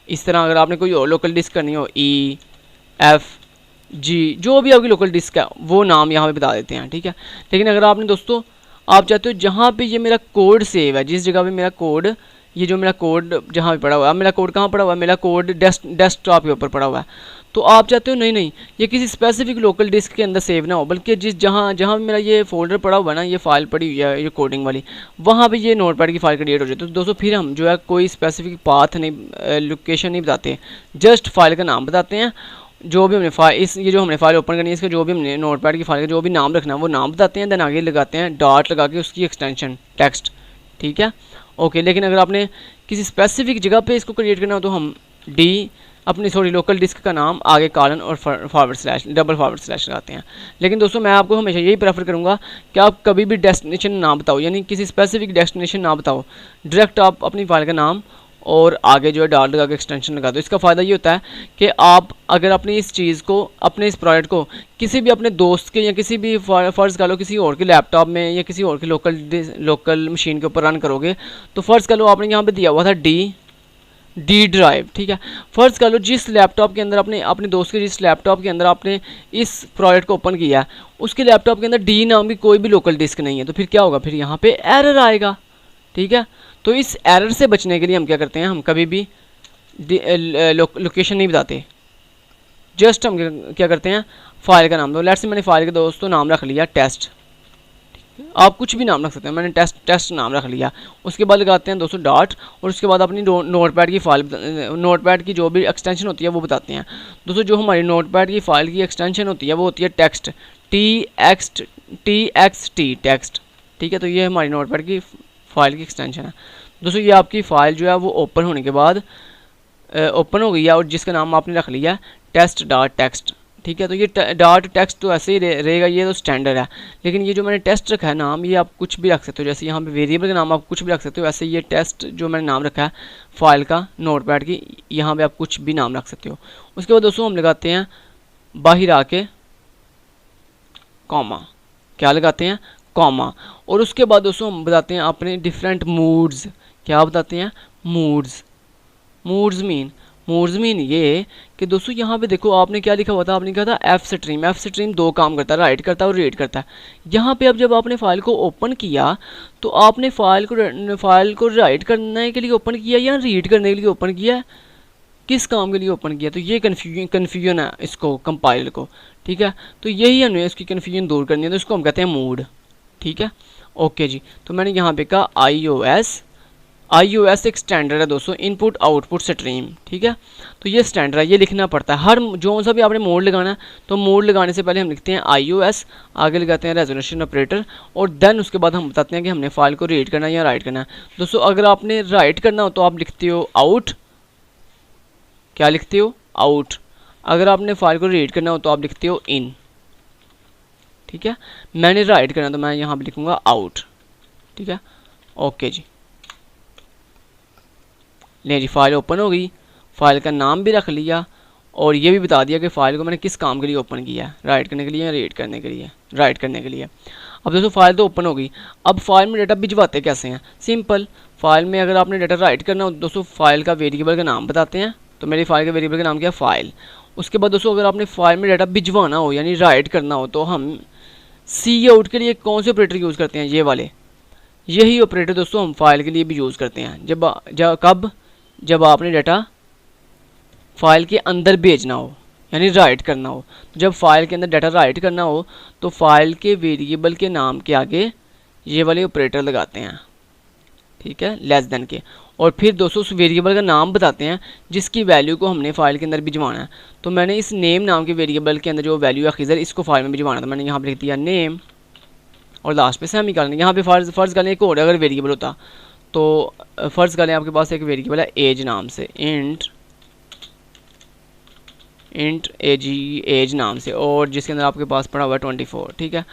इस तरह अगर आपने कोई और लोकल डिस्क करनी हो ई एफ जी जो भी आपकी लोकल डिस्क है वो नाम यहाँ पे बता देते हैं। ठीक है, लेकिन अगर आपने दोस्तों आप चाहते हो जहाँ पे ये मेरा कोड सेव है, जिस जगह पे मेरा कोड, ये जो मेरा कोड जहाँ पे पड़ा हुआ है, मेरा कोड कहाँ पड़ा हुआ है, मेरा कोड डेस्कटॉप के ऊपर पड़ा हुआ है, तो आप चाहते हो नहीं ये किसी स्पेसिफिक लोकल डिस्क के अंदर सेव ना हो, बल्कि जिस जहाँ मेरा ये फोल्डर पड़ा हुआ है ना, ये फाइल पड़ी हुई है ये कोडिंग वाली, वहाँ पे ये नोटपैड की फाइल क्रिएट हो जाए। तो दोस्तों फिर हम जो है कोई स्पेसिफिक पाथ नहीं, लोकेशन नहीं बताते, जस्ट फाइल का नाम बताते हैं। जो भी हमने फाइल ये जो हमने फाइल ओपन करनी है, इसका जो भी हमने नोटपैड की फाइल का जो भी नाम रखना है वो नाम बताते हैं, देन आगे लगाते हैं डॉट लगा के उसकी एक्सटेंशन टेक्स्ट। ठीक है, ओके। लेकिन अगर आपने किसी स्पेसिफिक जगह पे इसको क्रिएट करना हो तो हम डी अपनी लोकल डिस्क का नाम आगे कॉलन और forward slash double forward slash लगाते हैं। लेकिन दोस्तों मैं आपको हमेशा यही प्रेफर करूंगा कि आप कभी भी डेस्टिनेशन ना बताओ, यानी किसी स्पेसिफिक डेस्टिनेशन ना बताओ, डायरेक्ट आप अपनी फाइल का नाम और आगे जो है डॉट लगा के एक्सटेंशन लगा दो। इसका फ़ायदा ये होता है कि आप अगर अपनी इस चीज़ को, अपने इस प्रोजेक्ट को किसी भी अपने दोस्त के या किसी भी फ़र्ज़ कर लो किसी और के लैपटॉप में या किसी और के लोकल मशीन के ऊपर रन करोगे, तो फ़र्ज़ कर लो आपने यहाँ पे दिया हुआ था डी ड्राइव। ठीक है, फ़र्ज़ कर लो जिस लैपटॉप के अंदर अपने दोस्त के जिस लैपटॉप के अंदर आपने इस प्रोजेक्ट को ओपन किया उसके लैपटॉप के अंदर डी नाम की कोई भी लोकल डिस्क नहीं है, तो फिर क्या होगा, फिर यहाँ पे एरर आएगा। ठीक है, तो इस एरर से बचने के लिए हम क्या करते हैं, हम कभी भी लोकेशन नहीं बताते, जस्ट हम क्या करते हैं फाइल का नाम दो। लेट्स से मैंने फाइल का दोस्तों नाम रख लिया टेस्ट, आप कुछ भी नाम रख सकते हैं, मैंने टेस्ट नाम रख लिया। उसके बाद लगाते हैं दोस्तों डॉट और उसके बाद अपनी नोटपैड की फाइल, नोटपैड की जो भी एक्सटेंशन होती है वो बताते हैं। दोस्तों जो हमारी नोटपैड की फाइल की एक्सटेंशन होती है वो होती है टेक्स्ट, TXT टेक्स्ट। ठीक है, तो ये हमारी नोटपैड की फाइल की एक्सटेंशन है। दोस्तों ये आपकी फ़ाइल जो है वो ओपन होने के बाद ओपन हो गई है और जिसका नाम आपने रख लिया टेस्ट डॉट टेक्स्ट। ठीक है, तो ये डॉट टेक्स्ट तो ऐसे ही रहेगा, ये तो स्टैंडर्ड है। लेकिन ये जो मैंने टेस्ट रखा है नाम, ये आप कुछ भी रख सकते हो, जैसे यहाँ पे वेरिएबल का नाम आप कुछ भी रख सकते हो, वैसे ये टेस्ट जो मैंने नाम रखा है फाइल का नोटपैड की, यहाँ पे आप कुछ भी नाम रख सकते हो। उसके बाद दोस्तों हम लगाते हैं बाहर आके कॉमा, क्या लगाते हैं, कॉमा। और उसके बाद दोस्तों हम बताते हैं अपने डिफरेंट मूड्स, क्या बताते हैं, मूड्स मीन ये कि दोस्तों यहाँ पे देखो आपने क्या लिखा हुआ था, आपने कहा था एफ स्ट्रीम दो काम करता है, राइट करता है और रीड करता है। यहाँ पे अब जब आपने फाइल को ओपन किया तो आपने फाइल को राइट करने के लिए ओपन किया या रीड करने के लिए ओपन किया, किस काम के लिए ओपन किया, तो ये कन्फ्यूजन है इसको कंपाइलर को। ठीक है, तो यही हमें इसकी कन्फ्यूजन दूर करनी है, तो इसको हम कहते हैं मूड। ठीक है, ओके जी। तो मैंने यहाँ पे कहा iOS एक स्टैंडर्ड है दोस्तों, इनपुट आउटपुट स्ट्रीम। ठीक है, तो ये स्टैंडर्ड है, ये लिखना पड़ता है हर जो सा भी आपने मोड लगाना है, तो मोड लगाने से पहले हम लिखते हैं iOS, आगे लगाते हैं रेजोल्यूशन ऑपरेटर और देन उसके बाद हम बताते हैं कि हमने फाइल को रीड करना है या राइट करना है। दोस्तों अगर आपने राइट करना हो तो आप लिखते हो आउट, क्या लिखते हो, आउट। अगर आपने फाइल को रीड करना हो तो आप लिखते हो इन। ठीक है, मैंने राइट करना तो मैं यहाँ पे लिखूंगा आउट। ठीक है, ओके जी। ले जी, फाइल ओपन हो गई, फाइल का नाम भी रख लिया और ये भी बता दिया कि फ़ाइल को मैंने किस काम के लिए ओपन किया है, राइट करने के लिए या रीड करने के लिए, राइट करने के लिए। अब दोस्तों फाइल तो ओपन हो गई, अब फाइल में डाटा भिजवाते कैसे हैं, सिंपल। फाइल में अगर आपने डाटा राइट करना हो दोस्तों फाइल का वेरिएबल का नाम बताते हैं, तो मेरी फाइल का वेरिएबल का नाम क्या है, फाइल। उसके बाद दोस्तों अगर आपने फाइल में डाटा भिजवाना हो यानी राइट करना हो तो हम सी आउट के लिए कौन से ऑपरेटर यूज़ करते हैं, ये वाले, यही ऑपरेटर दोस्तों हम फाइल के लिए भी यूज़ करते हैं। जब आपने डाटा फाइल के अंदर भेजना हो यानी राइट करना हो, जब फाइल के अंदर डाटा राइट करना हो तो फाइल के वेरिएबल के नाम के आगे ये वाले ऑपरेटर लगाते हैं। ठीक है, लेस देन के, और फिर दोस्तों उस वेरिएबल का नाम बताते हैं जिसकी वैल्यू को हमने फाइल के अंदर भिजवाना है। तो मैंने इस नेम नाम के वेरिएबल के अंदर जो वैल्यू है खिजर, इसको फाइल में भिजवाना था, मैंने यहाँ पर लिख दिया नेम और लास्ट पे सेमीकोलन। यहाँ पे फ़र्ज़ कर लें एक और अगर वेरिएबल होता तो फ़र्ज़ कर लें आपके पास एक वेरिएबल है एज नाम से, इंट इंट एज नाम से, और जिसके अंदर आपके पास पड़ा हुआ है 24, ठीक है।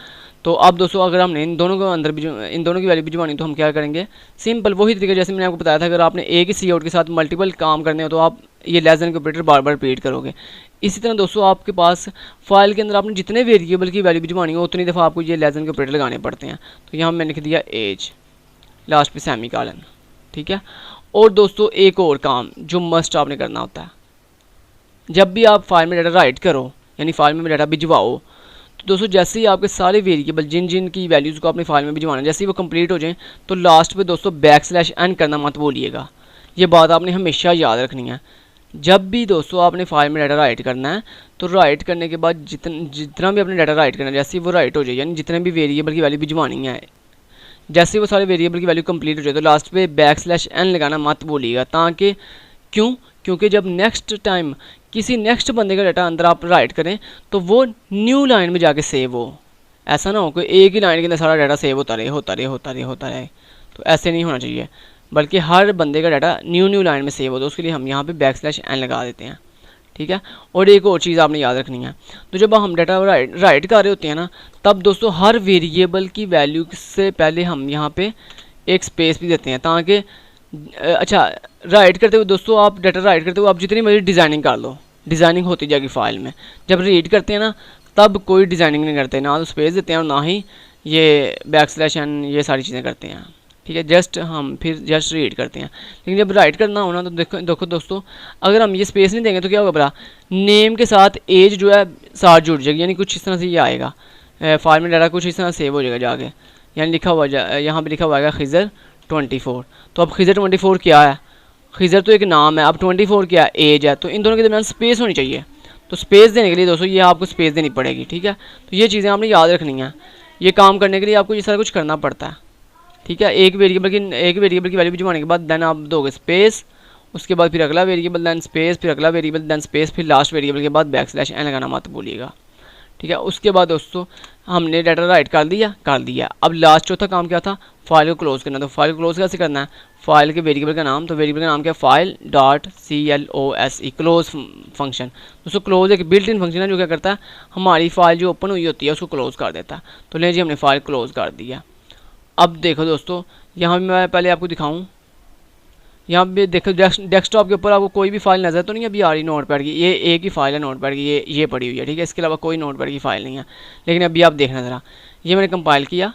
तो अब दोस्तों अगर हमने इन दोनों को अंदर इन दोनों की वैल्यू भिजवानी तो हम क्या करेंगे, सिंपल वही तरीका जैसे मैंने आपको बताया था, अगर आपने एक ही सी आउट के साथ मल्टीपल काम करने हो तो आप ये लेस देन के ऑपरेटर बार बार रिपीट करोगे। इसी तरह दोस्तों आपके पास फाइल के अंदर आपने जितने वेरिएबल की वैल्यू भिजवानी हो उतनी दफ़ा आपको ये लेस देन के ऑपरेटर लगाने पड़ते हैं। तो यहाँ मैंने लिख दिया एज, लास्ट पे सेमी कॉलन, ठीक है। और दोस्तों एक और काम जो मस्ट आपने करना होता है, जब भी आप फाइल में डाटा राइट करो यानी फाइल में डाटा भिजवाओ, तो दोस्तों जैसे ही आपके सारे वेरिएबल जिन जिन की वैल्यूज़ को अपनी फाइल में भिजवाना, जैसे ही वो कंप्लीट हो जाएं तो लास्ट पे दोस्तों \n करना मत भूलिएगा। ये बात आपने हमेशा याद रखनी है। जब भी दोस्तों आपने फाइल में डाटा राइट करना है तो राइट करने के बाद जितना भी आपने डाटा राइट करना है, जैसे ही वो राइट हो जाए यानी जितने भी वेरिएबल की वैल्यू भिजवानी है, जैसे ही वो सारे वेरिएबल की वैल्यू कंप्लीट हो जाए तो लास्ट पे \n लगाना मत भूलिएगा। ताकि क्योंकि जब नेक्स्ट टाइम किसी नेक्स्ट बंदे का डाटा अंदर आप राइट करें तो वो न्यू लाइन में जाके सेव हो। ऐसा ना हो कि एक ही लाइन के अंदर सारा डाटा सेव होता रहे। तो ऐसे नहीं होना चाहिए, बल्कि हर बंदे का डाटा न्यू लाइन में सेव हो। तो उसके लिए हम यहाँ पे \n लगा देते हैं, ठीक है। और एक और चीज़ आपने याद रखनी है, तो जब हम डाटा राइट कर रहे होते हैं ना, तब दोस्तों हर वेरिएबल की वैल्यू से पहले हम यहाँ पे एक स्पेस भी देते हैं, ताकि अच्छा राइट करते हुए दोस्तों आप डाटा राइट करते हुए आप जितनी मर्जी डिज़ाइनिंग कर लो, डिज़ाइनिंग होती जाएगी फाइल में। जब रीड करते हैं ना तब कोई डिज़ाइनिंग नहीं करते, ना तो स्पेस देते हैं और ना ही ये \n ये सारी चीज़ें करते हैं, ठीक है। जस्ट रीड करते हैं। लेकिन जब राइट करना हो ना तो देखो दोस्तों, अगर हम ये स्पेस नहीं देंगे तो क्या होगा भला, नेम के साथ एज जो है साथ जुड़ जाएगी, यानी कुछ इस तरह से ये आएगा फाइल में डाटा कुछ इस तरह सेव हो जाएगा जाके, यानी लिखा हुआ यहाँ पे लिखा हुआ है खिज़र 24। तो अब खिज़र 24 क्या है, खिज़र तो एक नाम है, अब 24 क्या है, एज है। तो इन दोनों के दरमियान स्पेस होनी चाहिए। तो स्पेस देने के लिए दोस्तों ये आपको स्पेस देनी पड़ेगी, ठीक है। तो ये चीज़ें आपने याद रखनी है। ये काम करने के लिए आपको ये सारा कुछ करना पड़ता है, ठीक है। एक वेरिएबल की वैल्यू भिजवाने के बाद देन आप दोगे स्पेस, उसके बाद फिर अगला वेरिएबल, देन स्पेस, फिर अगला वेरिएबल, देन स्पेस, फिर लास्ट वेरिएबल के बाद \n लगाना मत भूलिएगा, ठीक है। उसके बाद दोस्तों हमने डाटा राइट कर दिया। अब लास्ट चौथा काम क्या था, फाइल को क्लोज करना। तो फाइल को क्लोज कैसे करना है, फाइल के वेरिएबल का नाम, तो वेरिएबल का नाम क्या है, file.close, क्लोज फंक्शन। दोस्तों क्लोज एक बिल्ट इन फंक्शन है जो क्या करता है, हमारी फाइल जो ओपन हुई होती है उसको क्लोज कर देता है। तो ले जी हमने फाइल क्लोज कर दिया। अब देखो दोस्तों यहाँ भी मैं पहले आपको दिखाऊँ, यहाँ पे देखो डेस्कटॉप के ऊपर आपको कोई भी फाइल नज़र तो नहीं अभी आ रही नोटपैड की, ये एक ही फाइल है नोटपैड की, ये पड़ी हुई है, ठीक है। इसके अलावा कोई नोटपैड की फाइल नहीं है। लेकिन अभी आप देखना ज़रा, ये मैंने कंपाइल किया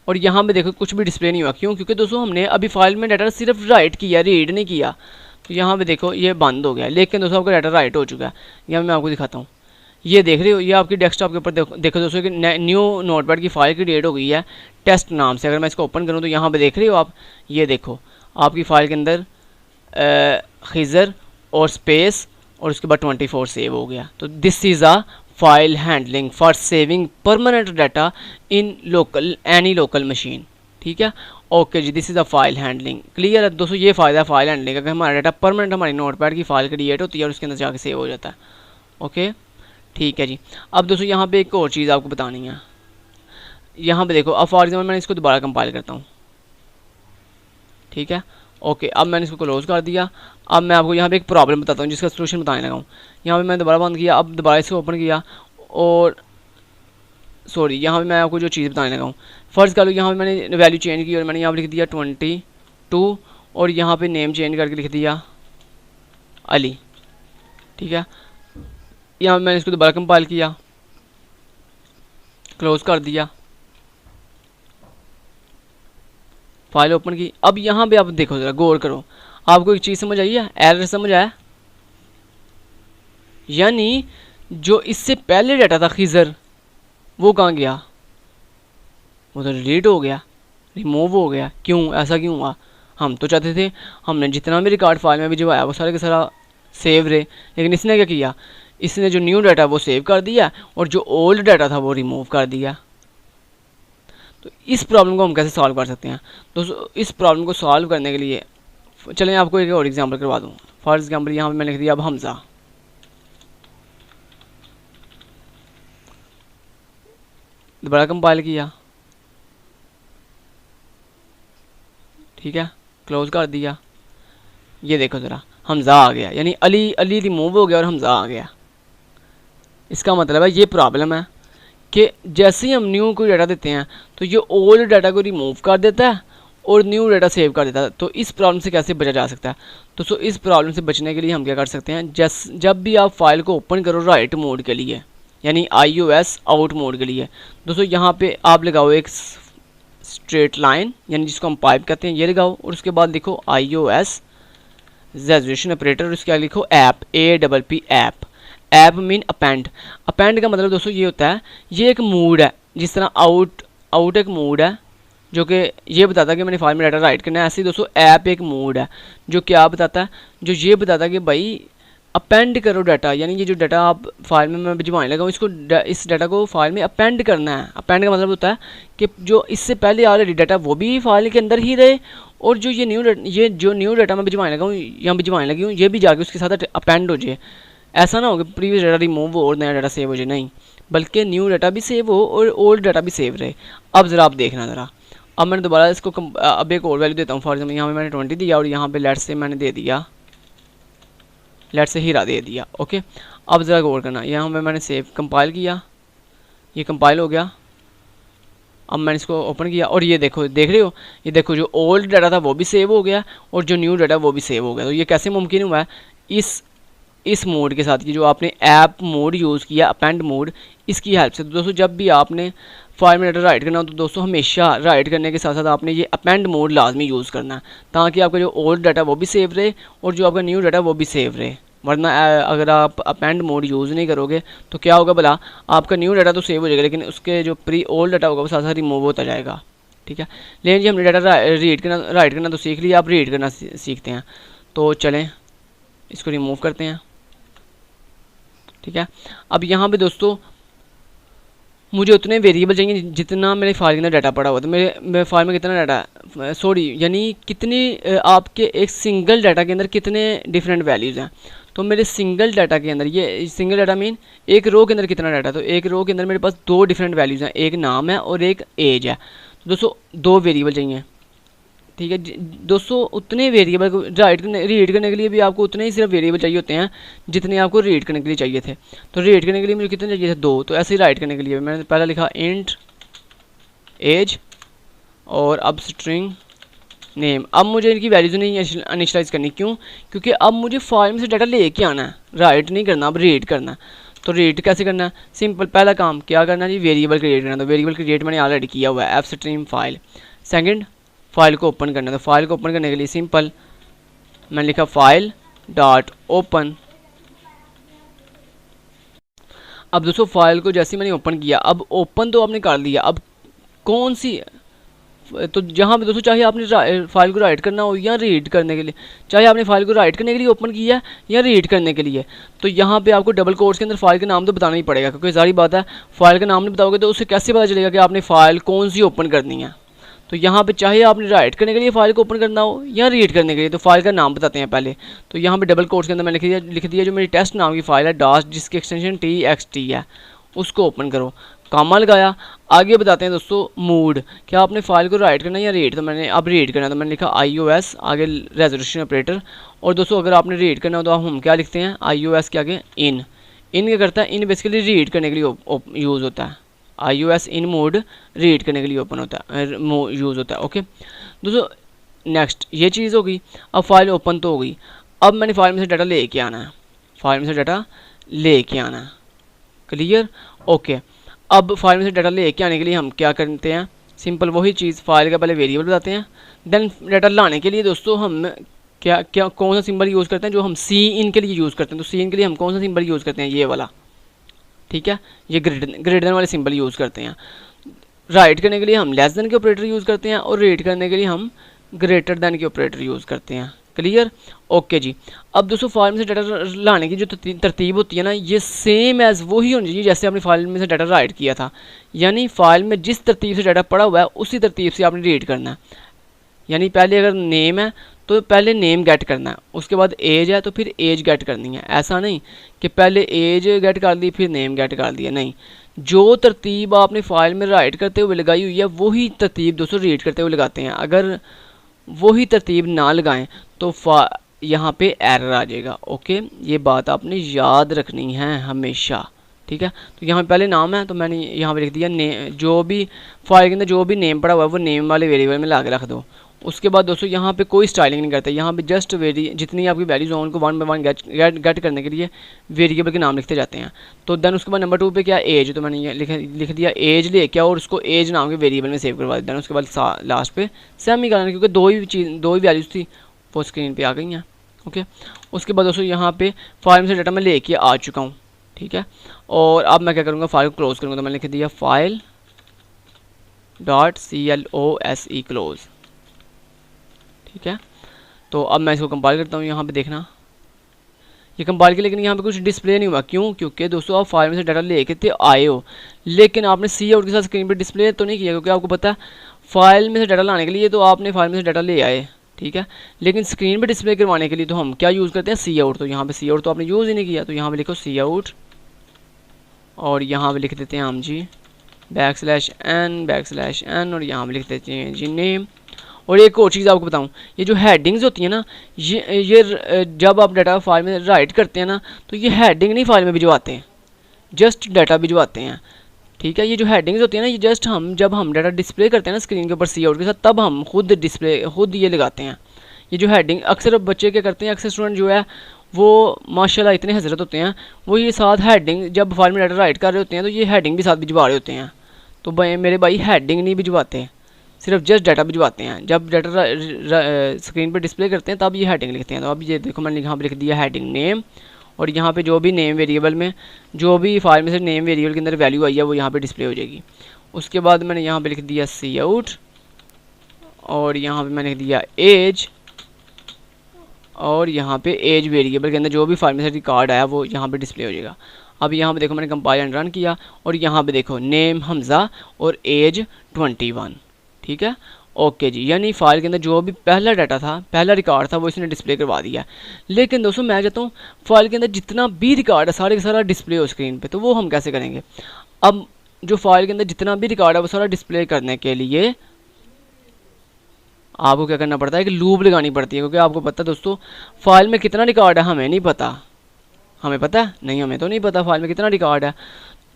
और यहाँ पे देखो कुछ भी डिस्प्ले नहीं हुआ। क्यों, क्योंकि दोस्तों हमने अभी फाइल में डाटा सिर्फ राइट किया, रीड नहीं किया। तो यहाँ पे देखो ये बंद हो गया, लेकिन दोस्तों आपका डाटा राइट हो चुका है। यहाँ मैं आपको दिखाता हूँ, ये देख रहे हो, ये आपकी डेस्कटॉप के ऊपर देखो दोस्तों कि न्यू नोटपैड की फाइल की डेट हो गई है टेस्ट नाम से। अगर मैं इसको ओपन करूँ तो यहाँ पे देख रहे हो आप, ये देखो आपकी फ़ाइल के अंदर खिज़र और स्पेस और उसके बाद 24 सेव हो गया। तो this is a file handling for saving permanent data in any local machine, ठीक है। ओके जी, this is a file handling. Clear है दोस्तों, ये फ़ायदा है फाइल हैंडलिंग का, हमारा डाटा परमानेंट हमारी नोटपैड की फाइल क्रिएट होती है और उसके अंदर जाके सेव हो जाता है। ओके ठीक है जी। अब दोस्तों यहाँ पे एक और चीज़ आपको बतानी है। यहाँ पे देखो, अब फॉर एग्जाम्पल मैंने इसको दोबारा कंपाइल करता हूँ, ठीक है। ओके, अब मैंने इसको क्लोज कर दिया। अब मैं आपको यहाँ पे एक प्रॉब्लम बताता हूँ जिसका सोल्यूशन बताने लगा हूँ। यहाँ पे मैंने दोबारा बंद किया, अब दोबारा इसको ओपन किया और सॉरी यहाँ पे मैं आपको जो चीज़ बताने लगा हूँ, फ़र्ज़ कर लो यहाँ पे मैंने वैल्यू चेंज की और मैंने यहाँ पर लिख दिया 22 और यहाँ पे नेम चेंज करके लिख दिया अली, ठीक है। यहाँ मैंने इसको दोबारा कंपाइल किया, क्लोज कर दिया, फाइल ओपन की। अब यहाँ पे आप देखो जरा, गौर करो, आपको एक चीज़ समझ आई है, एरर समझ आया? यानी जो इससे पहले डाटा था खिज़र, वो कहाँ गया? वो तो डिलीट हो गया, रिमूव हो गया। क्यों, ऐसा क्यों हुआ? हम तो चाहते थे हमने जितना भी रिकॉर्ड फाइल में भी जो आया वो सारा का सारा सेव रहे, लेकिन इसने क्या किया, इसने जो न्यू डाटा वो सेव कर दिया और जो ओल्ड डाटा था वो रिमूव कर दिया। तो इस प्रॉब्लम को हम कैसे सॉल्व कर सकते हैं दोस्तों? इस प्रॉब्लम को सॉल्व करने के लिए चलें आपको एक और एग्जांपल करवा दूँ। फॉर एग्जांपल यहाँ पे मैंने लिख दिया अब हमज़ा, दोबारा कंपाइल किया, ठीक है, क्लोज कर दिया। ये देखो ज़रा, हमज़ा आ गया, यानी अली अली रिमूव हो गया और हमज़ा आ गया। इसका मतलब है ये प्रॉब्लम है कि जैसे ही हम न्यू कोई डाटा देते हैं तो ये ओल्ड डाटा को रिमूव कर देता है और न्यू डाटा सेव कर देता है। तो इस प्रॉब्लम से कैसे बचा जा सकता है? दोस्तों इस प्रॉब्लम से बचने के लिए हम क्या कर सकते हैं, जब भी आप फाइल को ओपन करो राइट मोड के लिए, यानी iOS आउट मोड के लिए, दोस्तों यहाँ पे आप लगाओ एक स्ट्रेट लाइन, यानी जिसको हम पाइप कहते हैं, ये लगाओ और उसके बाद लिखो iOS रेजोल्यूशन ऑपरेटर और उसके आगे लिखो app, APP app. App mean append. Append का मतलब दोस्तों ये होता है, ये एक मूड है, जिस तरह आउट एक मूड है जो कि ये बताता है कि मैंने फाइल में डाटा राइट करना है। ऐसे ही दोस्तों ऐप एक मूड है जो क्या बताता है, जो ये बताता है कि भाई अपेंड करो डाटा, यानी ये जो डाटा आप फाइल में मैं भिजवाने लगा हूँ इसको इस डाटा को फाइल में अपेंड करना है। अपेंड का मतलब होता है कि जो इससे पहले ऑलरेडी डाटा वो भी फाइल के अंदर ही रहे, और जो ये जो न्यू डाटा मैं भिजवाने लगा हूँ या भिजवाने लगी हूँ ये भी जाके उसके साथ अपेंड हो जाए। ऐसा ना हो कि प्रीवियस डाटा रिमूव हो और नया डाटा सेव हो जाए, नहीं, बल्कि न्यू डाटा भी सेव हो और ओल्ड डाटा भी सेव रहे। अब ज़रा आप देखना ज़रा, अब मैंने दोबारा इसको अब एक और वैल्यू देता हूँ। फॉर एग्जाम्पल यहाँ पे मैंने 20 दिया और यहाँ पे लेट से मैंने दे दिया, लेट से हीरा दे दिया। ओके, अब ज़रा गौर करना, यहाँ पे मैंने सेव कंपाइल किया, ये कंपाइल हो गया। अब मैंने इसको ओपन किया और ये देखो, देख रहे हो, ये देखो जो ओल्ड डाटा था वो भी सेव हो गया और जो न्यू डाटा वो भी सेव हो गया। तो ये कैसे मुमकिन हुआ है? इस मोड के साथ, ये जो आपने ऐप मोड यूज़ किया, अपेंड मोड, इसकी हेल्प से। तो दोस्तों जब भी आपने फाइल में डाटा राइट करना हो तो दोस्तों हमेशा राइट करने के साथ साथ आपने ये अपेंड मोड लाजमी यूज़ करना है, ताकि आपका जो ओल्ड डाटा वो भी सेव रहे और जो आपका न्यू डाटा वो भी सेव रहे। वरना अगर आप अपेंड मोड यूज़ नहीं करोगे तो क्या होगा भला, आपका न्यू डाटा तो सेव हो जाएगा लेकिन उसके जो ओल्ड डाटा होगा वो साथ साथ रिमूव होता जाएगा। ठीक है, लेकिन जी हमने डाटा राइट करना तो सीख लिया, आप रीड करना सीखते हैं। तो चलें इसको रिमूव करते हैं। ठीक है, अब यहाँ पे दोस्तों मुझे उतने वेरिएबल चाहिए जितना मेरे फाइल के अंदर डाटा पड़ा हुआ। तो मेरे फाइल में कितना डाटा, सॉरी यानी कितनी आपके एक सिंगल डाटा के अंदर कितने डिफरेंट वैल्यूज़ हैं। तो मेरे सिंगल डाटा के अंदर, ये सिंगल डाटा मीन एक रो के अंदर कितना डाटा, तो एक रो के अंदर मेरे पास 2 डिफरेंट वैल्यूज़ हैं, एक नाम है और एक एज है। तो दोस्तों 2 वेरिएबल चाहिए। ठीक है दोस्तों, उतने वेरिएबल को रीड करने के लिए भी आपको उतने ही सिर्फ वेरिएबल चाहिए होते हैं जितने आपको रीड करने के लिए चाहिए थे। तो रीड करने के लिए मुझे कितने चाहिए थे? 2। तो ऐसे ही राइट करने के लिए मैंने पहला लिखा इंट एज और अब स्ट्रिंग नेम। अब मुझे इनकी वैल्यूज नहीं इनिशियलाइज करनी, क्यों? क्योंकि अब मुझे फाइल में से डाटा लेके आना है, राइट नहीं करना, अब रीड करना है। तो रीड कैसे करना है? सिंपल, पहला काम क्या करना है जी, वेरिएबल क्रिएट करना। तो वेरिएबल क्रिएट मैंने ऑलरेडी किया हुआ है, F stream file. Second, file को ओपन करना। तो फाइल को ओपन करने के लिए सिंपल मैंने लिखा फाइल डॉट ओपन। अब दोस्तों फाइल को जैसे ही मैंने ओपन किया, अब ओपन तो आपने कर लिया, अब कौन सी, तो जहाँ पे दोस्तों चाहे आपने फाइल को राइट करना हो या रीड करने के लिए, चाहे आपने फाइल को राइट करने के लिए ओपन किया या रीड करने के लिए, तो यहाँ पे आपको डबल कोट्स के अंदर फाइल का नाम तो बताना ही पड़ेगा, क्योंकि सारी बात है फाइल का नाम नहीं बताओगे तो उससे कैसे पता चलेगा कि आपने फाइल कौन सी ओपन करनी है। तो यहाँ पे चाहे आपने राइट करने के लिए फाइल को ओपन करना हो या रीड करने के लिए, तो फाइल का नाम बताते हैं पहले। तो यहाँ पे डबल कोट्स के अंदर मैंने लिख दिया जो मेरी टेस्ट नाम की फाइल है डॉस, जिसकी एक्सटेंशन TXT है, उसको ओपन करो, कामा लगाया। आगे बताते हैं दोस्तों मूड, क्या आपने फाइल को राइट करना है या रीड। तो मैंने अब रीड करना, तो मैंने लिखा iOS आगे रेजोल्यूशन ऑपरेटर। और दोस्तों अगर आपने रीड करना हो तो हम क्या लिखते हैं, iOS के आगे इन क्या करता है, इन बेसिकली रीड करने के लिए यूज़ होता है। iOS इन मोड रीड करने के लिए ओपन होता है, यूज़ होता है। ओके दोस्तों, नेक्स्ट ये चीज़ होगी। अब फाइल ओपन तो हो गई, अब मैंने फाइल में से डाटा लेके आना है, फाइल में से डाटा लेके आना है, क्लियर। ओके, अब फाइल में से डाटा लेके आने के लिए हम क्या करते हैं, सिंपल वही चीज़, फाइल का पहले वेरिएबल बताते हैं, देन डाटा लाने के लिए दोस्तों हम क्या कौन सा सिंबल यूज़ करते हैं, जो हम सी इन के लिए यूज़ करते हैं। तो सी इन के लिए हम कौन सा सिंबल यूज़ करते हैं, ये वाला, ठीक है, ये ग्रेटर देन वाले सिंबल यूज़ करते हैं। राइट करने के लिए हम लेस देन के ऑपरेटर यूज़ करते हैं और रीड करने के लिए हम ग्रेटर देन के ऑपरेटर यूज़ करते हैं, क्लियर। ओके जी, अब दोस्तों फाइल में से डाटा लाने की जो तरतीब होती है ना, ये सेम एज़ वही होनी चाहिए जैसे आपने फाइल में से डाटा राइट किया था, यानी फाइल में जिस तरतीब से डाटा पड़ा हुआ है उसी तरतीब से आपने रीड करना है। यानी पहले अगर नेम है तो पहले नेम गेट करना है, उसके बाद एज है तो फिर एज गेट करनी है। ऐसा नहीं कि पहले एज गेट कर दी फिर नेम गेट कर दिया, नहीं, जो तरतीब आपने फाइल में राइट करते हुए लगाई हुई है वही तरतीब दोस्तों रीड करते हुए लगाते हैं। अगर वही तरतीब ना लगाएं तो यहाँ पे एरर आ जाएगा। ओके, ये बात आपने याद रखनी है हमेशा, ठीक है। तो यहाँ पे पहले नाम है, तो मैंने यहाँ पे लिख दिया ने, जो भी फाइल के अंदर जो भी नेम पड़ा हुआ है वो नेम वाले वेरिएबल में ला के रख दो। उसके बाद दोस्तों यहाँ पे कोई स्टाइलिंग नहीं करते, यहाँ पे जस्ट जितनी आपकी वैल्यूज हों उनको वन बाय वन गेट करने के लिए वेरिएबल के नाम लिखते जाते हैं। तो देन उसके बाद नंबर 2 पे क्या एज, तो मैंने ये लिख दिया एज ले क्या, और उसको एज नाम के वेरिएबल में सेव करवा दिया। उसके बाद लास्ट पे सेमीकोलन, क्योंकि दो ही वैल्यूज थी वो स्क्रीन पर आ गई हैं। ओके, उसके बाद दोस्तों यहाँ पे फाइल में से डाटा मैं लेके आ चुका हूँ, ठीक है। और अब मैं क्या करूँगा, फाइल को क्लोज करूँगा। तो मैंने लिख दिया फाइल .close क्लोज, ठीक है। तो अब मैं इसको कंपाइल करता हूँ। यहाँ पे देखना ये कंपाइल किया, लेकिन यहाँ पे कुछ डिस्प्ले नहीं हुआ। क्यों? क्योंकि दोस्तों आप फाइल में से डाटा लेके थे आए हो, लेकिन आपने सी आउट के साथ स्क्रीन पे डिस्प्ले तो नहीं किया, क्योंकि आपको पता है फाइल में से डाटा लाने के लिए तो आपने फाइल में से डाटा ले आए, ठीक है। लेकिन स्क्रीन पे डिस्प्ले करवाने के लिए तो हम क्या यूज़ करते हैं, सी आउट। तो यहाँ पे सी आउट तो आपने यूज़ ही नहीं किया, तो यहाँ पे लिखो सी आउट, और यहाँ पे लिख देते हैं हम जी \n और यहाँ पे लिख देते हैं जी नेम। और एक और चीज़ आपको बताऊं, ये जो हेडिंग्स होती है ना, ये जब आप डाटा फाइल में राइट करते हैं ना, तो ये हेडिंग नहीं फाइल में भिजवाते हैं, जस्ट डाटा भिजवाते हैं, ठीक है। ये जो हेडिंग्स होती है ना, ये जस्ट जब हम डाटा डिस्प्ले करते हैं ना स्क्रीन के ऊपर सी आउट के साथ, तब हम खुद ये लगाते हैं। ये जो हेडिंग अक्सर बच्चे क्या करते हैं, अक्सर स्टूडेंट जो है वो माशाल्लाह इतने हजरत होते हैं, वो ये साथ हेडिंग जब फाइल में डाटा राइट कर रहे होते हैं तो ये हेडिंग भी साथ भिजवा रहे होते हैं। तो मेरे भाई हेडिंग नहीं भिजवाते, सिर्फ जस्ट डाटा भिजवाते हैं। जब डाटा स्क्रीन पर डिस्प्ले करते हैं तब ये हेडिंग लिखते हैं। तो अब ये देखो मैंने यहाँ पर लिख दिया हेडिंग नेम, और यहाँ पे जो भी नेम वेरिएबल में जो भी फाइल में से नेम वेरिएबल के अंदर वैल्यू आई है वो यहाँ पे डिस्प्ले हो जाएगी। उसके बाद मैंने यहाँ पे लिख दिया सी आउट, और यहाँ पे मैंने लिख दिया एज, और यहाँ पे एज वेरिएबल के अंदर जो भी फाइल में से रिकॉर्ड आया वो यहाँ पे डिस्प्ले हो जाएगा। अब यहाँ पे देखो मैंने कंपाइल एंड रन किया, और यहाँ पे देखो नेम हमज़ा और एज 21, ठीक है। ओके जी, यानी फाइल के अंदर जो भी पहला डाटा था, पहला रिकॉर्ड था, वो इसने डिस्प्ले करवा दिया। लेकिन दोस्तों मैं चाहता हूँ फाइल के अंदर जितना भी रिकॉर्ड है सारे का सारा डिस्प्ले हो स्क्रीन पे, तो वो हम कैसे करेंगे। अब जो फाइल के अंदर जितना भी रिकॉर्ड है वो सारा डिस्प्ले करने के लिए आपको क्या करना पड़ता है, कि लूप लगानी पड़ती है। क्योंकि आपको पता है दोस्तों फाइल में कितना रिकॉर्ड है हमें नहीं पता, हमें पता है नहीं, हमें तो नहीं पता फाइल में कितना रिकॉर्ड है।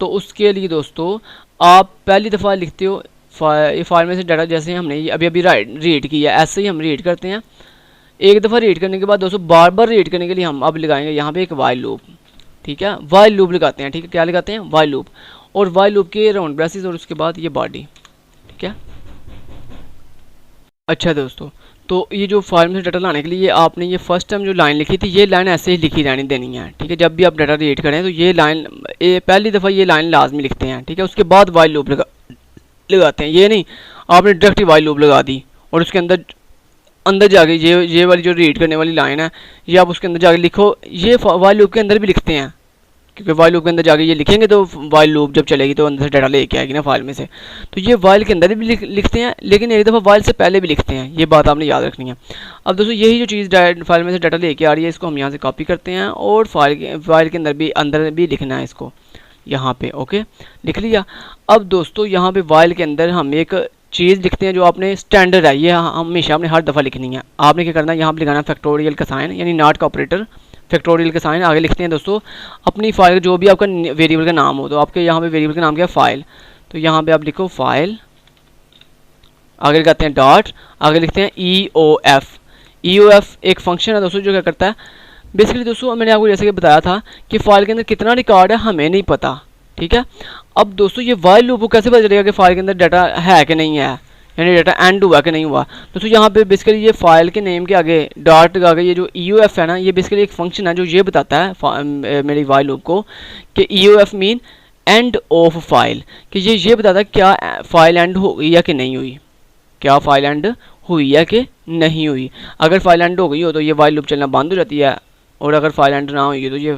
तो उसके लिए दोस्तों आप पहली दफ़ा लिखते हो फाइल में से डाटा, जैसे हमने अभी रीड किया, ऐसे ही हम रीड करते हैं। एक दफ़ा रीड करने के बाद दोस्तों बार बार रीड करने के लिए हम अब लगाएंगे यहाँ पे एक वाइल लूप, ठीक है। वाइल लूप लगाते हैं, ठीक है। क्या लगाते हैं? वाइल लूप, और वाइल लूप के राउंड ब्रेसेस, और उसके बाद ये बॉडी, ठीक है। अच्छा दोस्तों, तो ये जो फाइल में से डाटा लाने के लिए आपने ये फर्स्ट टाइम जो लाइन लिखी थी, ये लाइन ऐसे ही लिखी रहनी देनी है, ठीक है। जब भी आप डाटा रीड करें तो ये लाइन पहली दफ़ा ये लाइन लाजमी लिखते हैं, ठीक है। उसके बाद वाइल लूप लगाते हैं। ये नहीं आपने डायरेक्ट वाइल लूप लगा दी और उसके अंदर जाके ये वाली जो रीड करने वाली लाइन है ये आप उसके अंदर जाके लिखो। ये वाइल लूप के अंदर भी लिखते हैं, क्योंकि वाइल लूप के अंदर जाके ये लिखेंगे तो वाइल लूप जब चलेगी तो अंदर से डाटा लेके आएगी ना फाइल में से। तो ये वाइल के अंदर भी लिखते हैं, लेकिन एक दफ़ा वाइल से पहले भी लिखते हैं। ये बात आपने याद रखनी है। अब दोस्तों यही जो चीज़ फाइल में से डाटा लेके आ रही है, इसको हम यहाँ से कॉपी करते हैं और फाइल के अंदर भी लिखना है इसको यहाँ पे। ओके, लिख लिया। अब दोस्तों यहाँ पे वाइल के अंदर हम एक चीज़ लिखते हैं जो आपने स्टैंडर्ड है, ये हमेशा आपने हर दफ़ा लिखनी है। आपने क्या करना है, यहाँ पे लिखाना फैक्टोरियल का साइन, यानी नॉट का ऑपरेटर, फैक्टोरियल का साइन आगे लिखते हैं दोस्तों अपनी फाइल जो भी आपका वेरिएबल का नाम हो। तो आपके यहाँ पे वेरिएबल का नाम क्या है, फाइल। तो यहाँ पे आप लिखो फाइल, आगे लिखते हैं डॉट, आगे लिखते हैं EOF। EOF एक फंक्शन है दोस्तों जो क्या करता है, बेसिकली दोस्तों मैंने आपको जैसे कि बताया था कि फाइल के अंदर कितना रिकॉर्ड है हमें नहीं पता, ठीक है। अब दोस्तों ये वाइल लूप को कैसे पता चलेगा कि फाइल के अंदर डाटा है कि नहीं है, यानी डाटा एंड हुआ कि नहीं हुआ। दोस्तों यहाँ पे बेसिकली ये फाइल के नेम के आगे डॉट के आगे ये जो EOF है ना, ये बेसिकली एक फंक्शन है जो ये बताता है मेरी वाइल लूप को कि EOF mean end of file, कि ये बताता है क्या फाइल एंड हो गई या कि नहीं हुई, क्या फाइल एंड हुई है कि नहीं हुई। अगर फाइल एंड हो गई हो तो ये वाइल लूप चलना बंद हो जाती है, और अगर फाइल एंटर ना हुई तो ये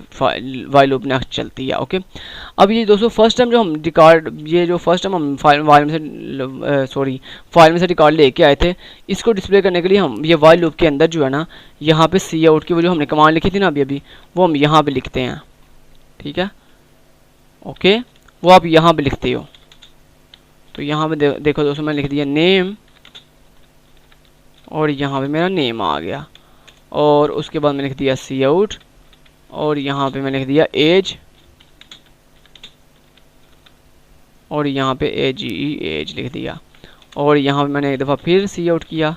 वाइल लूप नेक्स्ट चलती है। ओके, अब ये दोस्तों फर्स्ट टाइम जो हम रिकॉर्ड, ये जो फर्स्ट टाइम हम फाइल में से रिकॉर्ड लेके आए थे, इसको डिस्प्ले करने के लिए हम ये वाइल लूप के अंदर जो है ना, यहाँ पे सी आउट की वो जो हमने कमांड लिखी थी ना अभी वो हम यहाँ पे लिखते हैं, ठीक है। ओके, वो आप यहाँ पे लिखते हो। तो यहाँ पे देखो दोस्तों मैंने लिख दिया नेम, और यहाँ पे मेरा नेम आ गया। और उसके बाद मैंने लिख दिया सी आउट, और यहाँ पे मैंने लिख दिया एज, और यहाँ पे एज ई एज लिख दिया, और यहाँ पे मैंने एक दफ़ा फिर सी आउट किया,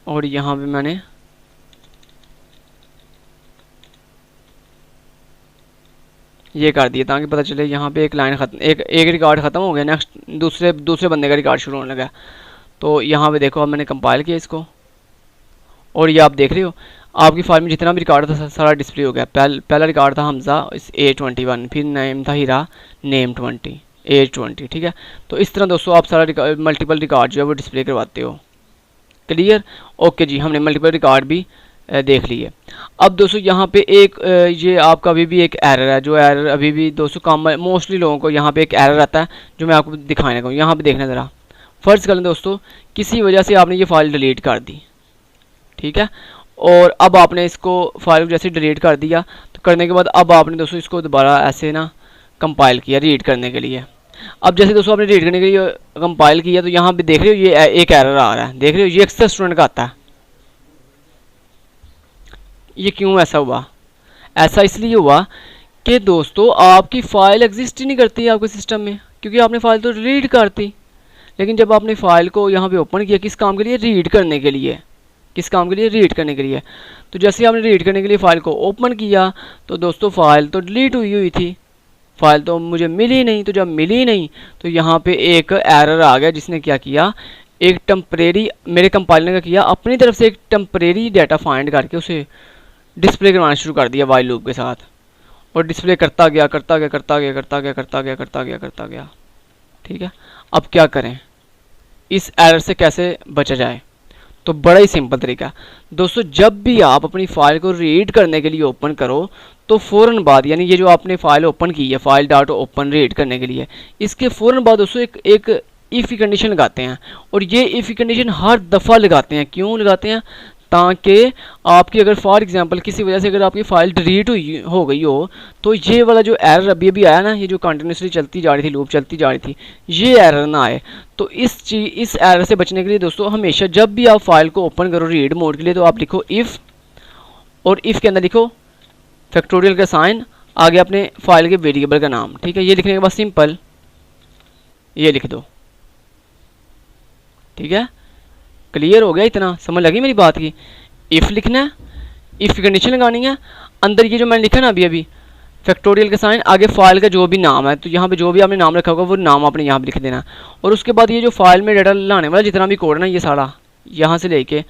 और यहाँ पे मैंने ये कर दिया ताकि पता चले यहाँ पे एक लाइन ख़त्म, एक रिकॉर्ड ख़त्म हो गया, नेक्स्ट दूसरे बंदे का रिकॉर्ड शुरू होने लगा। तो यहाँ पे देखो अब मैंने कंपाइल किया इसको, और ये आप देख रहे हो आपकी फाइल में जितना भी रिकॉर्ड था सारा डिस्प्ले हो गया। पहला रिकॉर्ड था हमज़ा इस A21, फिर नेम था हीरा नेम 20 एज 20, ठीक है। तो इस तरह दोस्तों आप सारा मल्टीपल रिकॉर्ड जो है वो डिस्प्ले करवाते हो। क्लियर? ओके जी, हमने मल्टीपल रिकॉर्ड भी देख लिए। अब दोस्तों यहाँ पे एक ये आपका अभी भी एक एरर है, जो एरर अभी भी दोस्तों काम मोस्टली लोगों को यहाँ पे एक एरर आता है जो मैं आपको दिखाने का हूँ। यहाँ पे देखना ज़रा, फ़र्ज़ कर लें दोस्तों किसी वजह से आपने ये फ़ाइल डिलीट कर दी, ठीक है, और अब आपने इसको फाइल जैसे डिलीट कर दिया, तो करने के बाद अब आपने दोस्तों इसको दोबारा ऐसे ना कंपाइल किया रीड करने के लिए। अब जैसे दोस्तों आपने रीड करने के लिए कंपाइल किया तो यहाँ पे देख रहे हो ये एक एरर आ रहा है, देख रहे हो ये अक्सर स्टूडेंट का आता है। ये क्यों ऐसा हुआ? ऐसा इसलिए हुआ कि दोस्तों आपकी फ़ाइल एग्जिस्ट ही नहीं करती आपके सिस्टम में, क्योंकि आपने फ़ाइल तो रीड कर दी, लेकिन जब आपने फ़ाइल को यहाँ पे ओपन किया किस काम के लिए? रीड करने के लिए। किस काम के लिए? रीड करने के लिए। तो जैसे आपने रीड करने के लिए फ़ाइल को ओपन किया तो दोस्तों फ़ाइल तो डिलीट हुई थी, फ़ाइल तो मुझे मिली नहीं। तो जब मिली नहीं तो यहाँ पे एक एरर आ गया जिसने क्या किया, एक टेम्परेरी मेरे कंपाइलर ने किया अपनी तरफ से एक टेम्परेरी डाटा फाइंड करके उसे डिस्प्ले करवाना शुरू कर दिया वाइल लूप के साथ, और डिस्प्ले करता गया करता गया करता गया करता गया करता गया करता गया करता गया, ठीक है। अब क्या करें, इस एरर से कैसे बचा जाए? तो बड़ा ही सिंपल तरीका दोस्तों, जब भी आप अपनी फ़ाइल को रीड करने के लिए ओपन करो तो फ़ौरन बाद, यानी ये जो आपने फ़ाइल ओपन की है फाइल डॉट ओपन रीड करने के लिए, इसके फ़ौरन बाद दोस्तों एक इफ़ कंडीशन लगाते हैं। और ये इफ़ कंडीशन हर दफ़ा लगाते हैं। क्यों लगाते हैं? ताकि आपकी अगर फॉर एग्जांपल किसी वजह से अगर आपकी फ़ाइल डिलीट हो गई हो तो ये वाला जो एरर अभी अभी आया ना, ये जो कंटिन्यूसली चलती जा रही थी, लूप चलती जा रही थी, ये एरर ना आए। तो इस एरर से बचने के लिए दोस्तों हमेशा जब भी आप फाइल को ओपन करो रीड मोड के लिए तो आप लिखो इफ़, और इफ़ के अंदर लिखो फैक्टोरियल का साइन, आगे अपने फाइल के वेरिएबल का नाम, ठीक है। ये लिखने के बाद सिंपल ये लिख दो, ठीक है। क्लियर हो गया? इतना समझ लगी मेरी बात की? इफ़ लिखना है, इफ़ कंडीशन लगानी है, अंदर ये जो मैंने लिखा ना अभी अभी फैक्टोरियल का साइन, आगे फाइल का जो भी नाम है, तो यहाँ पे जो भी आपने नाम रखा होगा वो नाम आपने यहाँ पे लिख देना। और उसके बाद ये जो फाइल में डाटा लाने वाला जितना भी कोड है ना, ये सारा यहाँ से लेके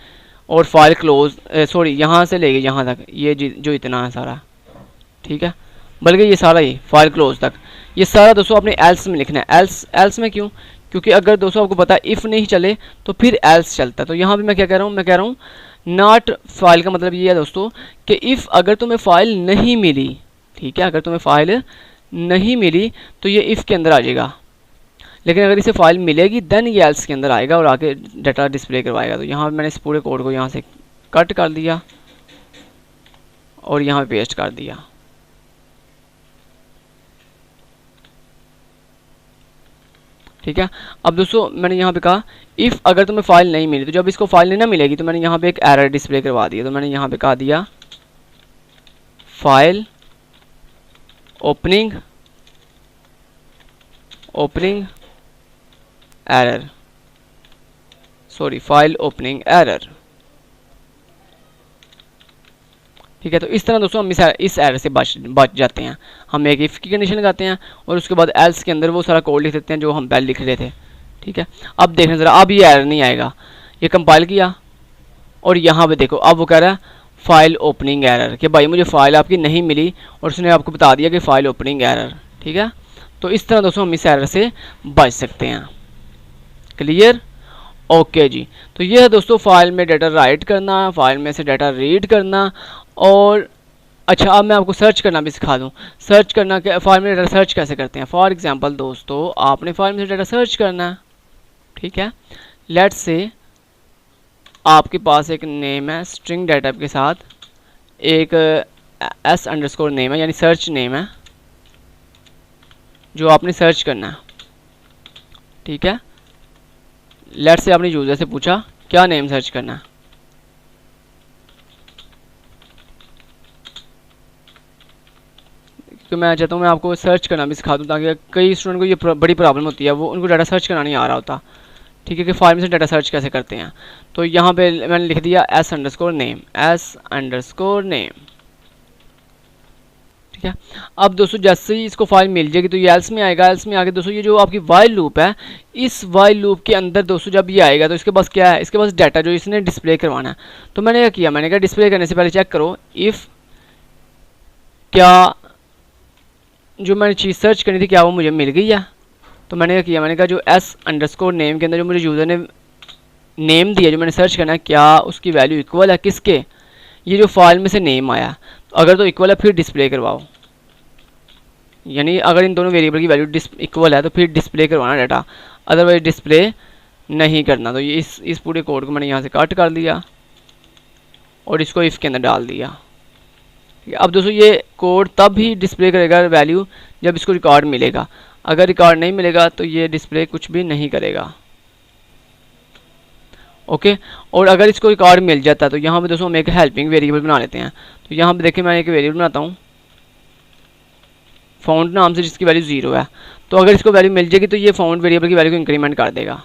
और फाइल क्लोज सॉरी यहाँ से लेके यहाँ तक, ये जो इतना है सारा, ठीक है, बल्कि ये सारा ही फाइल क्लोज तक, ये सारा दोस्तों आपने एल्स में लिखना है। एल्स में क्यों? क्योंकि अगर दोस्तों आपको पता है इफ़ नहीं चले तो फिर एल्स चलता है। तो यहाँ पे मैं क्या कह रहा हूँ, मैं कह रहा हूँ नॉट फाइल का मतलब ये है दोस्तों कि इफ़ अगर तुम्हें फ़ाइल नहीं मिली, ठीक है, अगर तुम्हें फ़ाइल नहीं मिली तो ये इफ़ के अंदर आ जाएगा, लेकिन अगर इसे फ़ाइल मिलेगी देन ये एल्स के अंदर आएगा और आके डाटा डिस्प्ले करवाएगा। तो यहाँ पे मैंने इस पूरे कोड को यहाँ से कट कर दिया और यहाँ पे पेस्ट कर दिया, ठीक है। अब दोस्तों मैंने यहाँ पे कहा इफ़ अगर तुम्हें फ़ाइल नहीं मिली, तो जब इसको फाइल नहीं ना मिलेगी तो मैंने यहाँ पे एक एरर डिस्प्ले करवा दिया। तो मैंने यहाँ पे कहा दिया file opening error, sorry file opening error, ठीक है। तो इस तरह दोस्तों हम इस एरर से बच जाते हैं। हम एक इफ़ की कंडीशन लगाते हैं और उसके बाद एल्स के अंदर वो सारा कोड लिख देते हैं जो हम पहले लिख रहे थे, ठीक है। अब देखना ज़रा, अब ये एरर नहीं आएगा। ये कंपाइल किया और यहाँ पे देखो अब वो कह रहा है फाइल ओपनिंग एरर, कि भाई मुझे फ़ाइल आपकी नहीं मिली और उसने आपको बता दिया कि फ़ाइल ओपनिंग एरर, ठीक है। तो इस तरह दोस्तों हम इस एरर से बच सकते हैं। क्लियर? ओके जी। तो ये है दोस्तों फाइल में डाटा राइट करना, फाइल में से डाटा रीड करना। और अच्छा, अब मैं आपको सर्च करना भी सिखा दूं। सर्च करना, क्या फाइल में डाटा सर्च कैसे करते हैं। फॉर एग्जांपल दोस्तों आपने फाइल में से डाटा सर्च करना है, ठीक है। लेट्स से आपके पास एक नेम है स्ट्रिंग डाटा के साथ, एक s_ नेम है यानी सर्च नेम है जो आपने सर्च करना है, ठीक है। लेट्स से आपने यूज़र से पूछा क्या नेम सर्च करना है? तो मैं चाहता हूँ मैं आपको सर्च करना भी सिखा दूँ, ताकि कई स्टूडेंट को ये बड़ी प्रॉब्लम होती है, वो उनको डाटा सर्च करना नहीं आ रहा होता। ठीक है, कि फाइल में से डाटा सर्च कैसे करते हैं। तो यहाँ पे मैंने लिख दिया s_name, s_name। ठीक है, अब दोस्तों जैसे ही इसको फाइल मिल जाएगी तो ये एल्स में आएगा। एल्स में आगे दोस्तों ये जो आपकी वाइल लूप है, इस वाइल लूप के अंदर दोस्तों जब ये आएगा तो इसके पास क्या है, इसके पास डाटा जो इसने डिस्प्ले करवाना है। तो मैंने क्या किया, मैंने कहा डिस्प्ले करने से पहले चेक करो इफ़ क्या जो मैंने चीज़ सर्च करनी थी क्या वो मुझे मिल गई है। तो मैंने क्या किया, मैंने कहा जो s_name के अंदर जो मुझे यूज़र ने नेम दिया जो मैंने सर्च करना है, क्या उसकी वैल्यू इक्वल है किसके, ये जो फाइल में से नेम आया। तो अगर तो इक्वल है फिर डिस्प्ले करवाओ, यानी अगर इन दोनों वेरिएबल की वैल्यू इक्वल है तो फिर डिस्प्ले करवाना डाटा, अदरवाइज डिस्प्ले नहीं करना। तो ये इस पूरे कोड को मैंने यहाँ से कट कर दिया और इसको इफ़ के अंदर डाल दिया। अब दोस्तों ये कोड तब ही डिस्प्ले करेगा वैल्यू जब इसको रिकॉर्ड मिलेगा, अगर रिकॉर्ड नहीं मिलेगा तो ये डिस्प्ले कुछ भी नहीं करेगा। ओके, और अगर इसको रिकॉर्ड मिल जाता है तो यहाँ पे दोस्तों हम एक हेल्पिंग वेरिएबल बना लेते हैं। तो यहाँ पे देखिए मैं एक वेरिएबल बनाता हूँ फाउंड नाम से, जिसकी वैल्यू 0 है। तो अगर इसको वैल्यू मिल जाएगी तो ये फाउंड वेरिएबल की वैल्यू को इंक्रीमेंट कर देगा।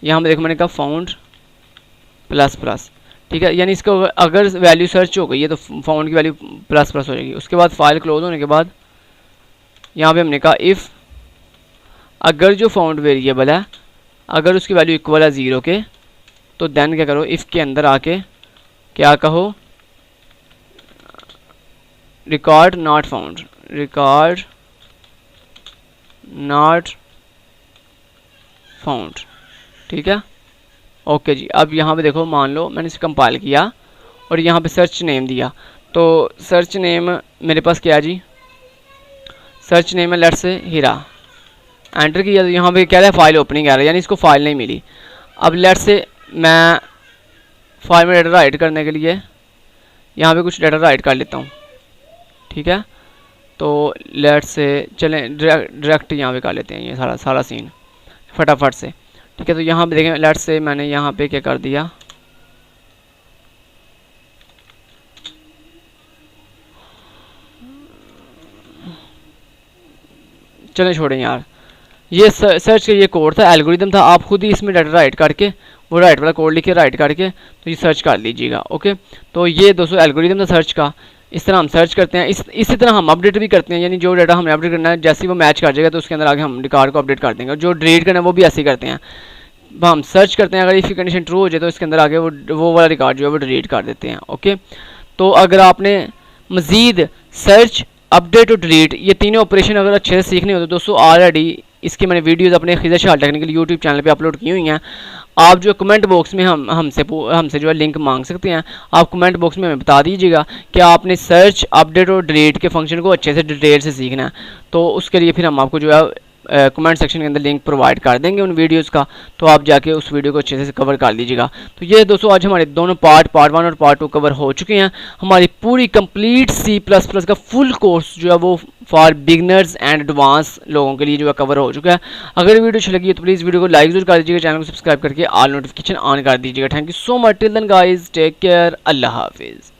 यहाँ पे देखो मैंने कहा फाउंड ++। ठीक है, यानी इसको अगर वैल्यू सर्च हो गई है तो फाउंड की वैल्यू ++ हो जाएगी। उसके बाद फाइल क्लोज होने के बाद यहाँ पे हमने कहा इफ़ अगर जो फाउंड वेरिएबल है अगर उसकी वैल्यू इक्वल है 0 के, तो देन क्या करो, इफ़ के अंदर आके क्या कहो, record not found, record not found. ठीक है, ओके जी। अब यहाँ पे देखो मान लो मैंने इसे कंपाइल किया और यहाँ पे सर्च नेम दिया। तो सर्च नेम मेरे पास क्या है जी, सर्च नेम है लेट्स से हीरा। एंटर किया तो यहाँ पे कह रहा है फाइल ओपनिंग आ रहा है, यानी इसको फाइल नहीं मिली। अब लेट्स से मैं फाइल में डाटा राइट करने के लिए यहाँ पे कुछ डाटा राइट कर लेता हूँ। ठीक है, तो लेट्स से चलें डायरेक्ट यहाँ पे कर लेते हैं ये सारा सीन फटाफट से। ठीक है, तो यहाँ पे देखें लेट्स से मैंने यहाँ पे क्या कर दिया, चलें छोड़ें यार, ये सर्च का ये कोड था, एल्गोरिदम था। आप खुद ही इसमें डाटा राइट करके वो राइट वाला कोड लिख के राइट करके तो ये सर्च कर लीजिएगा। ओके, तो ये दोस्तों एल्गोरिदम था सर्च का। इस तरह हम सर्च करते हैं, इसी तरह हम अपडेट भी करते हैं, यानी जो डाटा हमें अपडेट करना है जैसे ही वो मैच कर जाएगा तो उसके अंदर आगे हम रिकॉर्ड को अपडेट कर देंगे। जो डिलीट करना है वो भी ऐसे ही करते हैं, हम सर्च करते हैं, अगर इफ़ की कंडीशन ट्रू हो जाए तो इसके अंदर आगे वो वाला रिकॉर्ड जो है वो डिलीट कर देते हैं। ओके, तो अगर आपने मज़ीद सर्च अपडेट और डिलीट ये तीनों ऑपरेशन अगर अच्छे से सीखने हो तो दोस्तों ऑलरेडी इसकी मैंने वीडियोस अपने खिज़र शाल टेक्निकल यूट्यूब चैनल पे अपलोड की हुई हैं। आप जो कमेंट बॉक्स में हमसे जो है लिंक मांग सकते हैं, आप कमेंट बॉक्स में हमें बता दीजिएगा कि आपने सर्च अपडेट और डिलीट के फंक्शन को अच्छे से डिटेल से सीखना है। तो उसके लिए फिर हम आपको जो है कमेंट सेक्शन के अंदर लिंक प्रोवाइड कर देंगे उन वीडियोस का, तो आप जाके उस वीडियो को अच्छे से कवर कर लीजिएगा। तो ये दोस्तों आज हमारे दोनों पार्ट 1 और पार्ट 2 कवर हो चुके हैं। हमारी पूरी कंप्लीट C++ का फुल कोर्स जो है वो फॉर बिगनर्स एंड एडवांस लोगों के लिए जो है कवर हो चुका है। अगर वीडियो अच्छी लगी है तो प्लीज़ वीडियो को लाइक जरूर कर दीजिएगा, चैनल को सब्सक्राइब करके ऑल नोटिफिकेशन ऑन कर दीजिएगा। Thank you so much, till then guys, take care, अल्लाह हाफिज़।